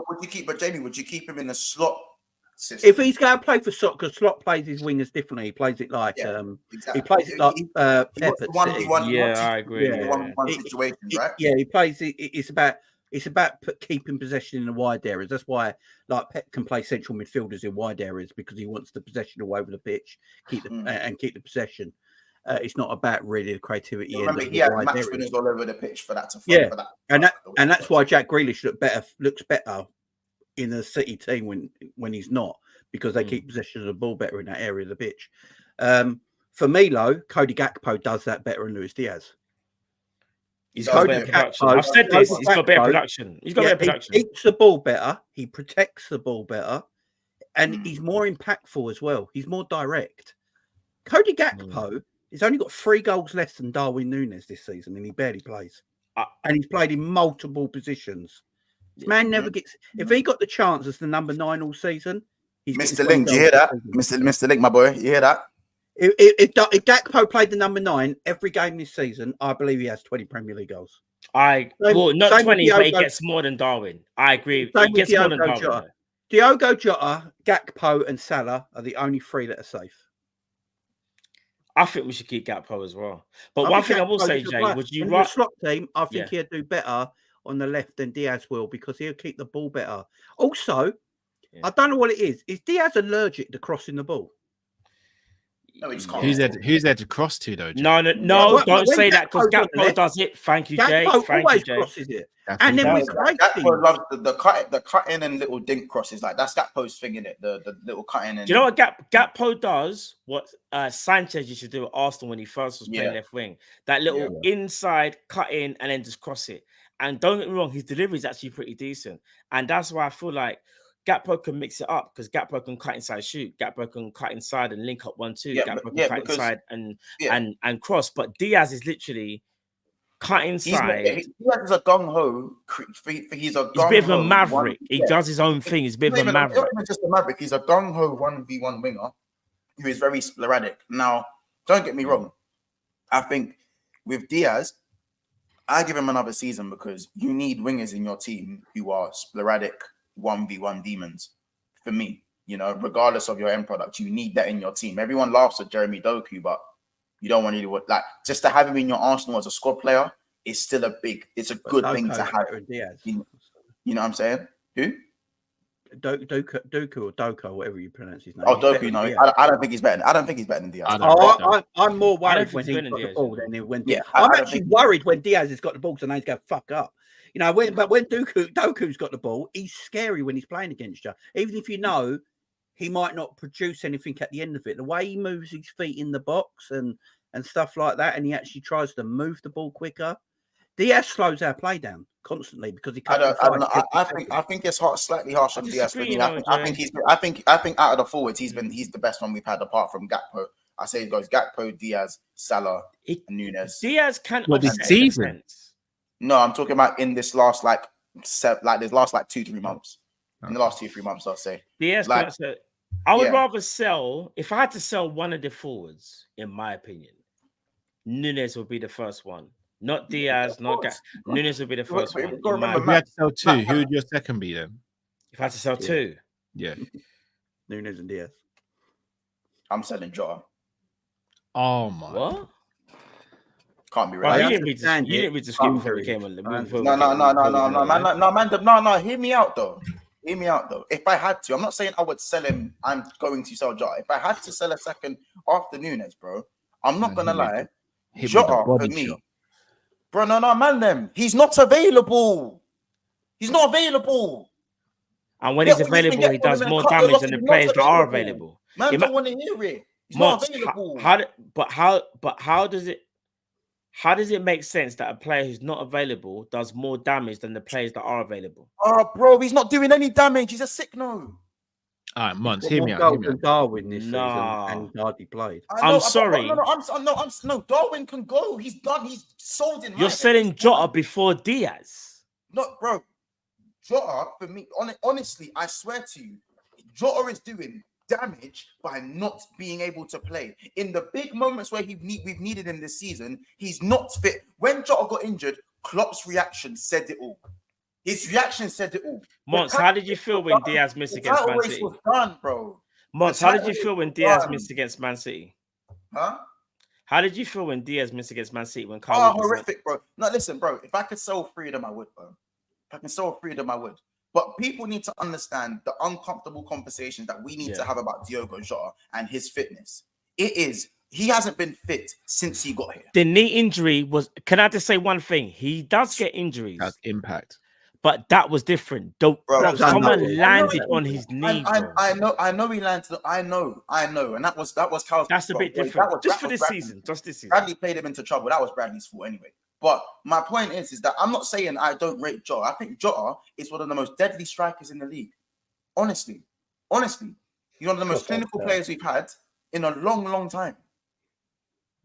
Jamie, would you keep him in a slot system? If he's going to play for Slot, because Slot plays his wingers differently. He plays it like exactly. he plays it like Pep at City. I agree. One situation, right? Yeah, he plays it. It's about keeping possession in the wide areas. That's why, like, Pep can play central midfielders in wide areas because he wants the possession all over the pitch, keep the possession. It's not about really the creativity. Remember, he had match winners all over the pitch for that to and that's why Jack Grealish looks better in the City team when he's not, because they keep possession of the ball better in that area of the pitch. For me, though, Cody Gakpo does that better than Luis Diaz. He's got better production. I've said this. He's got better production. He's got better production. He keeps the ball better. He protects the ball better, and he's more impactful as well. He's more direct. Cody Gakpo has only got 3 goals less than Darwin Nunez this season, and he barely plays. And he's played in multiple positions. This man never gets. If he got the chance as the number 9 all season, he's Mr. Link. Do you hear that, Mr. Link, my boy? You hear that? If Gakpo played the number 9 every game this season, I believe he has 20 Premier League goals. Not 20, but he gets more than Darwin. I agree. He gets more than Darwin. Diogo Jota, Gakpo, and Salah are the only 3 that are safe. I think we should keep Gakpo as well. But one thing I will say, Jay, would you the slot team? I think he'll do better on the left than Diaz will, because he'll keep the ball better. Also, I don't know what it is. Is Diaz allergic to crossing the ball? No, he just can't. Who's there to cross to, though, Jay? No, don't say that, because Gakpo does it. Thank you, Jay. Gakpo always crosses it. And then with Gakpo loves the cutting and little dink crosses. Like, that's Gakpo's thing, in it. The little cutting. And do you know what Gakpo does? What Sanchez used to do at Arsenal when he first was playing left wing. That little inside cut in and then just cross it. And don't get me wrong, his delivery is actually pretty decent. And that's why I feel like Gakpo can mix it up, because Gakpo can cut inside, shoot. Gakpo can cut inside and link up 1-2. Gakpo can cut inside and cross. But Diaz is literally cut inside. Diaz is a gung-ho. He's a bit of a maverick. He does his own thing. He's a bit of a maverick. He's not just a maverick. He's a gung-ho 1v1 winger who is very sporadic. Now, don't get me wrong. I think with Diaz, I give him another season, because you need wingers in your team who are sporadic 1v1 demons. For me, regardless of your end product, you need that in your team. Everyone laughs at Jeremy Doku, but you don't want to just to have him in your Arsenal as a squad player is still it's a good thing to have. Diaz. You know what I'm saying? Who? Doku or Doko, whatever you pronounce his name. Oh, Doku, no. I don't think he's better. I don't think he's better than Diaz. I'm more worried when he's got the ball than when Diaz. I'm actually worried when Diaz has got the ball, so now he's going to fuck up. But when Doku's got the ball, he's scary when he's playing against you. Even if he might not produce anything at the end of it. The way he moves his feet in the box and stuff like that, and he actually tries to move the ball quicker. Diaz slows our play down constantly because he can't. I think it's slightly harsh on Diaz. I think out of the forwards, he's the best one we've had apart from Gakpo. I say it goes Gakpo, Diaz, Salah, and Nunez. Diaz can't. This season? No, I'm talking about in this last this last 2-3 months. In the last 2-3 months, I'll say. Diaz, I would rather sell, if I had to sell one of the forwards, in my opinion, Nunez would be the first one. Not Diaz, Nunez would be the first one. If you had to sell 2, who would your second be then? If I had to sell 2? Yeah. Nunez and Diaz. I'm selling Jota. Oh, my. What? Can't be right. You didn't read the script before we came on. No. Hear me out though. If I had to, I'm not saying I would sell him. I'm going to sell Jota. If I had to sell a second after Nunez, bro, I'm not gonna lie. Jota for me Bro, no, man, them. He's not available. He's not available. And when he's available, he does more damage than the players that are available. Man, don't want to hear it. He's not available. How does it make sense that a player who's not available does more damage than the players that are available? Oh, bro, he's not doing any damage. He's a sick no. All right, Mons, hear me out. Darwin this season, and hardly played. I'm sorry. No, Darwin can go. He's done. He's sold in. You're selling Jota before Diaz. No, bro. Jota, for me, honestly, I swear to you, Jota is doing damage by not being able to play. In the big moments where we've needed him this season, he's not fit. When Jota got injured, Klopp's reaction said it all. His reaction said it all. Mons, how did you feel when Diaz missed against Man City? Was done, bro. Mons, how did you feel when Diaz missed against Man City? Huh? How did you feel when Diaz missed against Man City? Horrific, bro. No, listen, bro. If I could sell freedom, I would, bro. If I can sell freedom, I would. But people need to understand the uncomfortable conversation that we need to have about Diogo Jota and his fitness. He hasn't been fit since he got here. The knee injury was, can I just say one thing? He does get injuries. That's impact. But that was different. Someone landed on his knee. I know he landed. I know. And that was Carl's. That's a bit different. Just for this season. Just this season. Bradley played him into trouble. That was Bradley's fault anyway. But my point is that I'm not saying I don't rate Jota. I think Jota is one of the most deadly strikers in the league. Honestly. He's one of the most clinical players we've had in a long, long time.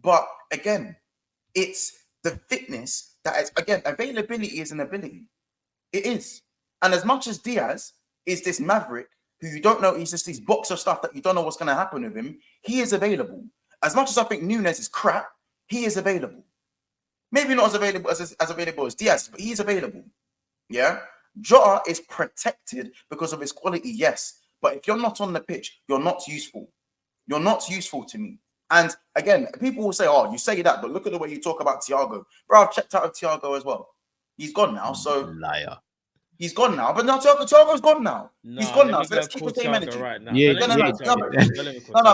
But again, it's the fitness that is, again, availability is an ability. It is. And as much as Diaz is this maverick who you don't know, he's just these box of stuff that you don't know what's going to happen with him, he is available. As much as I think Nunez is crap, he is available. Maybe not as available as available as Diaz, but he's available. Yeah? Jota is protected because of his quality, yes. But if you're not on the pitch, you're not useful. You're not useful to me. And again, people will say, oh, you say that, but look at the way you talk about Thiago. Bro, I've checked out of Thiago as well. He's gone now, so... Liar. He's gone now, but now Thiago's gone now. He's gone now, so let's keep the same energy. Right now. Yeah, No,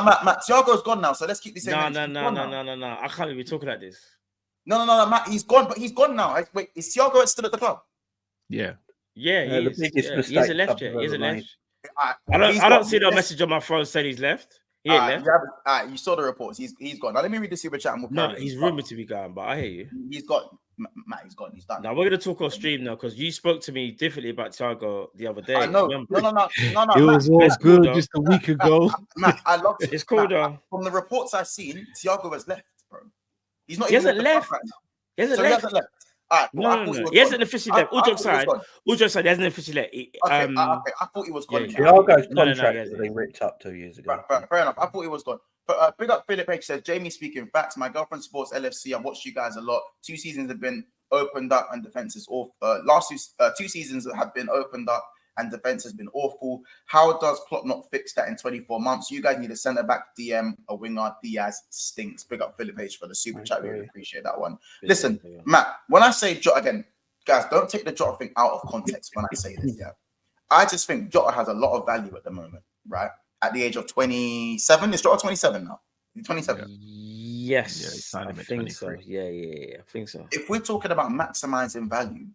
Matt, Thiago's gone now, so let's keep the same energy. No. I can't be talking like this. No, Matt, he's gone, but he's gone now. Wait, is Thiago still at the club? Yeah. Yeah, he is. He hasn't left yet. He hasn't left. I don't see no message on my phone saying he's left. He ain't left. You saw the reports. He's gone. Now let me read the super chat. No, he's rumored to be gone, but I hear you. He's gone. Matt, he's gone. He's done. Now we're gonna talk off stream now because you spoke to me differently about Thiago the other day. I know. No. It was all good just a week ago. Matt, I love it. It's cool though. From the reports I've seen, Thiago has left, bro. He's not. He hasn't left. He hasn't left. Right, no. He hasn't officially left. Ujo side, he hasn't officially left. Okay, I thought he was gone. Thiago's contract was ripped up 2 years ago. Fair enough. I thought he was gone. But big up Philip H says, Jamie speaking facts. My girlfriend supports LFC. I've watched you guys a lot. 2 seasons have been opened up and defense is awful. Last 2 seasons have been opened up and defense has been awful. How does Klopp not fix that in 24 months? You guys need a centre back, DM, a winger. Diaz stinks. Big up Philip H for the super chat. We really appreciate that one. Listen, Matt, when I say Jota again, guys, don't take the Jota thing out of context when I say this. Yeah, I just think Jota has a lot of value at the moment, right? At the age of 27, is Jota 27 now? 27. Yes, I think so. Yeah, I think so. If we're talking about maximizing value,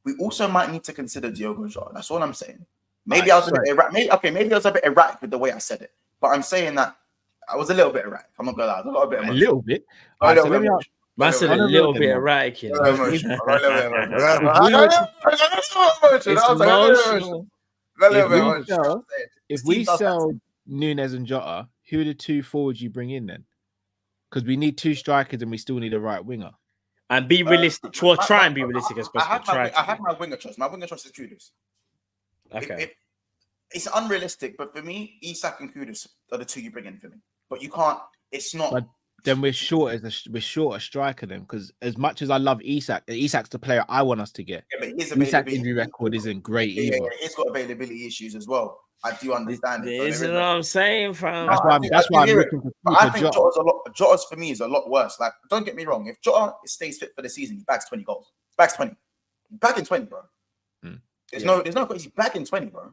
we also might need to consider Diogo Jota. That's all I'm saying. Maybe I was a bit erratic. Maybe I was a bit erratic with the way I said it, but I'm saying that I was a little bit erratic. I'm not gonna lie, a little bit. Man said a little bit erratic. If we sell Nunez and Jota, who are the 2 forwards you bring in then? Because we need 2 strikers and we still need a right winger. And be realistic. Try and be realistic as possible. I have my winger choice. My winger choice is Kudus. Okay. It's unrealistic, but for me, Isak and Kudus are the 2 you bring in for me. But you can't. It's not. But then we're short a striker then, because as much as I love Isak's the player I want us to get. Yeah, but his Isak's injury record isn't great either. Yeah, he's got availability issues as well. I do understand it. This is what I'm saying, fam. That's why I'm looking for. I think Jota's for me is a lot worse. Like, don't get me wrong. If Jota stays fit for the season, he bags 20 goals. Bags 20. Bagging 20, bro. There's no question. He's bagging 20, bro.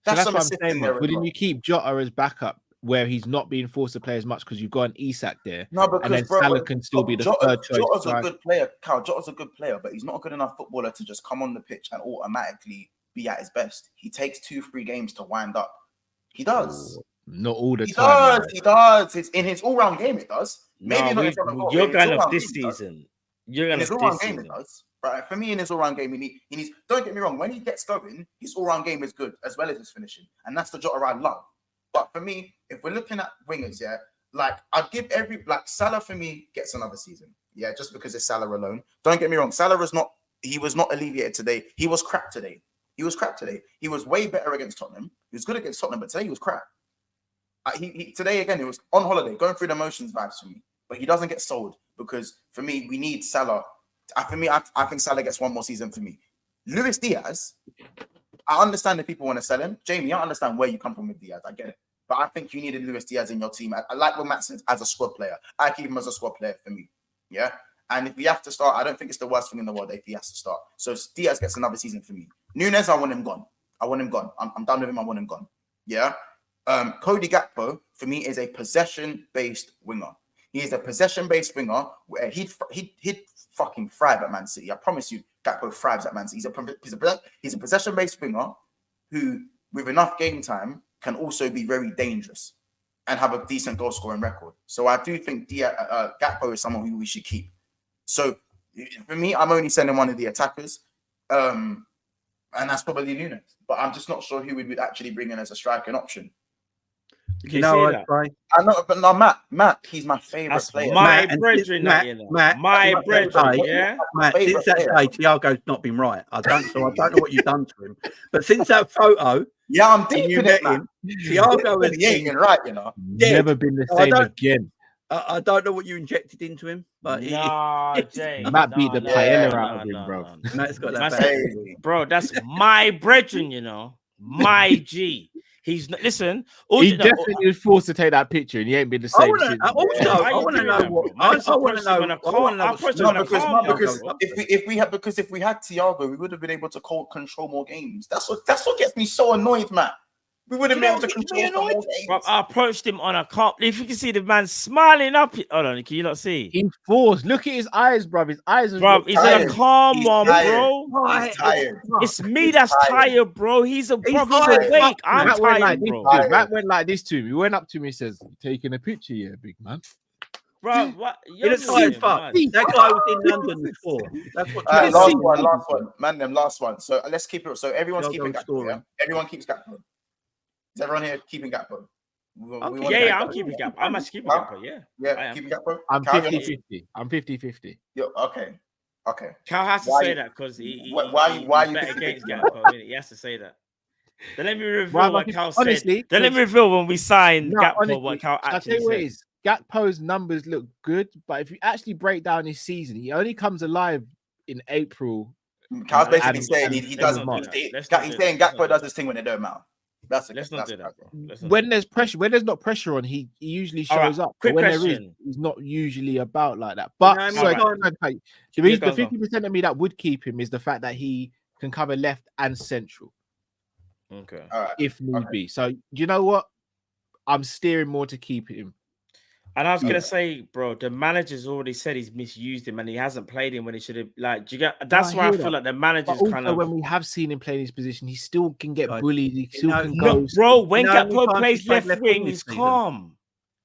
That's what I'm saying. Wouldn't you keep Jota as backup where he's not being forced to play as much because you've got an Isak there. No, because And then bro, Salah can still be the third choice. Jota's a good player. Cal, Jota's a good player, but he's not a good enough footballer to just come on the pitch and automatically be at his best. He takes 2-3 games to wind up. He does. Not all the He time. does. He does. It's in his all-round game. It does. Maybe not in front of goal. You're In his going off all-round this game, it does. season. You're In going his off all-round this game, it season. does. Right? For me, in his all-round game, he needs. Don't get me wrong. When he gets going, his all-round game is good as well as his finishing, and that's the Jota I love. But for me, if we're looking at wingers, yeah, like I'd give Salah for me gets another season, yeah, just because it's Salah alone. Don't get me wrong. Salah was not. He was not alleviated today. He was crap today. He was way better against Tottenham. He was good against Tottenham, but today he was crap. Today again, it was on holiday, going through the motions vibes for me. But he doesn't get sold because for me, we need Salah. I think Salah gets one more season for me. Luis Diaz, I understand that people want to sell him. Jamie, I understand where you come from with Diaz. I get it. But I think you needed Luis Diaz in your team. I like what Matt said as a squad player. I keep him as a squad player for me. Yeah. And if we have to start, I don't think it's the worst thing in the world if he has to start. So Diaz gets another season for me. Nunez, I want him gone. I'm done with him. I want him gone. Yeah. Cody Gakpo, for me, is a possession-based winger. He is a possession-based winger where he'd fucking thrive at Man City. I promise you, Gakpo thrives at Man City. He's a possession-based winger who, with enough game time, can also be very dangerous and have a decent goal-scoring record. So I do think Gakpo is someone who we should keep. So for me, I'm only sending one of the attackers, and that's probably Nunez. But I'm just not sure who we would actually bring in as a striking option. You know what, right? I know, but no, Matt, he's my favorite player. My brethren, Matt, my brethren, yeah. Matt, since that day, Thiago's not been right. I don't know what you've done to him. But since that photo, yeah, I'm deep in it, man. Thiago he ain't been right, you know. Never been the same again. I don't know what you injected into him, but Jay, Matt beat the paella out of him, bro. Matt's got that. Bro, that's my brethren, you know, my G. He's not, listen. He definitely was forced to take that picture, and he ain't been the same. I want to know what. I want to know. Because if we had Thiago, we would have been able to control more games. That's what gets me so annoyed, man. We wouldn't be able to control more games. Bro, I approached him on a cup. If you can see the man smiling up, hold on, can you not see? He forced. Look at his eyes, bro. His eyes are. Bro, he's in a calm one, bro. He's tired. It's me that's tired, bro. He's awake. I'm tired, bro. Matt went like this to me. He went up to me and says, "You taking a picture, yeah, big man." Bro, what? He looks tired, fuck. That guy was in London before. That's what. Last one, man. Them last one. So let's keep it. So everyone's keeping Gakpo. Yeah? Everyone keeps Gakpo. Is everyone here keeping Gakpo? Yeah, I'm keeping Gakpo. I'm actually keeping Gakpo, yeah, keeping Gakpo. I'm 50-50. I'm 50-50. Yo, okay. Cal has to say that because why you bet against Gakpo? He has to say that. Then let me reveal what Cal said. Then let me reveal when we signed Gakpo what Cal actually said. Gakpo's numbers look good, but if you actually break down his season, he only comes alive in April. Cal's basically saying he does. He's saying Gakpo does this thing when they don't matter. Let's not do that, bro. When there's pressure, when there's not pressure on, he usually shows up. Quick when question. there is, he's not usually about like that. But the 50% of me that would keep him is the fact that he can cover left and central. Okay. If need be. So you know what? I'm steering more to keep him. And I was gonna say, bro, the manager's already said he's misused him and he hasn't played him when he should have. Like, do you get? That's why I feel like the manager's kind of. When we have seen him play in his position, he still can get bullied. He still can go. No, bro, when Gakpo plays left wing, he's calm.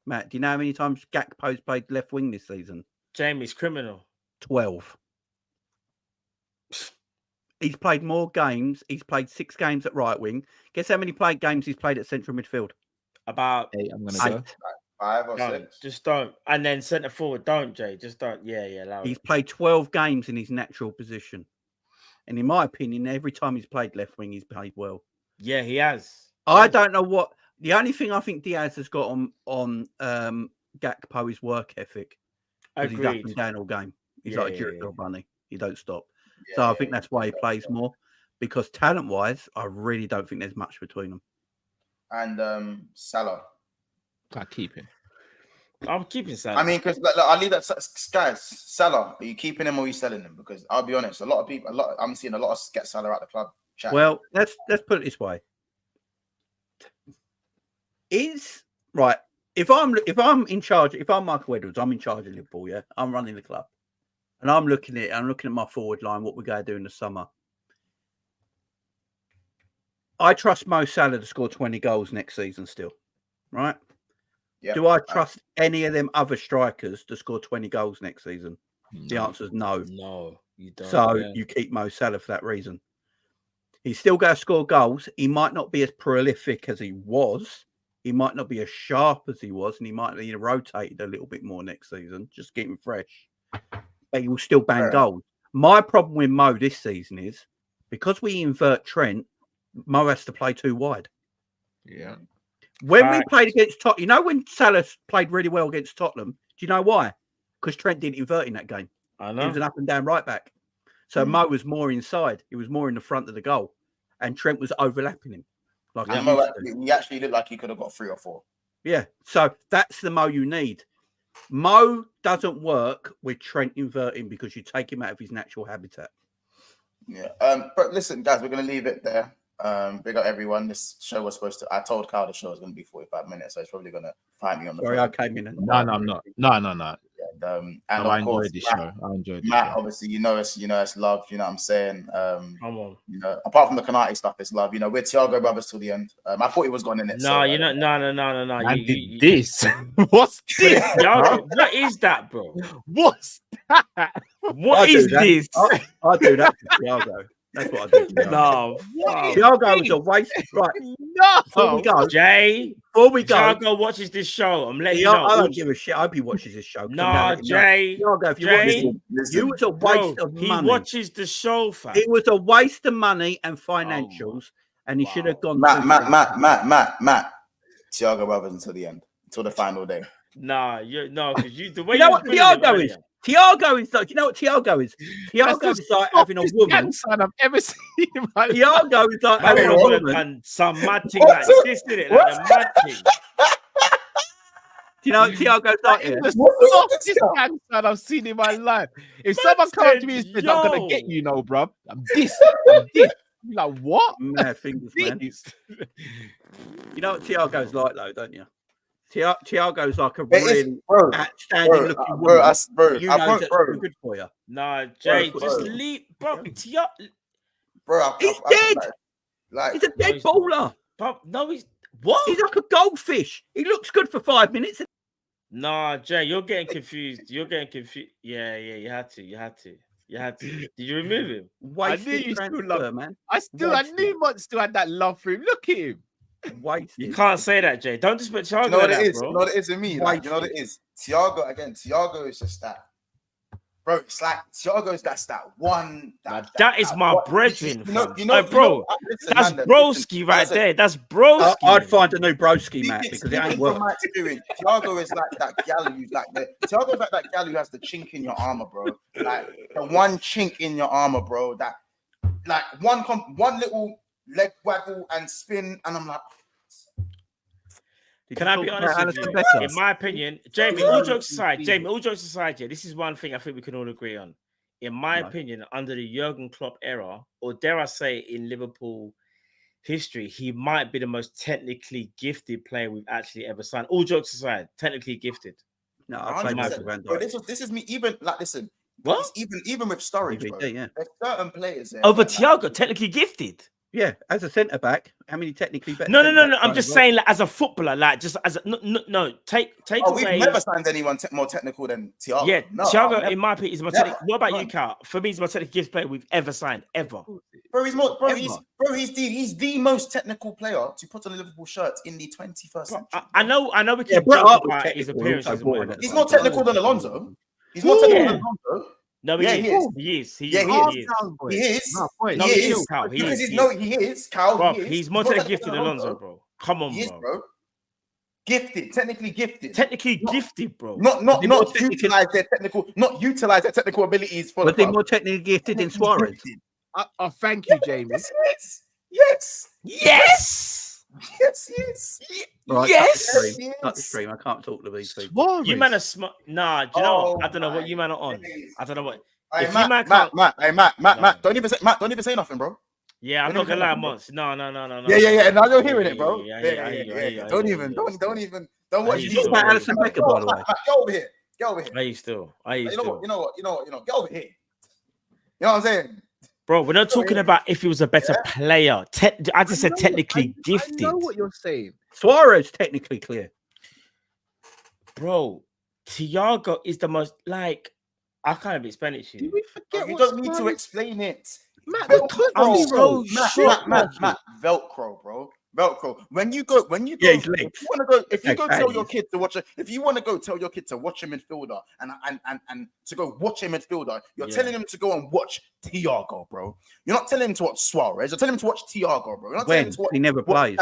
Matt, do you know how many times Gakpo's played left wing this season? Jamie's criminal. 12. He's played more games. He's played 6 games at right wing. Guess how many games he's played at central midfield? About 8. I'm gonna go. 5 or 6. Just don't. And then centre forward, don't, Jay. Just don't. Yeah. He's played 12 games in his natural position. And in my opinion, every time he's played left wing, he's played well. Yeah, he has. I don't know what. The only thing I think Diaz has got on Gakpo is work ethic. Because he's up and down all game. He's like a little bunny. He don't stop. So I think that's why he plays more. Because talent-wise, I really don't think there's much between them. And Salah. I keep him. I'm keeping Salah. I mean, because I'll leave that, guys. Salah, are you keeping him or are you selling him? Because I'll be honest, I'm seeing a lot of get Salah out the club. Chat. Well, let's put it this way: is right. If I'm in charge, if I'm Michael Edwards, I'm in charge of Liverpool. Yeah, I'm running the club, and I'm looking at my forward line. What we're going to do in the summer. I trust Mo Salah to score 20 goals next season still, right? Yeah. Do I trust any of them other strikers to score 20 goals next season? The answer is no. No, you don't. So you keep Mo Salah for that reason. He's still going to score goals. He might not be as prolific as he was. He might not be as sharp as he was, and he might be rotated a little bit more next season, just keep him fresh. But he will still bang goals. My problem with Mo this season is because we invert Trent, Mo has to play too wide. Yeah. When we played against Tottenham, you know when Salah played really well against Tottenham? Do you know why? Because Trent didn't invert in that game. I know. He was an up and down right back. So Mo was more inside. He was more in the front of the goal. And Trent was overlapping him. He actually looked like he could have got 3 or 4. Yeah. So that's the Mo you need. Mo doesn't work with Trent inverting because you take him out of his natural habitat. Yeah. But listen, guys, we're going to leave it there. Big up everyone. This show was supposed to. I told Kyle the show was going to be 45 minutes, so he's probably going to find me on the. Sorry, phone. I came in. No, I'm not. No. And I of course, enjoyed the show. I enjoyed the Matt, show. obviously, it's love. You know what I'm saying? Come on. Apart from the Kanate stuff, it's love. We're Thiago brothers till the end. I thought he was gone in it. No, you're not. No. I did this. What's this? What is that, bro? What's that? What is this? I do that for Thiago. That's what I do. No, Thiago is a waste. Right. No. Before we go, Jay. Before we go, Thiago watches this show. I'm letting you know. I don't give a shit. I hope he watches this show. No, Jay. Thiago, if you Jay, watch you was a waste of money. He watches the show, fam. It was a waste of money and financials, and he should have gone. Matt. Thiago brothers until the end, until the final day. Nah, because the way you know what Thiago is. Thiago is like, you know what Thiago is? Thiago is like having a woman. Son I've ever seen in my life. Thiago is like having a woman. And some mad thing like this, isn't it? Like a mad thing. Do you know what Thiago's like? The softest son I've seen in my life. If someone comes to me and says, I'm going to get you, bro. I'm this. I'm like, what? Mad fingers, man. You know what Thiago's like, though, don't you? Thiago's like a really outstanding looking woman. Bro, good for you. Nah, Jay, just leave, bro. Bro, he's dead. He's a dead baller. Bro, no, he's what? He's like a goldfish. He looks good for 5 minutes. Nah, Jay, you're getting confused. Yeah, you had to. Did you remove him? I knew you still love man. I knew Mont still had that love for him. Look at him. You can't say that, Jay. Don't just put Thiago. You know what it is? Bro. You know what it is in me? Like, you know what it is? Thiago is just that. Bro, it's like Thiago is that one. That is my brethren. Bro, that's broski right there. That's broski. I'd find a new broski, Matt, because it ain't work. From my experience, Thiago is like that gal who's like Thiago is like that gal who has the chink in your armor, bro. Like the one chink in your armor, bro. That like one little leg waggle and spin, and I'm like. Can I be honest with you? In my opinion, Jamie, all jokes aside, yeah, this is one thing I think we can all agree on. In my opinion, under the Jurgen Klopp era, or dare I say in Liverpool history, he might be the most technically gifted player we've actually ever signed. All jokes aside, technically gifted. No, I bro, this is me. Even like, listen, what? Even with Sturridge, bro. Yeah. There's certain players over Thiago, technically gifted. Yeah, as a centre back, how many technically better? No. I'm just saying, like, as a footballer, like, just as a no. Take away. We've never signed anyone more technical than Thiago. Yeah, Thiago, in my opinion, is more technical. What about you, Cal? For me, he's the most technical gift player we've ever signed, ever. Bro, he's the most technical player to put on a Liverpool shirt in the 21st century. I know we can talk about his appearances. He's more technical than Alonso. He's more technical than Alonso. No, he is. He is. Cal. He's more technically gifted than Alonso, bro. Come on, bro. Gifted, technically gifted. Technically gifted, bro. Not utilize their technical abilities for. But they're more technically gifted than Suarez. Thank you, Jamie. Yes. Right, cut the stream. I can't talk to these people. You man are smart. Nah, do you know what? I don't know what you man are on. I don't know what. Hey, Matt, don't even say nothing, bro. Yeah, I'm not gonna lie, Mons. No. Yeah. Now you're hearing it, bro. Yeah. Don't even. Don't watch He's these. still- Alisson Becker, by the way. Get over here. Get over here. Are you still? Are you You know still? what? Get over here. You know what I'm saying? Bro, we're not talking about if he was a better player. I just said technically gifted. I know what you're saying. Suarez technically clear. Bro, Thiago is the most like I can't even explain it to Did you. we forget You what don't need to Suarez- explain it. Matt, I'm so shocked. Matt, Velcro, bro. Velcro. When you go, Yeah, he's linked. if you want to go, if you go Okay. tell your kid to watch it, if you want to go tell your kid to watch a midfielder and to go watch a midfielder, you're telling him to go and watch Thiago, bro. You're not telling him to watch Suarez. You're telling him to watch Thiago, bro. You're not telling When him to watch. he never plays.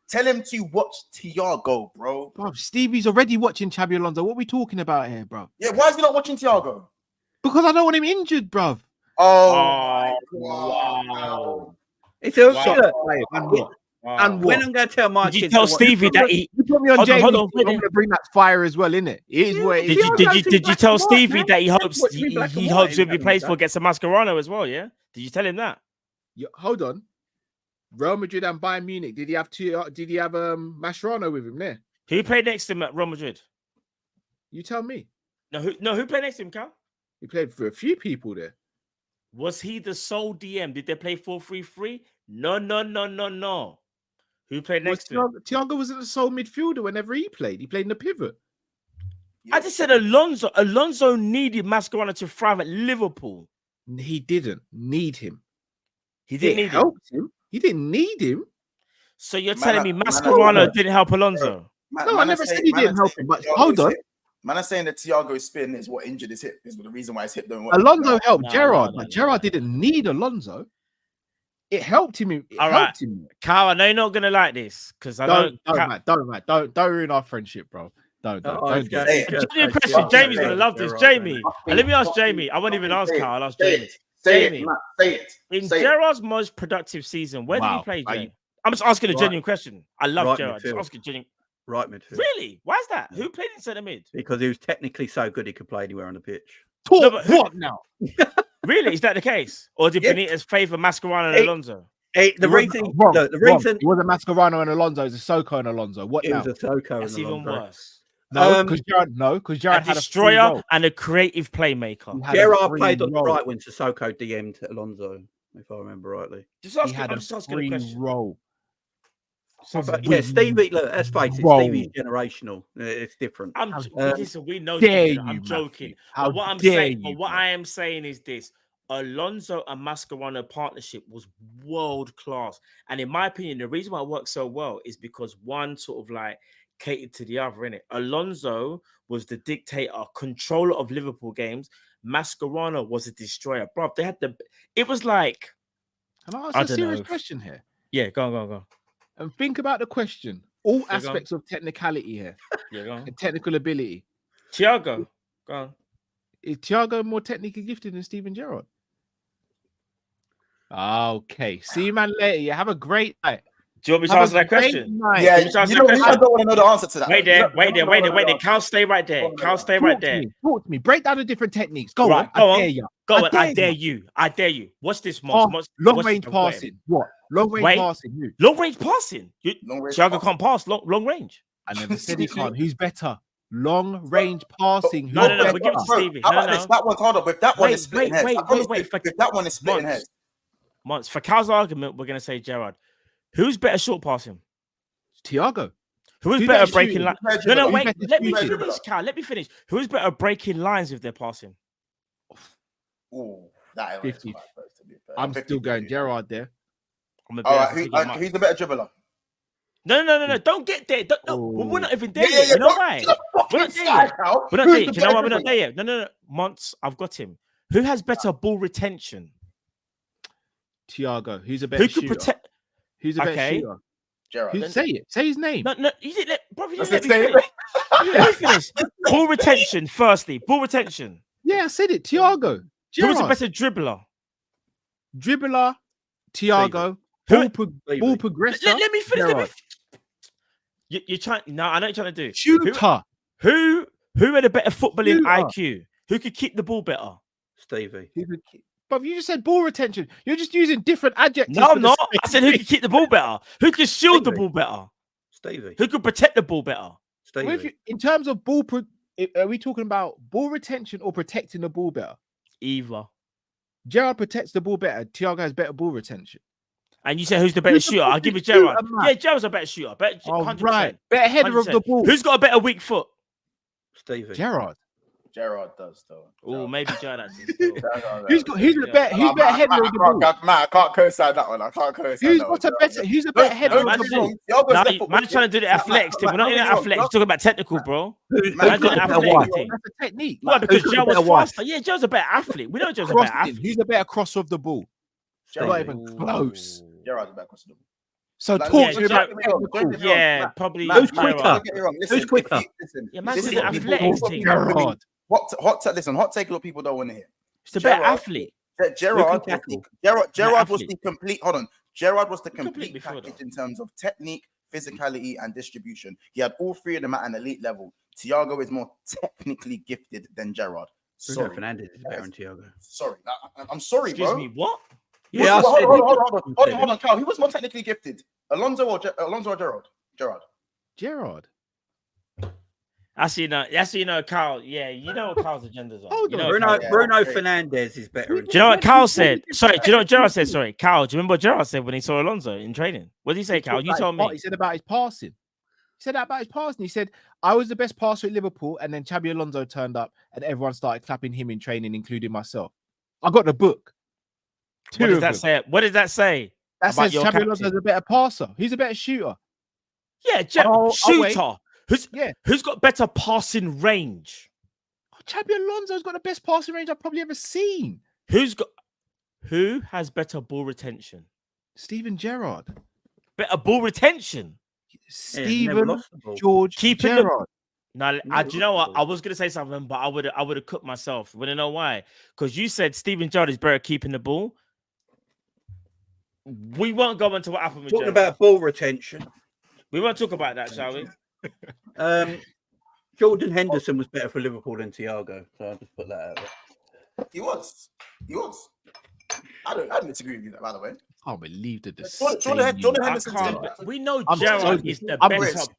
Tell him to watch Thiago, bro. Bro, Stevie's already watching Xabi Alonso. What are we talking about here, bro? Yeah, why is he not watching Thiago? Because I don't want him injured, bro. Oh, wow. It's a And And when I'm going to tell my Did you kids tell to watch- Stevie that he You put me on Hold on, Jamie. hold on, I'm wait going to bring that fire as well, innit? It is what it is. did you tell Stevie that he hopes Watch me black and he white hopes in if he that plays one, for gets a Mascherano as well? Yeah. Did you tell him that? Hold on. Real Madrid and Bayern Munich. Did he have Mascherano with him there? Who played next to him at Real Madrid? You tell me. No, who played next to him, Cal? He played for a few people there. Was he the sole DM? Did they play 4-3-3? No. Who played next to him? Thiago wasn't the sole midfielder whenever he played. He played in the pivot. I just said Alonso. Alonso needed Mascherano to thrive at Liverpool. He didn't need him. He didn't It need him. helped him. He didn't need him. So you're telling me Mascherano didn't help Alonso? No, I never said he didn't help him. But hold on. Man, I'm saying that Thiago's spin is what injured his hip. Is the reason why his hip don't work. Alonso helped No, Gerrard, no, but no. Gerrard didn't need Alonso. It helped him. It All helped right. him. Carl, I know you're not gonna like this because I know. Don't ruin our friendship, bro. Don't do it. Genuine question. Jamie's gonna love this. Jamie, let me ask Jamie. I won't even ask Carl. I'll ask Jamie. Jamie, say it. in Gerrard's most productive season, where did he play? Jay? I'm just asking a genuine question. I love Right Gerrard. Just midfield. asking genuine. Right midfield. Really? Why is that? Who played in centre mid? Because he was technically so good he could play anywhere on the pitch. No, but who- What now? Really? Is that the case? Or did Yeah. Benitez favour Mascherano and Hey, Alonso? The reason, look, the reason it wasn't Mascherano and Alonso, it was Sissoko and Alonso. What it now? was a Soko That's and even Alonso. worse. No, because Gerrard A had destroyer a free role. and a creative playmaker. He had a Gerrard free played on the role. right when Sissoko DM'd Alonso, if I remember rightly. Just He asking, had I'm a just asking a free question. role. But yeah, Stevie, look, let's face it, Whoa. Stevie's generational. It's different. Listen, we know. dare Stevie, I'm you, joking. Matthew? How But what I'm dare saying, you, but what bro? I am saying is this: Alonso and Mascherano partnership was world class, and in my opinion, the reason why it worked so well is because one sort of like catered to the other. Innit? Alonso was the dictator, controller of Liverpool games. Mascherano was a destroyer, bro. They had the. It was like. Can I I ask a don't serious know. question here? Yeah, go on. And think about the question. All go on. aspects of technicality here Yeah, go on. and technical ability. Thiago, go on. Is Thiago more technically gifted than Steven Gerrard? Okay. See you, man, later. You have a great night. Do you want me to Have answer a that great question? night. Yeah, Can we answer you that know, question? I don't want to know the answer to that. Wait there. Cal, stay right there. Cal, stay right there. Talk to me. Break down the different techniques. Go Right, on. go I on. dare you. Go on. I dare you. you. What's this, Oh, Moss? long range passing. What? Long range Wait. passing. Who? Long range passing. Long range Thiago passing. can't pass long range. I never said he can't. Who's better? Long range passing. No, Who's we give it to Bro, Stevie. how No, about no. this? That one's harder, but if that one Wait, is splitting heads. wait. I promise Wait, you, if that one is splitting Months. heads. Months. For Cal's argument, we're gonna say Gerrard. Who's better short passing? Thiago? Who's Who's better better breaking shooting? lines? Who's No, better wait. shooting? Let me Who's better finish, Cal. Let me finish. Who's better breaking lines with their passing? Ooh, that 50. to be fair. I'm 50. still going Gerrard there. I'm a All better right, figure who's the better dribbler? No. Don't get there. No, we're not even there yet. Yeah, You know why? We're not there yet. We're not there yet. You know why we're not there yet? No. Months, I've got him. Who has better ball retention? Thiago. Who's a better Who could shooter? protect? Who's a better Okay. shooter? Gerrard. Who, say it. Say his name. No. You didn't let. You That's didn't it, let say me it. finish. Let me finish. Ball retention. Firstly, ball retention. Yeah, I said it. Thiago. Who's a Gerrard. better dribbler? Dribbler. Thiago. Who- Ball progressor. Let me finish. Gerrard. You're trying. No, I know what you're trying to do. Shooter. Who had a better footballing Shooter. IQ? Who could keep the ball better? Stevie. But you just said ball retention. You're just using different adjectives. No, for I'm the not. same I said who thing. could keep the ball better? Who could shield the Stevie. ball better? Stevie. Who could protect the ball better? Stevie. in terms of ball, are we talking about ball retention or protecting the ball better? Either. Gerrard protects the ball better. Thiago has better ball retention. And you say who's the better Who's the shooter? I'll better give it Gerrard. shooter, man? Yeah, Gerrard's a better shooter. Better, 100%. Right. Better header of the 100%. ball. Who's got a better weak foot? Stevie. Gerrard. Gerrard does though. Oh, maybe Gerrard. Who's better header of the ball? Matt, I can't co-sign that one. I can't co-sign Who's that got one. a better? Who's a better header of the ball? Man, trying to do the athletics thing. We're not in the athletics. We're talking about technical, bro. Who's Man, got doing a the better athletic wife? thing. That's a technique. Why? Because Who's got a Joe was better wife? faster. Yeah, Joe's a better athlete. We know Joe's a better Crossing. athlete. Who's a better cross of the ball? Not even close. Gerrard's back across the ball. So Like, talk yeah, to me about Gerrard- Yeah, Matt, probably. Who's Gerrard. quicker? Don't get me wrong. Listen, Who's quicker? Yeah, man, this it's is an what people- athletics what thing. people really- Gerrard. Listen, hot take what people don't want to hear. It's a better Gerrard- athlete. Gerrard was the complete. Hold on, Gerrard was the Complete complete before package that. in terms of technique, physicality, and distribution. He had all three of them at an elite level. Thiago is more technically gifted than Gerrard. Bruno Sorry, Fernandes is better than Thiago. sorry. I'm sorry, Excuse bro. me, what? Yeah, I said Hold on, Carl. Who was more technically gifted, Alonso or Gerrard? Gerrard. Actually, no, Carl. Yeah, you know what Carl's agendas are. Hold You on. know what Bruno, Carl- Bruno Fernandes is better than Do you know what Carl said? Sorry, do you know what Gerrard said? Sorry, Carl. Do you remember what Gerrard said when he saw Alonso in training? What did he say, Carl? You told me. He said about his passing. He said that about his passing. He said, I was the best passer at Liverpool, and then Xabi Alonso turned up, and everyone started clapping him in training, including myself. I got the book. What does that say? What does that say? That about says your Xabi Alonso captain? is a better passer. He's a better shooter. Yeah, I'll wait. shooter. Yeah. Who's got better passing range? Xabi Alonso's got the best passing range I've probably ever seen. Who has better ball retention? Steven Gerrard. Better ball retention. Steven George Keeping Gerrard. Now, do you know what? I was gonna say something, but I would have cooked myself. Wanna know why? Because you said Steven Gerrard is better at keeping the ball. We won't go into what happened with Talking Gerrard. about ball retention. We won't talk about that, shall we? Jordan Henderson was better for Liverpool than Thiago, so I'll just put that out there. He was. I don't disagree with you, by the way. I can't believe the Jordan Henderson. We know I'm Gerrard so is the I'm better disgusted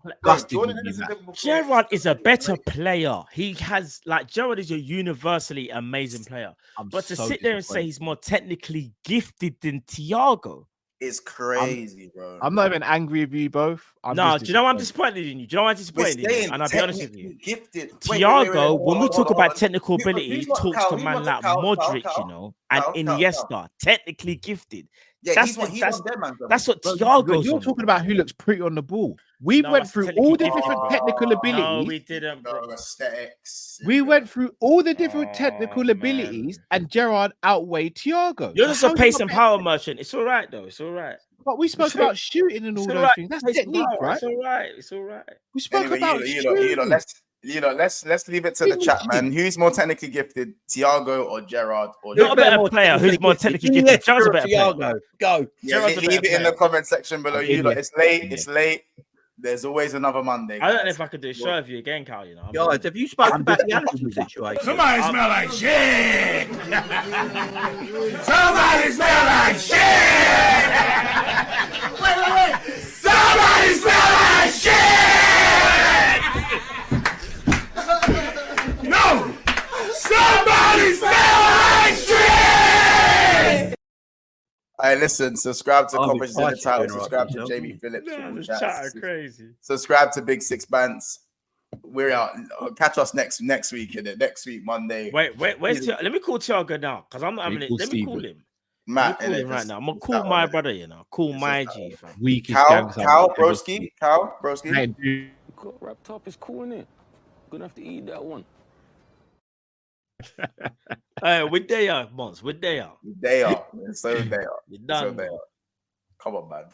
player. with you, man. Gerrard is a better player. He has Gerrard is a universally amazing player. But to so sit there and say he's more technically gifted than Thiago, It's crazy, bro. I'm not even angry with you both. no, do you know why I'm disappointed in you? Do you know why I'm disappointed in you? And I'll be honest with you. Gifted. Thiago, when we talk about technical Who- abilities, who's talks not- to Cal, man who's like not- Cal, Modric, Cal, you know, and Cal, Iniesta, technically gifted. Yeah, That's he's what one man, bro. that's what Bro, Thiago's you're on. talking about who looks pretty on the ball. We No, went that's through technically all the different. different technical No, abilities. we didn't, bro. No, aesthetics. We went through all the different technical man. abilities, and Gerrard outweighed Thiago. You're So just a how pace you and not power merchant. It's all right, though. It's all right. But we spoke about shooting and all It's those all right. things. That's Pace and technique, power. right? It's all right. It's all right. We spoke Anyway, about shooting. let's leave it to the chat, man. Who's more technically gifted, Thiago or Gerrard? Or Not a better player. Who's more technically gifted? Gerrard's a better player. Thiago, go. Yeah, Gerrard's a leave better it in the player. comment section below. You lot, it's late. It's late. There's always another Monday. I don't know guys. if I could do a show of you again, Carl. You know. Guys, have you spoken about the Alisson situation? Somebody smell like shit! Somebody smell like shit! Wait! Somebody smell like shit! No! Somebody smell like shit! Hey, listen, subscribe to I'll be Conference in the fighting Title, right subscribe to now. Jamie Phillips, No, Triple the Chats, chat are crazy. subscribe to Big Six Bands. We're out. Catch us next week, innit? Next week, Monday. Wait, where's Thiago? Let me call Thiago now, because I'm not having it. call Let me call Steven. him. Matt, Let me call him innit? right now. I'm gonna Just call that my one, innit? brother, you know. Call Just my that G, one. fam. Weakest Cal, gangs I've ever Broski, seen. Cal, Broski. Hey, dude. Got wrapped up, it's cool, innit? Gonna have to eat that one. We're there, Mons. We're there. They are. So they are. We're So done. they are. Come on, man.